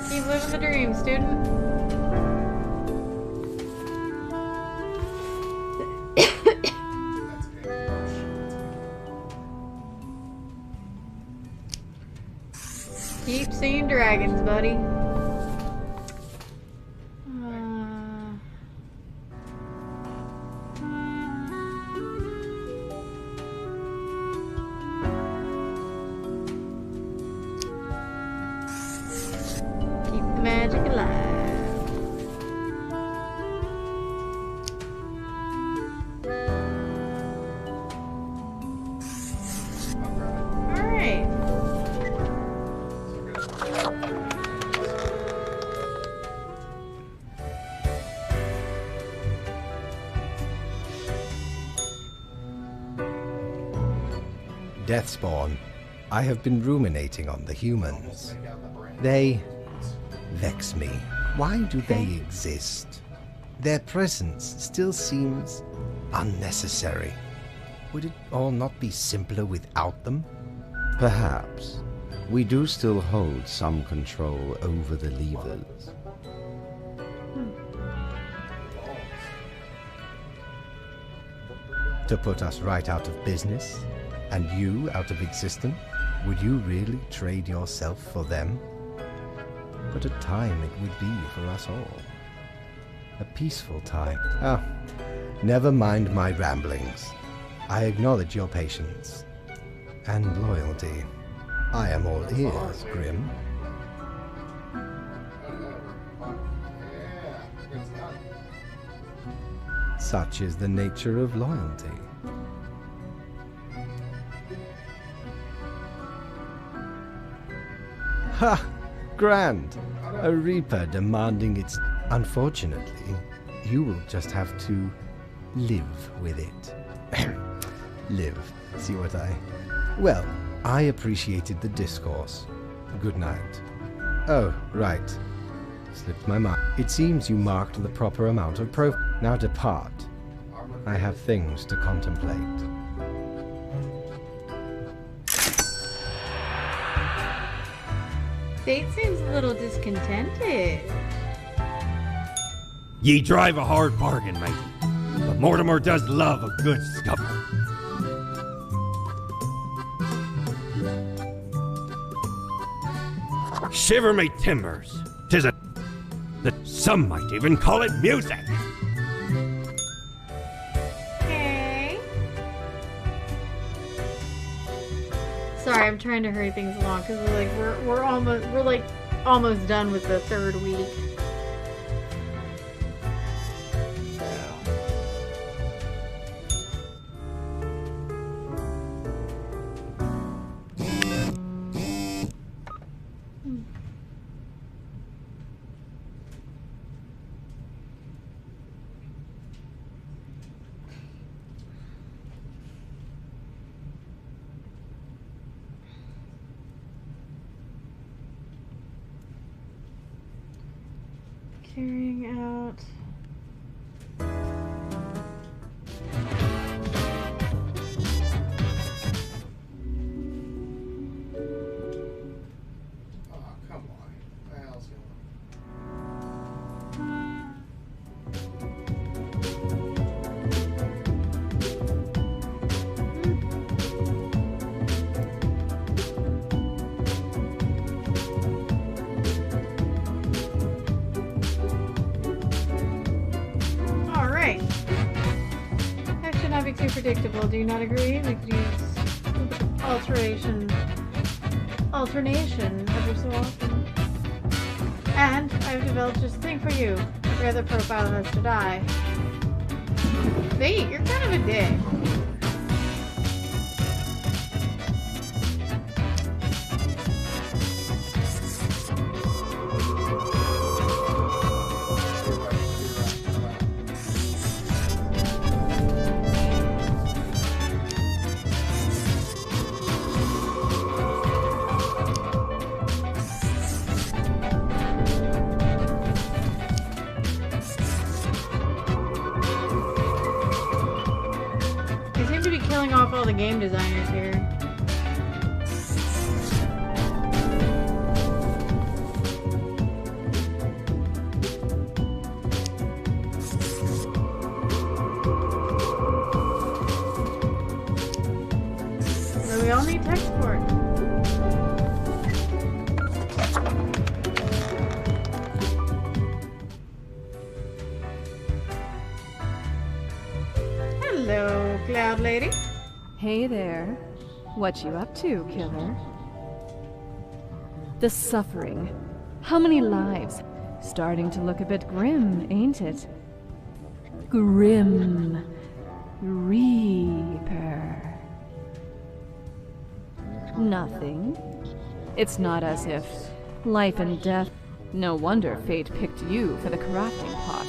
Keep living the dream, student. Keep seeing dragons, buddy. Deathspawn, I have been ruminating on the humans. They vex me. Why do they exist? Their presence still seems unnecessary. Would it all not be simpler without them? Perhaps. We do still hold some control over the levers. To put us right out of business, and you out of existence? Would you really trade yourself for them? What a time it would be for us all. A peaceful time. Ah, never mind my ramblings. I acknowledge your patience and loyalty. I am all ears, Grim. Such is the nature of loyalty. Ha! Grand! A Reaper demanding its... Unfortunately, you will just have to live with it. Live. See what I... Well, I appreciated the discourse. Good night. Oh, right. Slipped my mind. It seems you marked the proper amount of Now depart. I have things to contemplate. Fate seems a little discontented. Ye drive a hard bargain, matey. But Mortimer does love a good scuffle. Shiver me timbers. 'Tis a... that some might even call it music. Okay. Sorry, I'm trying to hurry things along because we're almost done with the third week. Carrying out. Oh, come on. What the hell's going on? Alright. That should not be too predictable. Do you not agree? We could use alternation every so often. And I've developed just a thing for you. Every other profile has to die. Fate, you're kind of a dick. They seem to be killing off all the game designers here. So we all need tech support. Hello, Cloud Lady. Hey there. What you up to, killer? The suffering. How many lives? Starting to look a bit grim, ain't it? Grim Reaper. Nothing. It's not as if life and death. No wonder fate picked you for the crafting pot.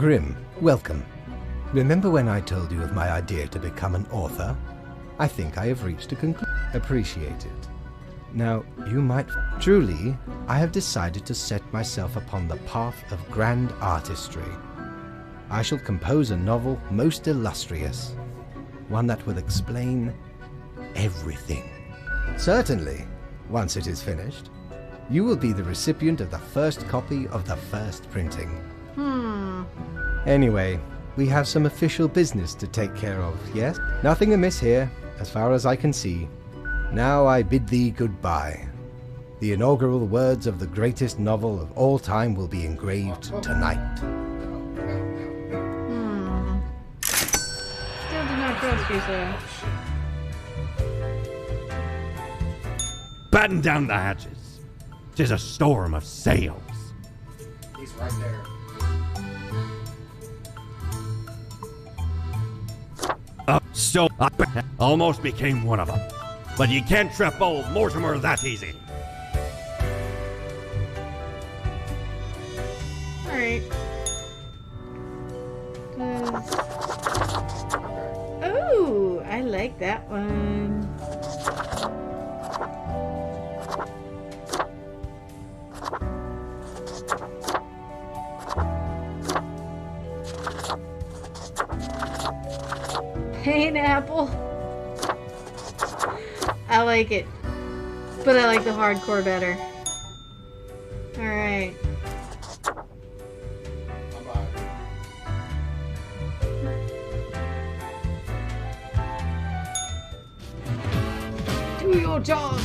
Grimm, welcome. Remember when I told you of my idea to become an author? I think I have reached a conclusion. Appreciate it. Now, you might... Truly, I have decided to set myself upon the path of grand artistry. I shall compose a novel most illustrious. One that will explain everything. Certainly, once it is finished, you will be the recipient of the first copy of the first printing. Anyway, we have some official business to take care of, yes? Nothing amiss here, as far as I can see. Now I bid thee goodbye. The inaugural words of the greatest novel of all time will be engraved tonight. Still do not trust you, sir. Batten down the hatches. 'Tis a storm of sails. He's right there. So I almost became one of them. But you can't trap old Mortimer that easy. Alright. Ooh, I like that one. Pineapple. I like it. But I like the hardcore better. Alright. Do your job!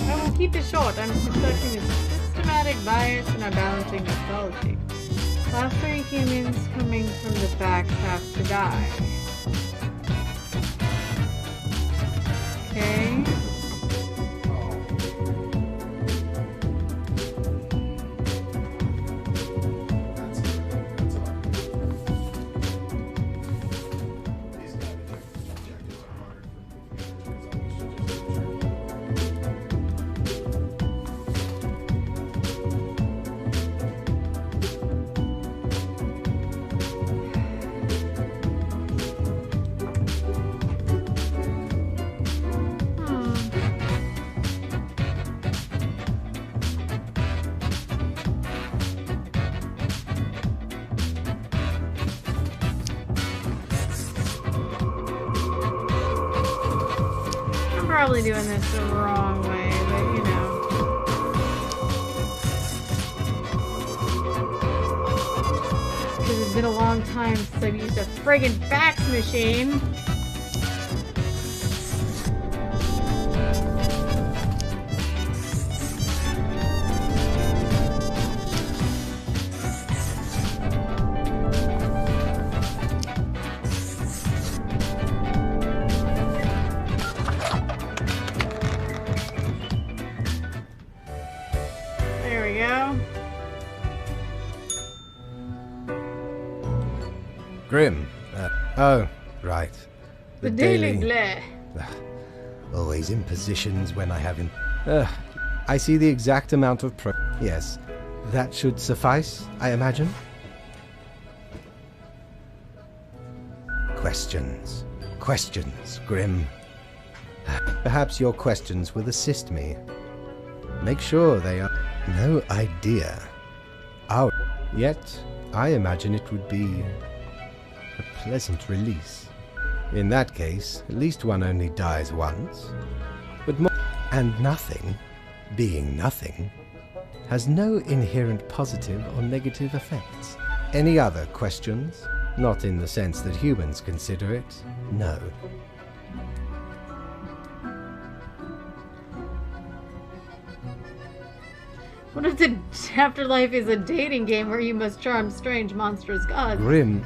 I will keep it short. I'm conducting a systematic bias and I'm balancing mythology. Last 3 humans coming from the back have to die. Okay. Probably doing this the wrong way, but you know. Because it's been a long time since I've used a friggin' fax machine. Grimm. Oh, right. The Daily Glare. Always in positions when I have him. I see the exact amount of Yes, that should suffice, I imagine. Questions. Questions, Grimm. Perhaps your questions will assist me. Make sure they are... No idea. Oh, yet I imagine it would be a pleasant release. In that case, at least one only dies once. But more... And nothing, being nothing, has no inherent positive or negative effects. Any other questions? Not in the sense that humans consider it, no. What if the afterlife is a dating game where you must charm strange, monstrous gods? Grimm,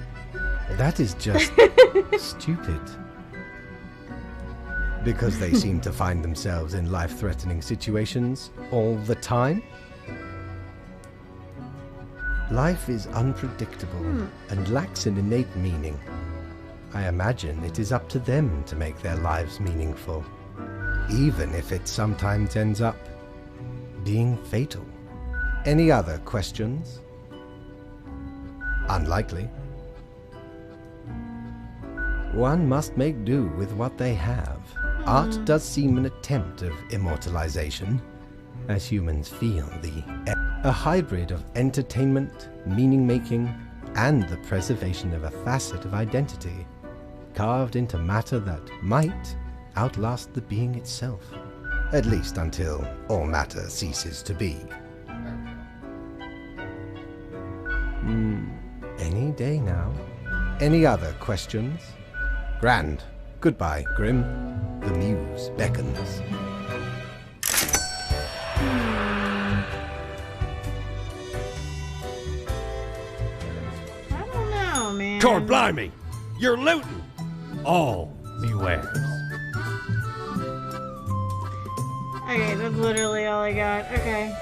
that is just stupid. Because they seem to find themselves in life-threatening situations all the time? Life is unpredictable and lacks an innate meaning. I imagine it is up to them to make their lives meaningful, even if it sometimes ends up being fatal. Any other questions? Unlikely. One must make do with what they have. Art does seem an attempt of immortalization, as humans feel a hybrid of entertainment, meaning-making, and the preservation of a facet of identity, carved into matter that might outlast the being itself, at least until all matter ceases to be. Any day now. Any other questions? Grand. Goodbye, Grim. The muse beckons. I don't know, man. God blimey! You're looting! All me wares. Okay, that's literally all I got. Okay.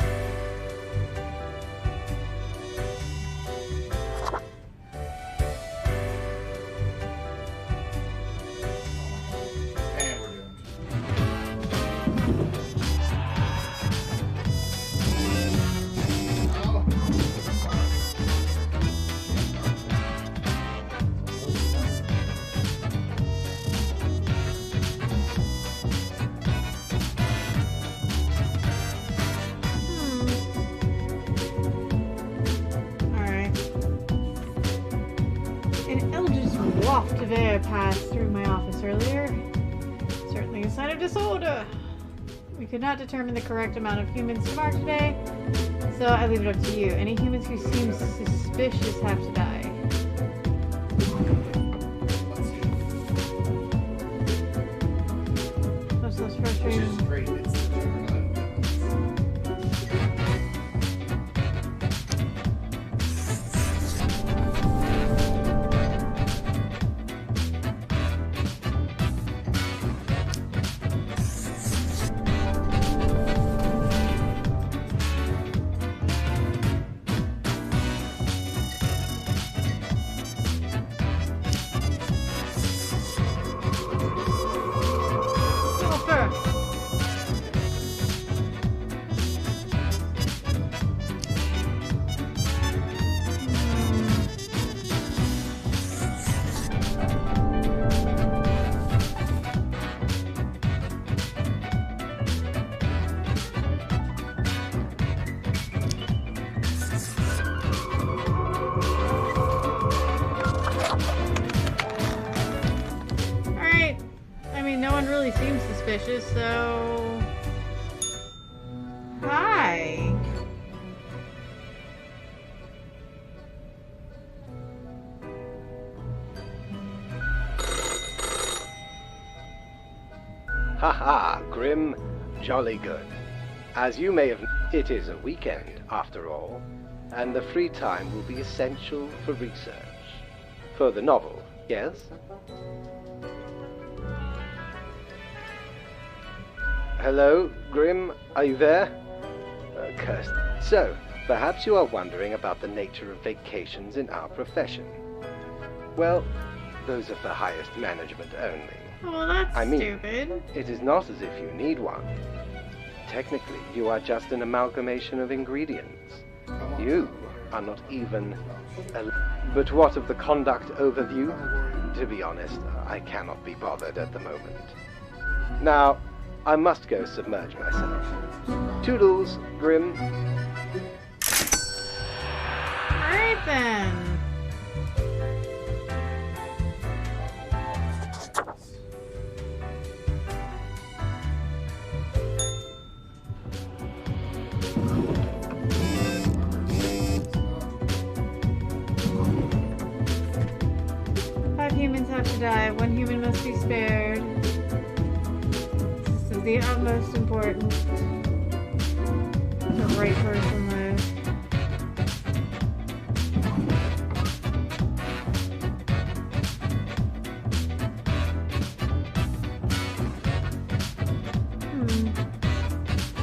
And we're doomed. Alright. An eldritch waft of air passed through my office earlier. Certainly a sign of disorder. We could not determine the correct amount of humans to mark today, so I leave it up to you. Any humans who seem suspicious have to die. Let's see. Much less Which frustrating. is great. It's the juggernaut. Sulfur! Alright. I mean, no one really seems suspicious, so... Hi. Haha, Grim. Jolly good. As you may have... It is a weekend, after all, and the free time will be essential for research. For the novel, yes? Hello, Grim, are you there? Cursed. So, perhaps you are wondering about the nature of vacations in our profession. Well, those are for highest management only. Well, that's I mean- stupid. It is not as if you need one. Technically, you are just an amalgamation of ingredients. You are not even a... But what of the conduct overview? To be honest, I cannot be bothered at the moment. Now, I must go submerge myself. Toodles, Grim. Alright then. Five humans have to die. One human must be spared. This is the utmost important. The right person live.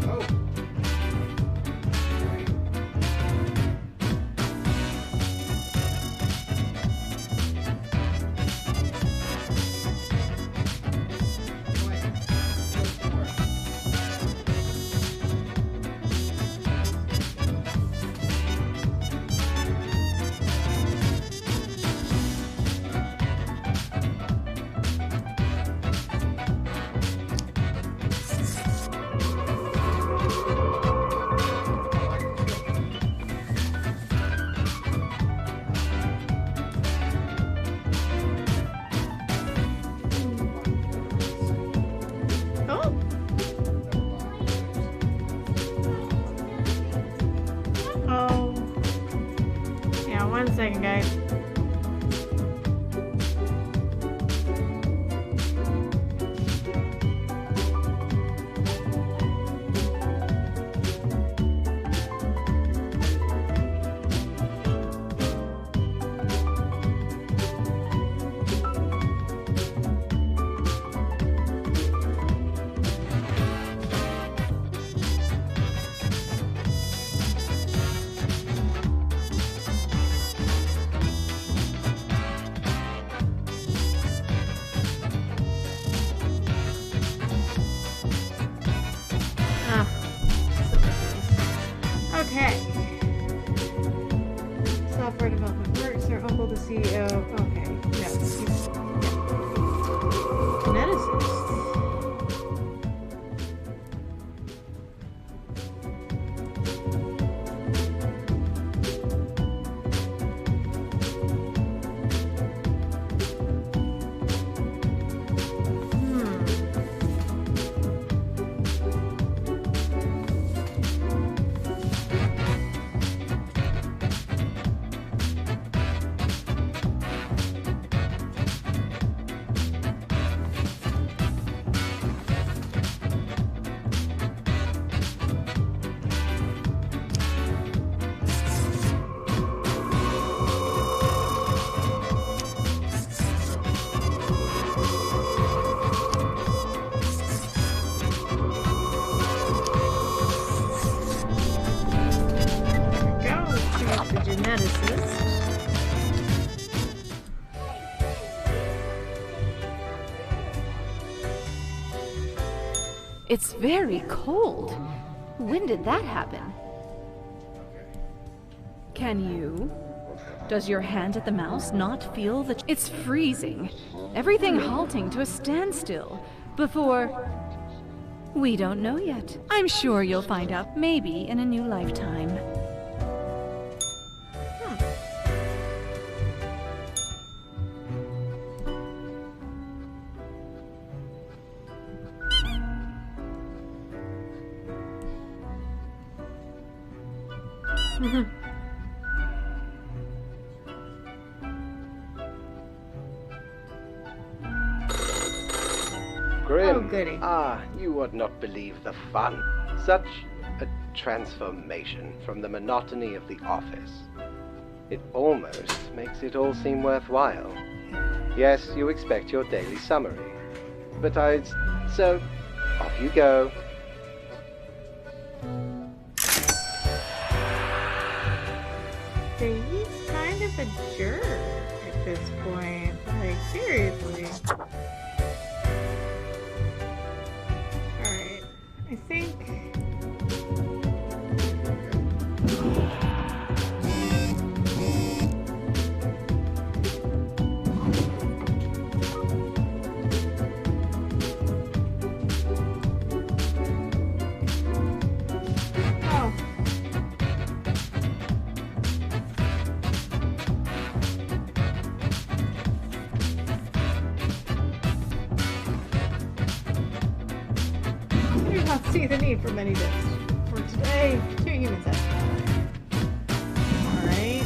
Oh. second, guys. Okay. Software development works. Their uncle, the CEO. Okay. Yeah. Geneticist. It's very cold. When did that happen? Can you? Does your hand at the mouse not feel that it's freezing? Everything halting to a standstill before... We don't know yet. I'm sure you'll find out, maybe in a new lifetime. Grim. Oh, goody. Ah, you would not believe the fun. Such a transformation from the monotony of the office. It almost makes it all seem worthwhile. Yes, you expect your daily summary. So, off you go. He's kind of a jerk at this point. Like, seriously. Alright. I think... see the need for many bits. For today, 2 human sets. Alright.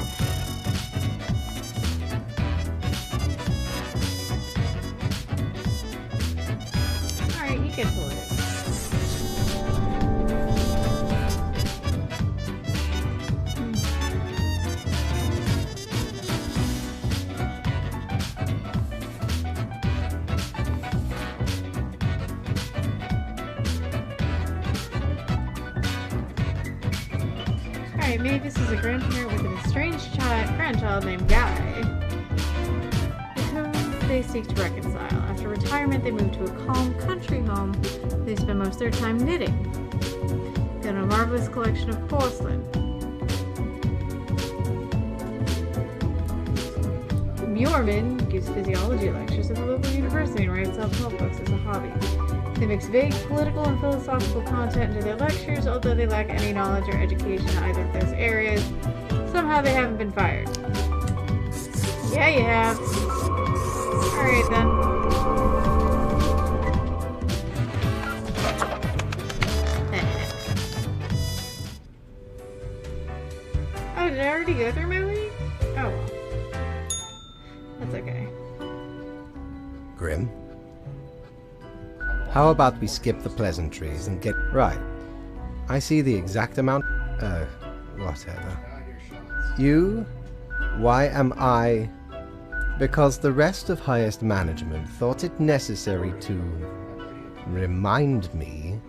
Alright, you get to live. Alright, maybe this is a grandparent with an estranged grandchild named Guy, with whom they seek to reconcile. After retirement, they move to a calm country home. They spend most of their time knitting. They own a marvelous collection of porcelain. Muirman gives physiology lectures at the local university and writes self-help books as a hobby. They mix vague political and philosophical content into their lectures, although they lack any knowledge or education in either of those areas. Somehow they haven't been fired. Yeah, you have. Alright then. Oh, did I already go through my week? Oh well. Grim. How about we skip the pleasantries and get... Right. I see the exact amount... whatever. You? Why am I... Because the rest of highest management thought it necessary to remind me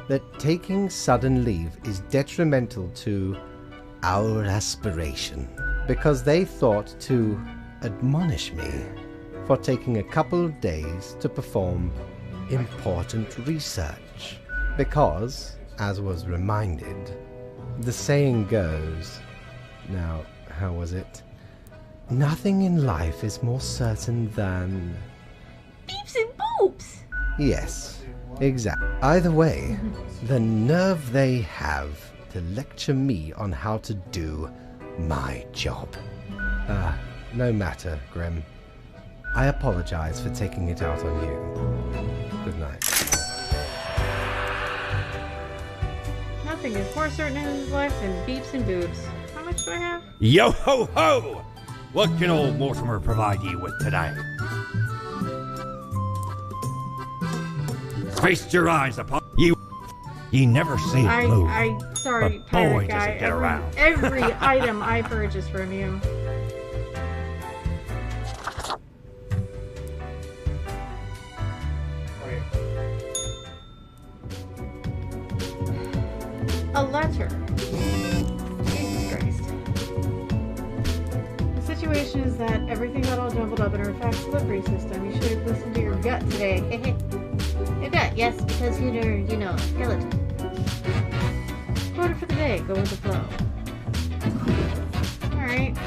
that taking sudden leave is detrimental to our aspiration. Because they thought to admonish me for taking a couple of days to perform important research. Because, as was reminded, the saying goes... Now, how was it? Nothing in life is more certain than... Beeps and boops! Yes, exactly. Either way, the nerve they have to lecture me on how to do my job. No matter, Grim. I apologize for taking it out on you. Good night. Nothing is more certain in his life than beeps and boobs. How much do I have? Yo ho ho! What can old Mortimer provide you with today? Feast your eyes upon you. You never see it move. Sorry, But pirate boy, guy. does it get around. Every item I purchase from you. A letter. Jesus Christ. The situation is that everything got all jumbled up in our fax delivery system. You should have listened to your gut today. Your gut, yes, because you're, a skeleton. Quota for the day. Go with the flow. Alright.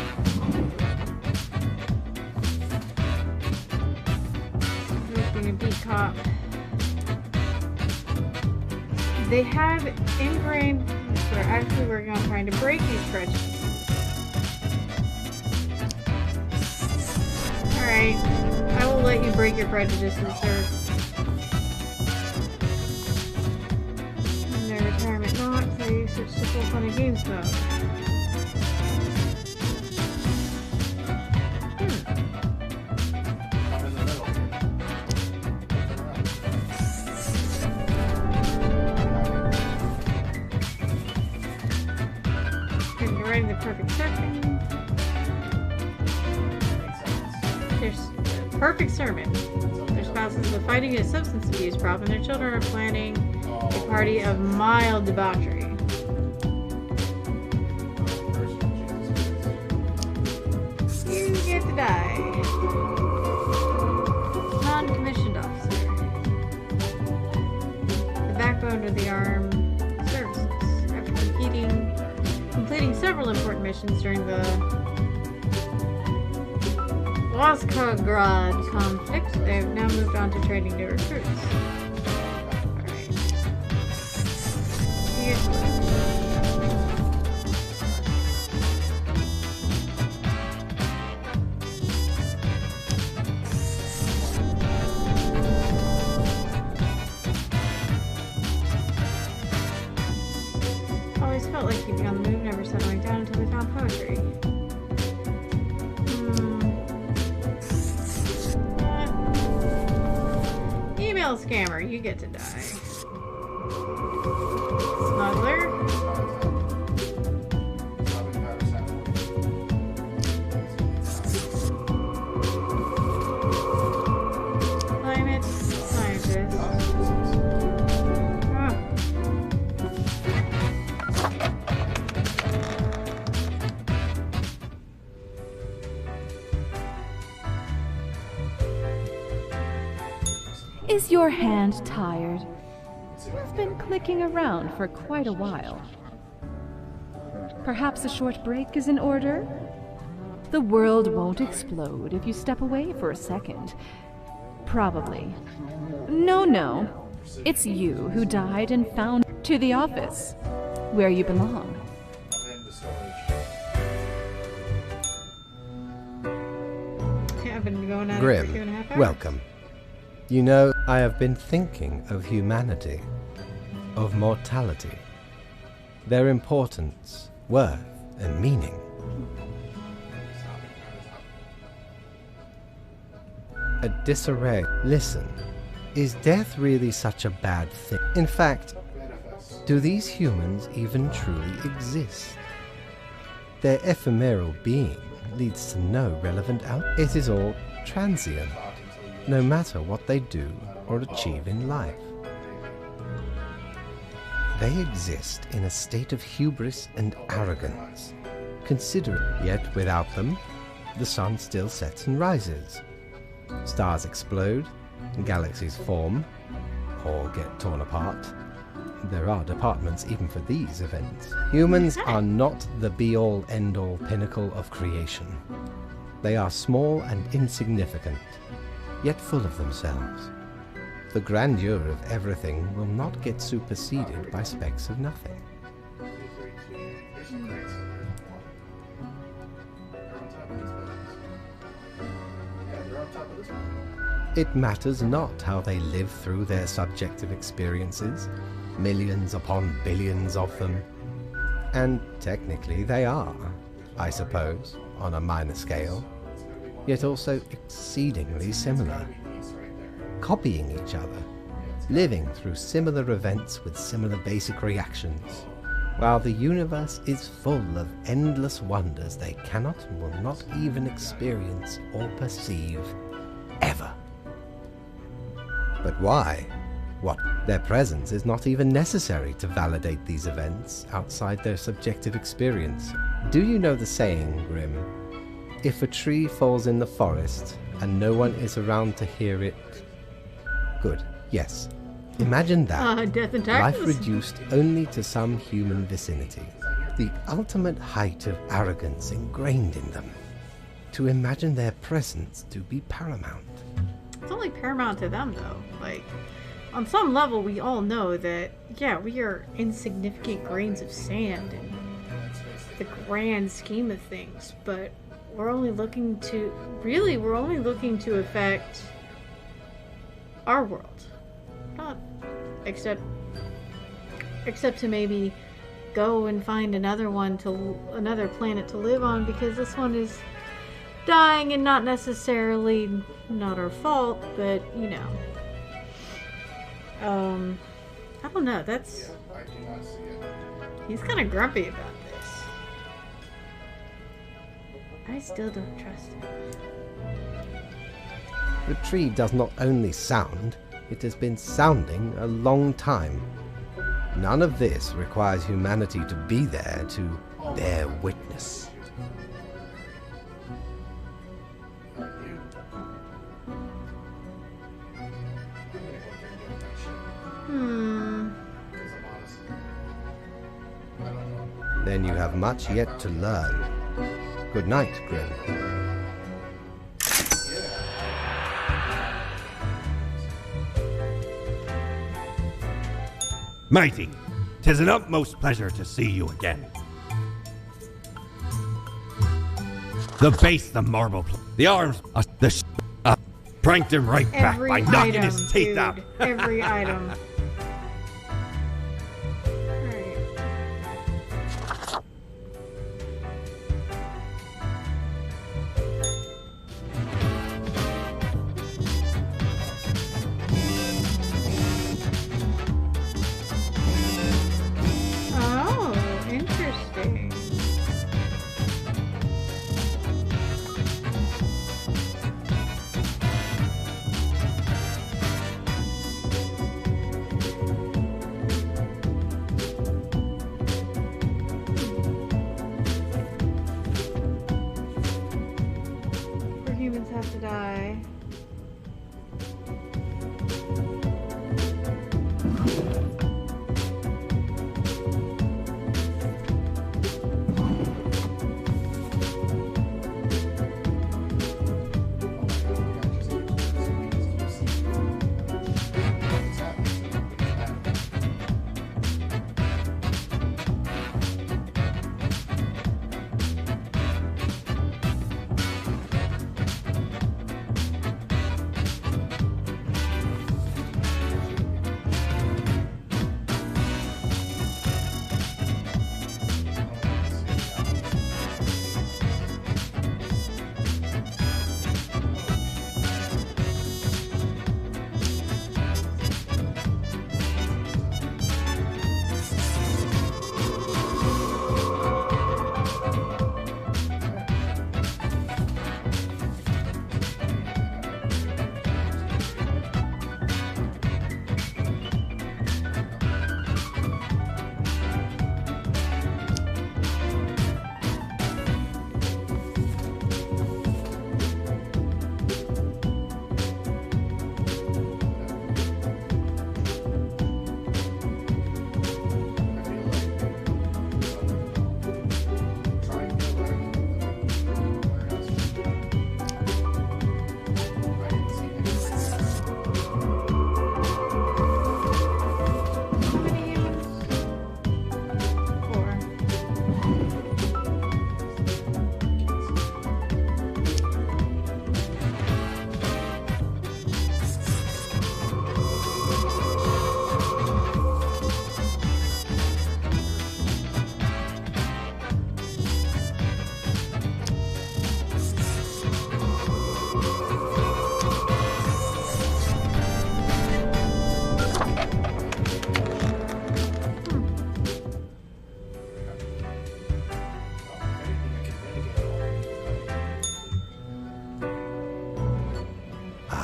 Being a beat cop. They have ingrained. We're actually working on trying to break these prejudices. Alright. I will let you break your prejudices, sir. In their retirement not, they switched to full fun and games mode. The perfect sermon. There's perfect sermon. Their spouses are fighting a substance abuse problem. Their children are planning a party of mild debauchery. You get to die. Non-commissioned officer. The backbone of the armed services. After completing several important missions during the Volskograd conflict, they have now moved on to training new recruits. Alright. Always felt like keeping on the move, never settling down until we found poetry. Email scammer, you get to die. Smuggler. Climate scientist. Is your hand tired? You've been clicking around for quite a while. Perhaps a short break is in order? The world won't explode if you step away for a second. Probably. No. It's you who died and found to the office, where you belong. I've been going at it for 2.5 Grim, hours. welcome. You know, I have been thinking of humanity, of mortality, their importance, worth, and meaning. a disarray. Listen, is death really such a bad thing? In fact, do these humans even truly exist? Their ephemeral being leads to no relevant outcome. It is all transient, no matter what they do or achieve in life. They exist in a state of hubris and arrogance. Consider, yet without them, the sun still sets and rises. Stars explode, galaxies form, or get torn apart. There are departments even for these events. Humans are not the be-all, end-all pinnacle of creation. They are small and insignificant, yet full of themselves. The grandeur of everything will not get superseded by specks of nothing. It matters not how they live through their subjective experiences, millions upon billions of them. And technically they are, I suppose, on a minor scale, yet also exceedingly similar. Copying each other, living through similar events with similar basic reactions, while the universe is full of endless wonders they cannot and will not even experience or perceive, ever. But why? What? Their presence is not even necessary to validate these events outside their subjective experience. Do you know the saying, Grimm? If a tree falls in the forest and no one is around to hear it... Good, yes. Imagine that. Death and Life taxes. reduced only to some human vicinity. The ultimate height of arrogance ingrained in them. To imagine their presence to be paramount. It's only paramount to them, though. Like, on some level, we all know that, yeah, we are insignificant grains of sand in the grand scheme of things, but we're only looking to, really, we're only looking to affect our world. Not, except to maybe go and find another planet to live on, because this one is dying and not necessarily not our fault, but you know. I don't know, that's... He's kind of grumpy about this. I still don't trust him. The tree does not only sound, it has been sounding a long time. None of this requires humanity to be there to bear witness. Then you have much yet to learn. Good night, Grimm. Mighty, 'tis an utmost pleasure to see you again. The base, the marble, the arms, pranked him right back by knocking his teeth dude. out. Every item. Have to die.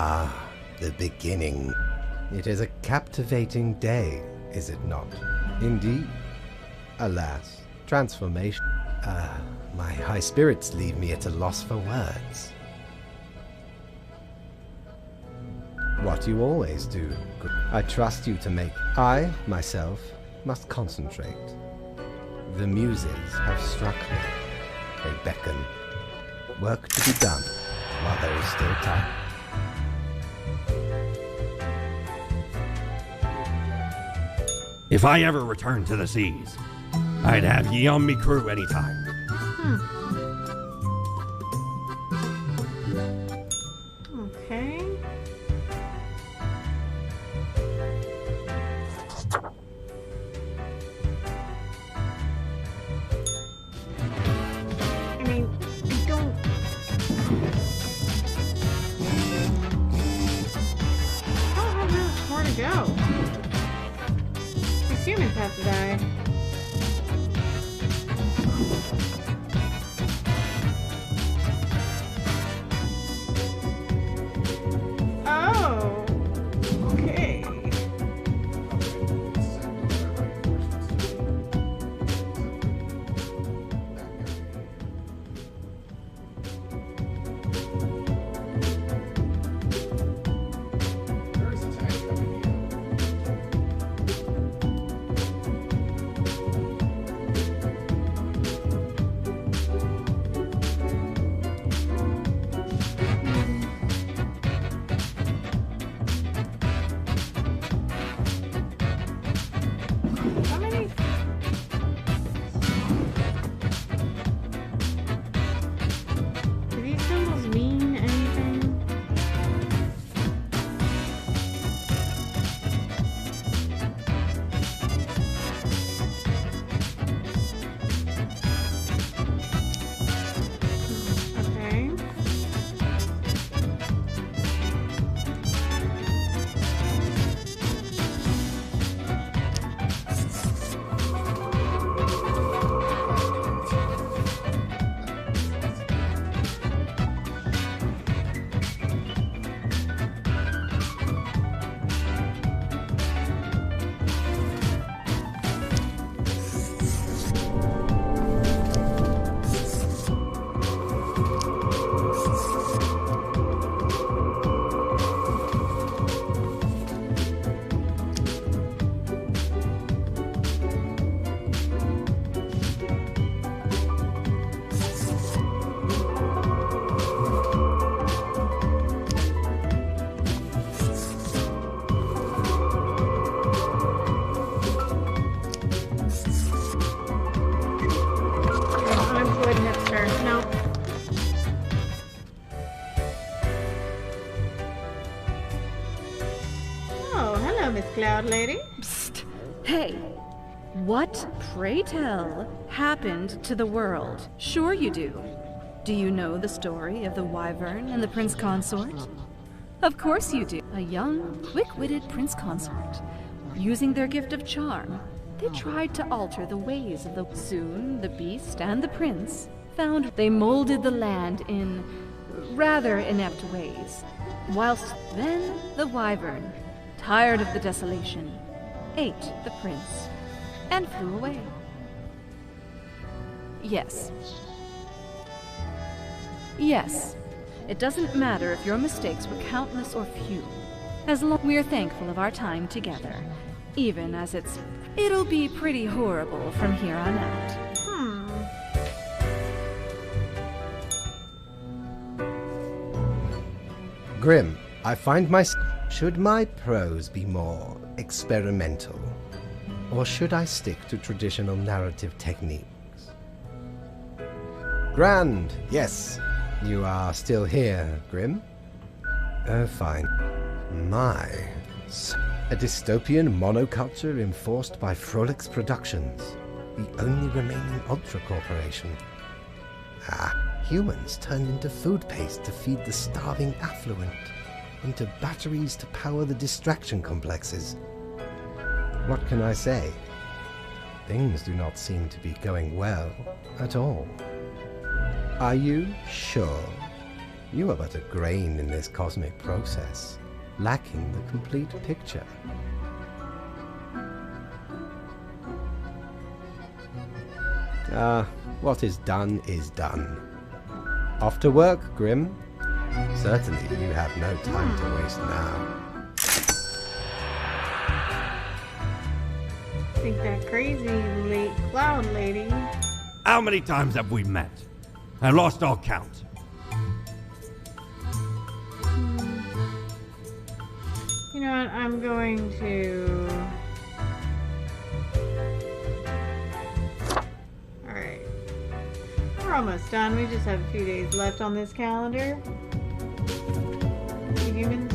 Ah, the beginning. It is a captivating day, is it not? Indeed. Alas, transformation. My high spirits leave me at a loss for words. What you always do. I trust you to make. I, myself, must concentrate. The muses have struck me. They beckon. Work to be done while there is still time. If I ever return to the seas, I'd have ye on me crew anytime. Okay. I mean, I don't... I don't have much more to go. These humans have to die. Oh, okay. There is a tank coming in. How many? Do these symbols mean anything? Okay. Unemployed hipster. Nope. Oh, hello, Miss Cloud Lady. Psst. Hey, what, pray tell, happened to the world? Sure you do. Do you know the story of the Wyvern and the Prince Consort? Of course you do. A young, quick-witted Prince Consort. Using their gift of charm, they tried to alter the ways of the... Soon, the beast and the prince found they molded the land in rather inept ways. Whilst then, the Wyvern, tired of the desolation, ate the prince and flew away. Yes. Yes. It doesn't matter if your mistakes were countless or few, as long as we're thankful of our time together, even as it'll be pretty horrible from here on out. Grim, I find should my prose be more experimental? Or should I stick to traditional narrative techniques? Grand, yes. You are still here, Grim? Oh, fine. My. A dystopian monoculture enforced by Frolix Productions, the only remaining Ultra Corporation. Humans turned into food paste to feed the starving affluent, into batteries to power the distraction complexes. What can I say? Things do not seem to be going well at all. Are you sure? You are but a grain in this cosmic process, lacking the complete picture. What is done is done. Off to work, Grim. Certainly you have no time to waste now. Think that crazy late cloud lady. How many times have we met? I lost all count. You know what? I'm going to... Alright. We're almost done. We just have a few days left on this calendar. Humans.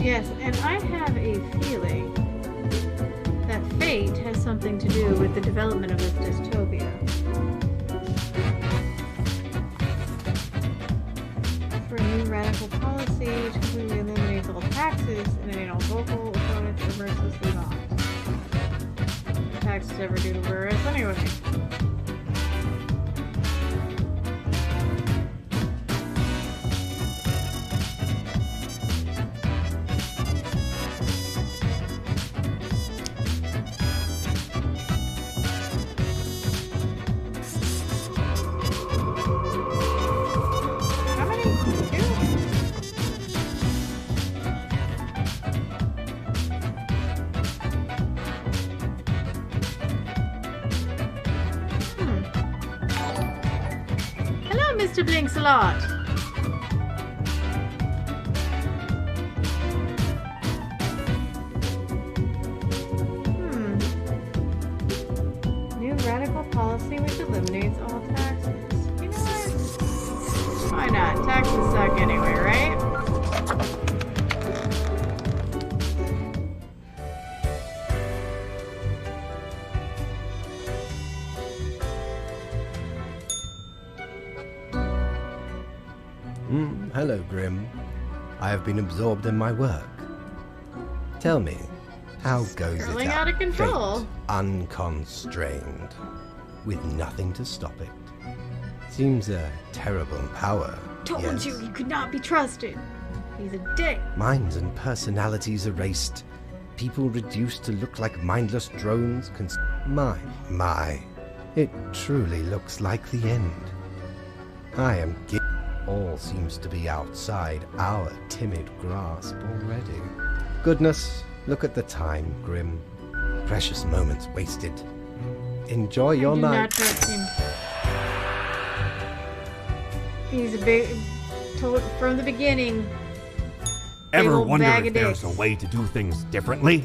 Yes, and I have a feeling that fate has something to do with the development of this dystopia. For a new radical policy which completely eliminates all taxes and any all vocal opponents are mercilessly mocked. No taxes ever do to wear us anyway. Mr. Blinks-a-Lot. New radical policy which eliminates all taxes. You know what? Why not? Taxes suck anyway, right? Hello, Grim. I have been absorbed in my work. Tell me, how goes it Curling out of control. Fate unconstrained, with nothing to stop it. Seems a terrible power. Told yes? you he could not be trusted. He's a dick. Minds and personalities erased. People reduced to look like mindless drones. My. It truly looks like the end. I am all seems to be outside our timid grasp already. Goodness, look at the time, Grim. Precious moments wasted. Enjoy your I do night. not trust him. He's a big... Told from the beginning. Ever old wonder bag if of there's dicks. a way to do things differently?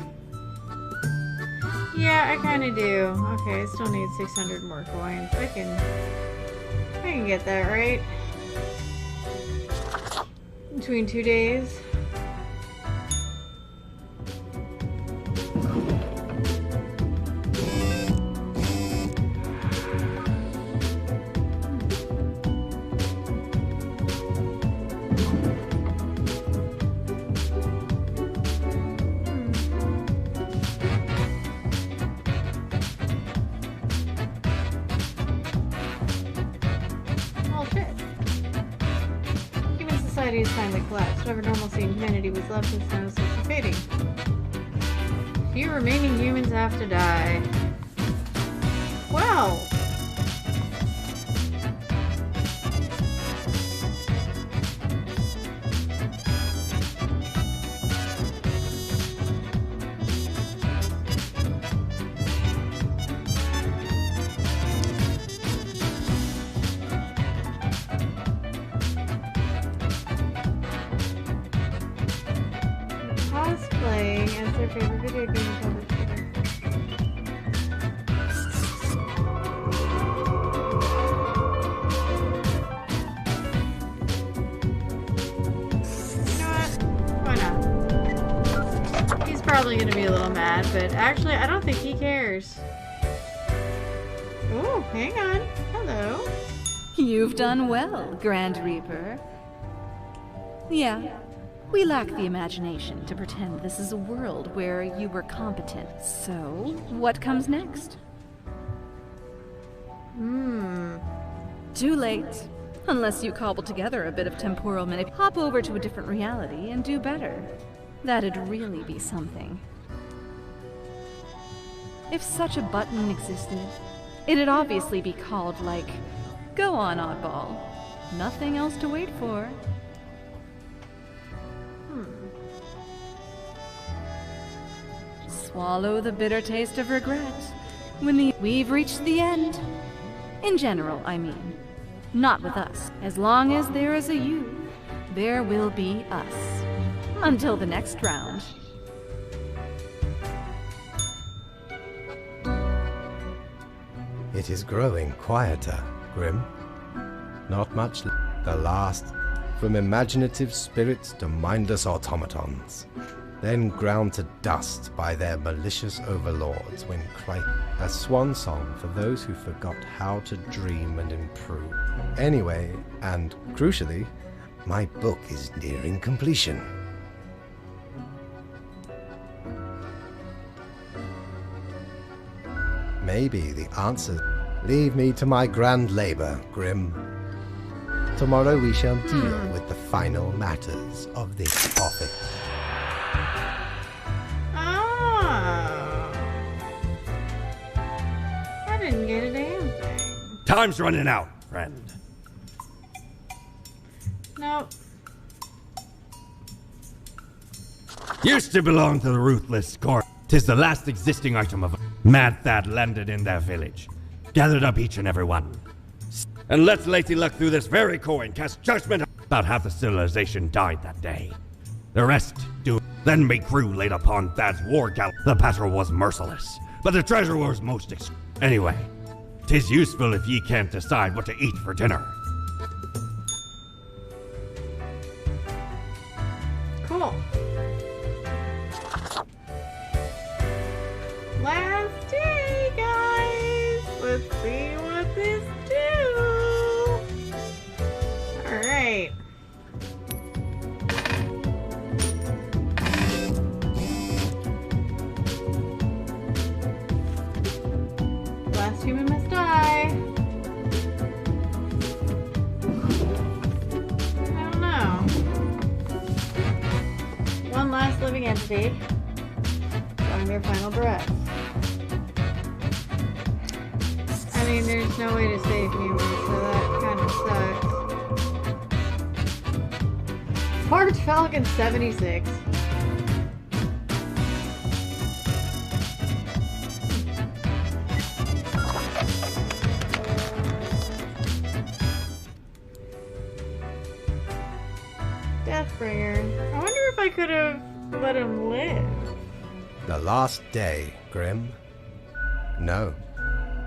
Yeah, I kind of do. Okay, I still need 600 more coins. I can get that, right? Between 2 days. Oh shit. Human society has finally collapsed. Whatever normalcy in humanity was left is now slowly fading. Few remaining humans have to die. Wow. Cosplaying as their favorite video game publisher. You know what? Why not? He's probably gonna be a little mad, but actually I don't think he cares. Oh, hang on. Hello. You've done well, Grand Reaper. Yeah, we lack the imagination to pretend this is a world where you were competent. So, what comes next? Too late. Unless you cobble together a bit of temporal hop over to a different reality and do better. That'd really be something. If such a button existed, it'd obviously be called, like, go on, oddball. Nothing else to wait for. Swallow the bitter taste of regret. We've reached the end. In general, I mean. Not with us. As long as there is a you, there will be us. Until the next round. It is growing quieter, Grim. Not much. The last, from imaginative spirits to mindless automatons, then ground to dust by their malicious overlords when a swan song for those who forgot how to dream and improve. Anyway, and crucially, my book is nearing completion. Maybe the answer. Leave me to my grand labor, Grim. Tomorrow we shall deal with the final matters of this office. Oh. I didn't get a damn thing. Time's running out, friend. Nope. Used to belong to the Ruthless Corps. 'Tis the last existing item of Mad Thad landed in their village. Gathered up each and every one. And let Lacey Luck through this very coin cast judgment. About half the civilization died that day. The rest do. Then me crew laid upon Thad's war gallop. The battle was merciless, but the treasure was most Anyway, 'tis useful if ye can't decide what to eat for dinner. Cool. Last day, guys. Let's see what this do. All right. Last human must die. I don't know. One last living entity. On their final breath. I mean, there's no way to save humans, so that kind of sucks. March Falcon 76. Deathbringer. I wonder if I could have let him live. The last day, Grim. No,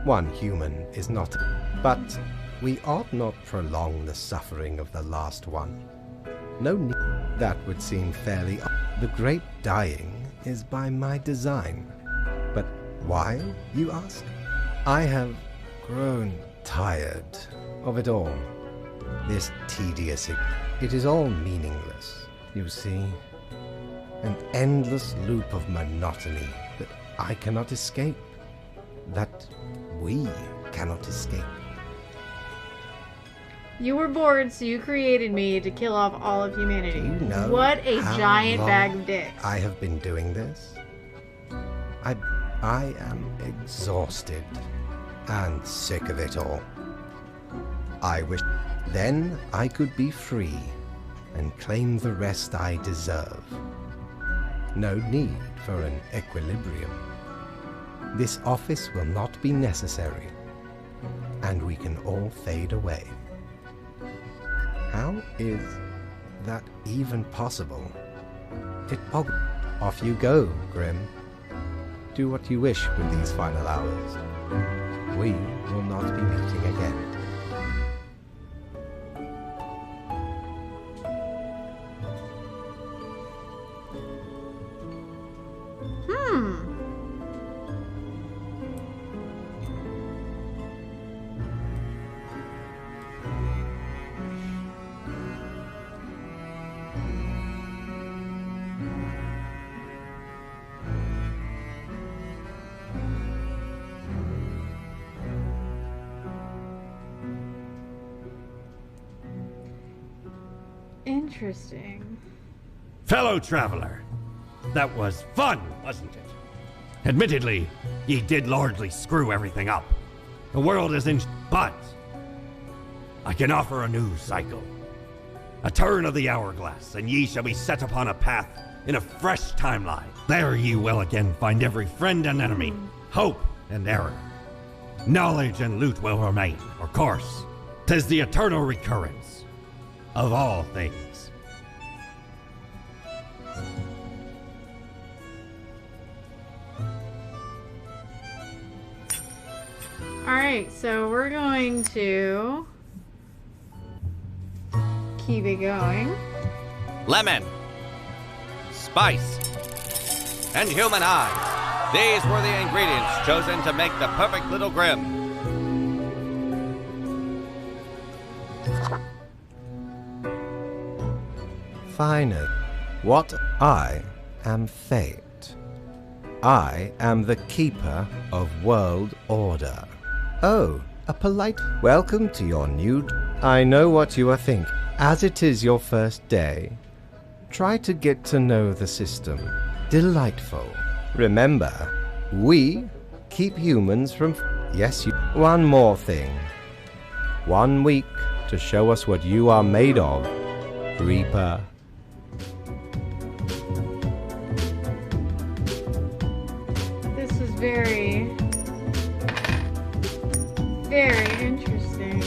one human is not. But we ought not prolong the suffering of the last one. No need. That would seem fairly. The great dying is by my design. But why, you ask? I have grown tired of it all. This tedious. It is all meaningless, you see. An endless loop of monotony that I cannot escape. That we cannot escape. You were bored, so you created me to kill off all of humanity. Do you know what a how giant long bag of dicks. I have been doing this. I am exhausted and sick of it all. I wish then I could be free and claim the rest I deserve. No need for an equilibrium. This office will not be necessary, and we can all fade away. How is that even possible? Off you go, Grim. Do what you wish with these final hours. We will not be meeting again. Interesting. Fellow traveler, that was fun, wasn't it? Admittedly, ye did largely screw everything up. The world is in but I can offer a new cycle. A turn of the hourglass, and ye shall be set upon a path in a fresh timeline. There ye will again find every friend and enemy, hope and error. Knowledge and loot will remain, of course. 'Tis the eternal recurrence of all things. Alright, so we're going to keep it going. Lemon, spice, and human eyes. These were the ingredients chosen to make the perfect little Grimm. Finally, what I am fate. I am the keeper of world order. Oh, a polite welcome to your new... I know what you are thinking. As it is your first day, try to get to know the system. Delightful. Remember, we keep humans from... Yes, you... One more thing. 1 week to show us what you are made of, Reaper. This is very, very interesting.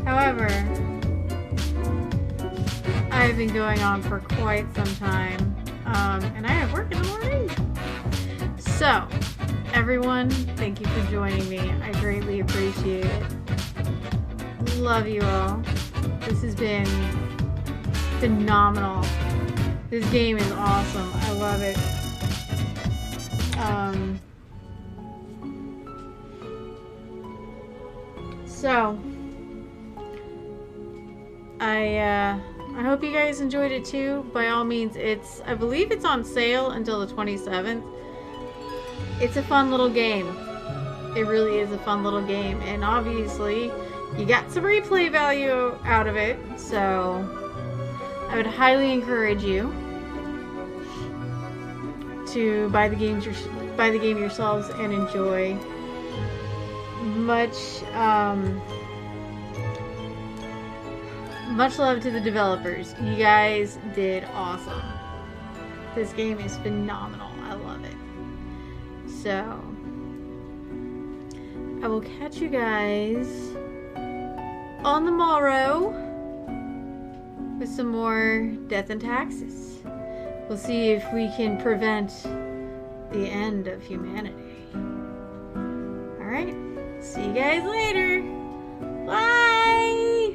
However, I've been going on for quite some time, and I have work in the morning. So, everyone, thank you for joining me. I greatly appreciate it. Love you all. This has been phenomenal. This game is awesome. I love it. So, I hope you guys enjoyed it too. By all means, I believe it's on sale until the 27th. It's a fun little game. It really is a fun little game, and obviously you got some replay value out of it, so I would highly encourage you to buy the game yourselves and enjoy. Much love to the developers. You guys did awesome. This game is phenomenal. I love it. So, I will catch you guys on the morrow with some more Death and Taxes. We'll see if we can prevent the end of humanity. Alright, see you guys later!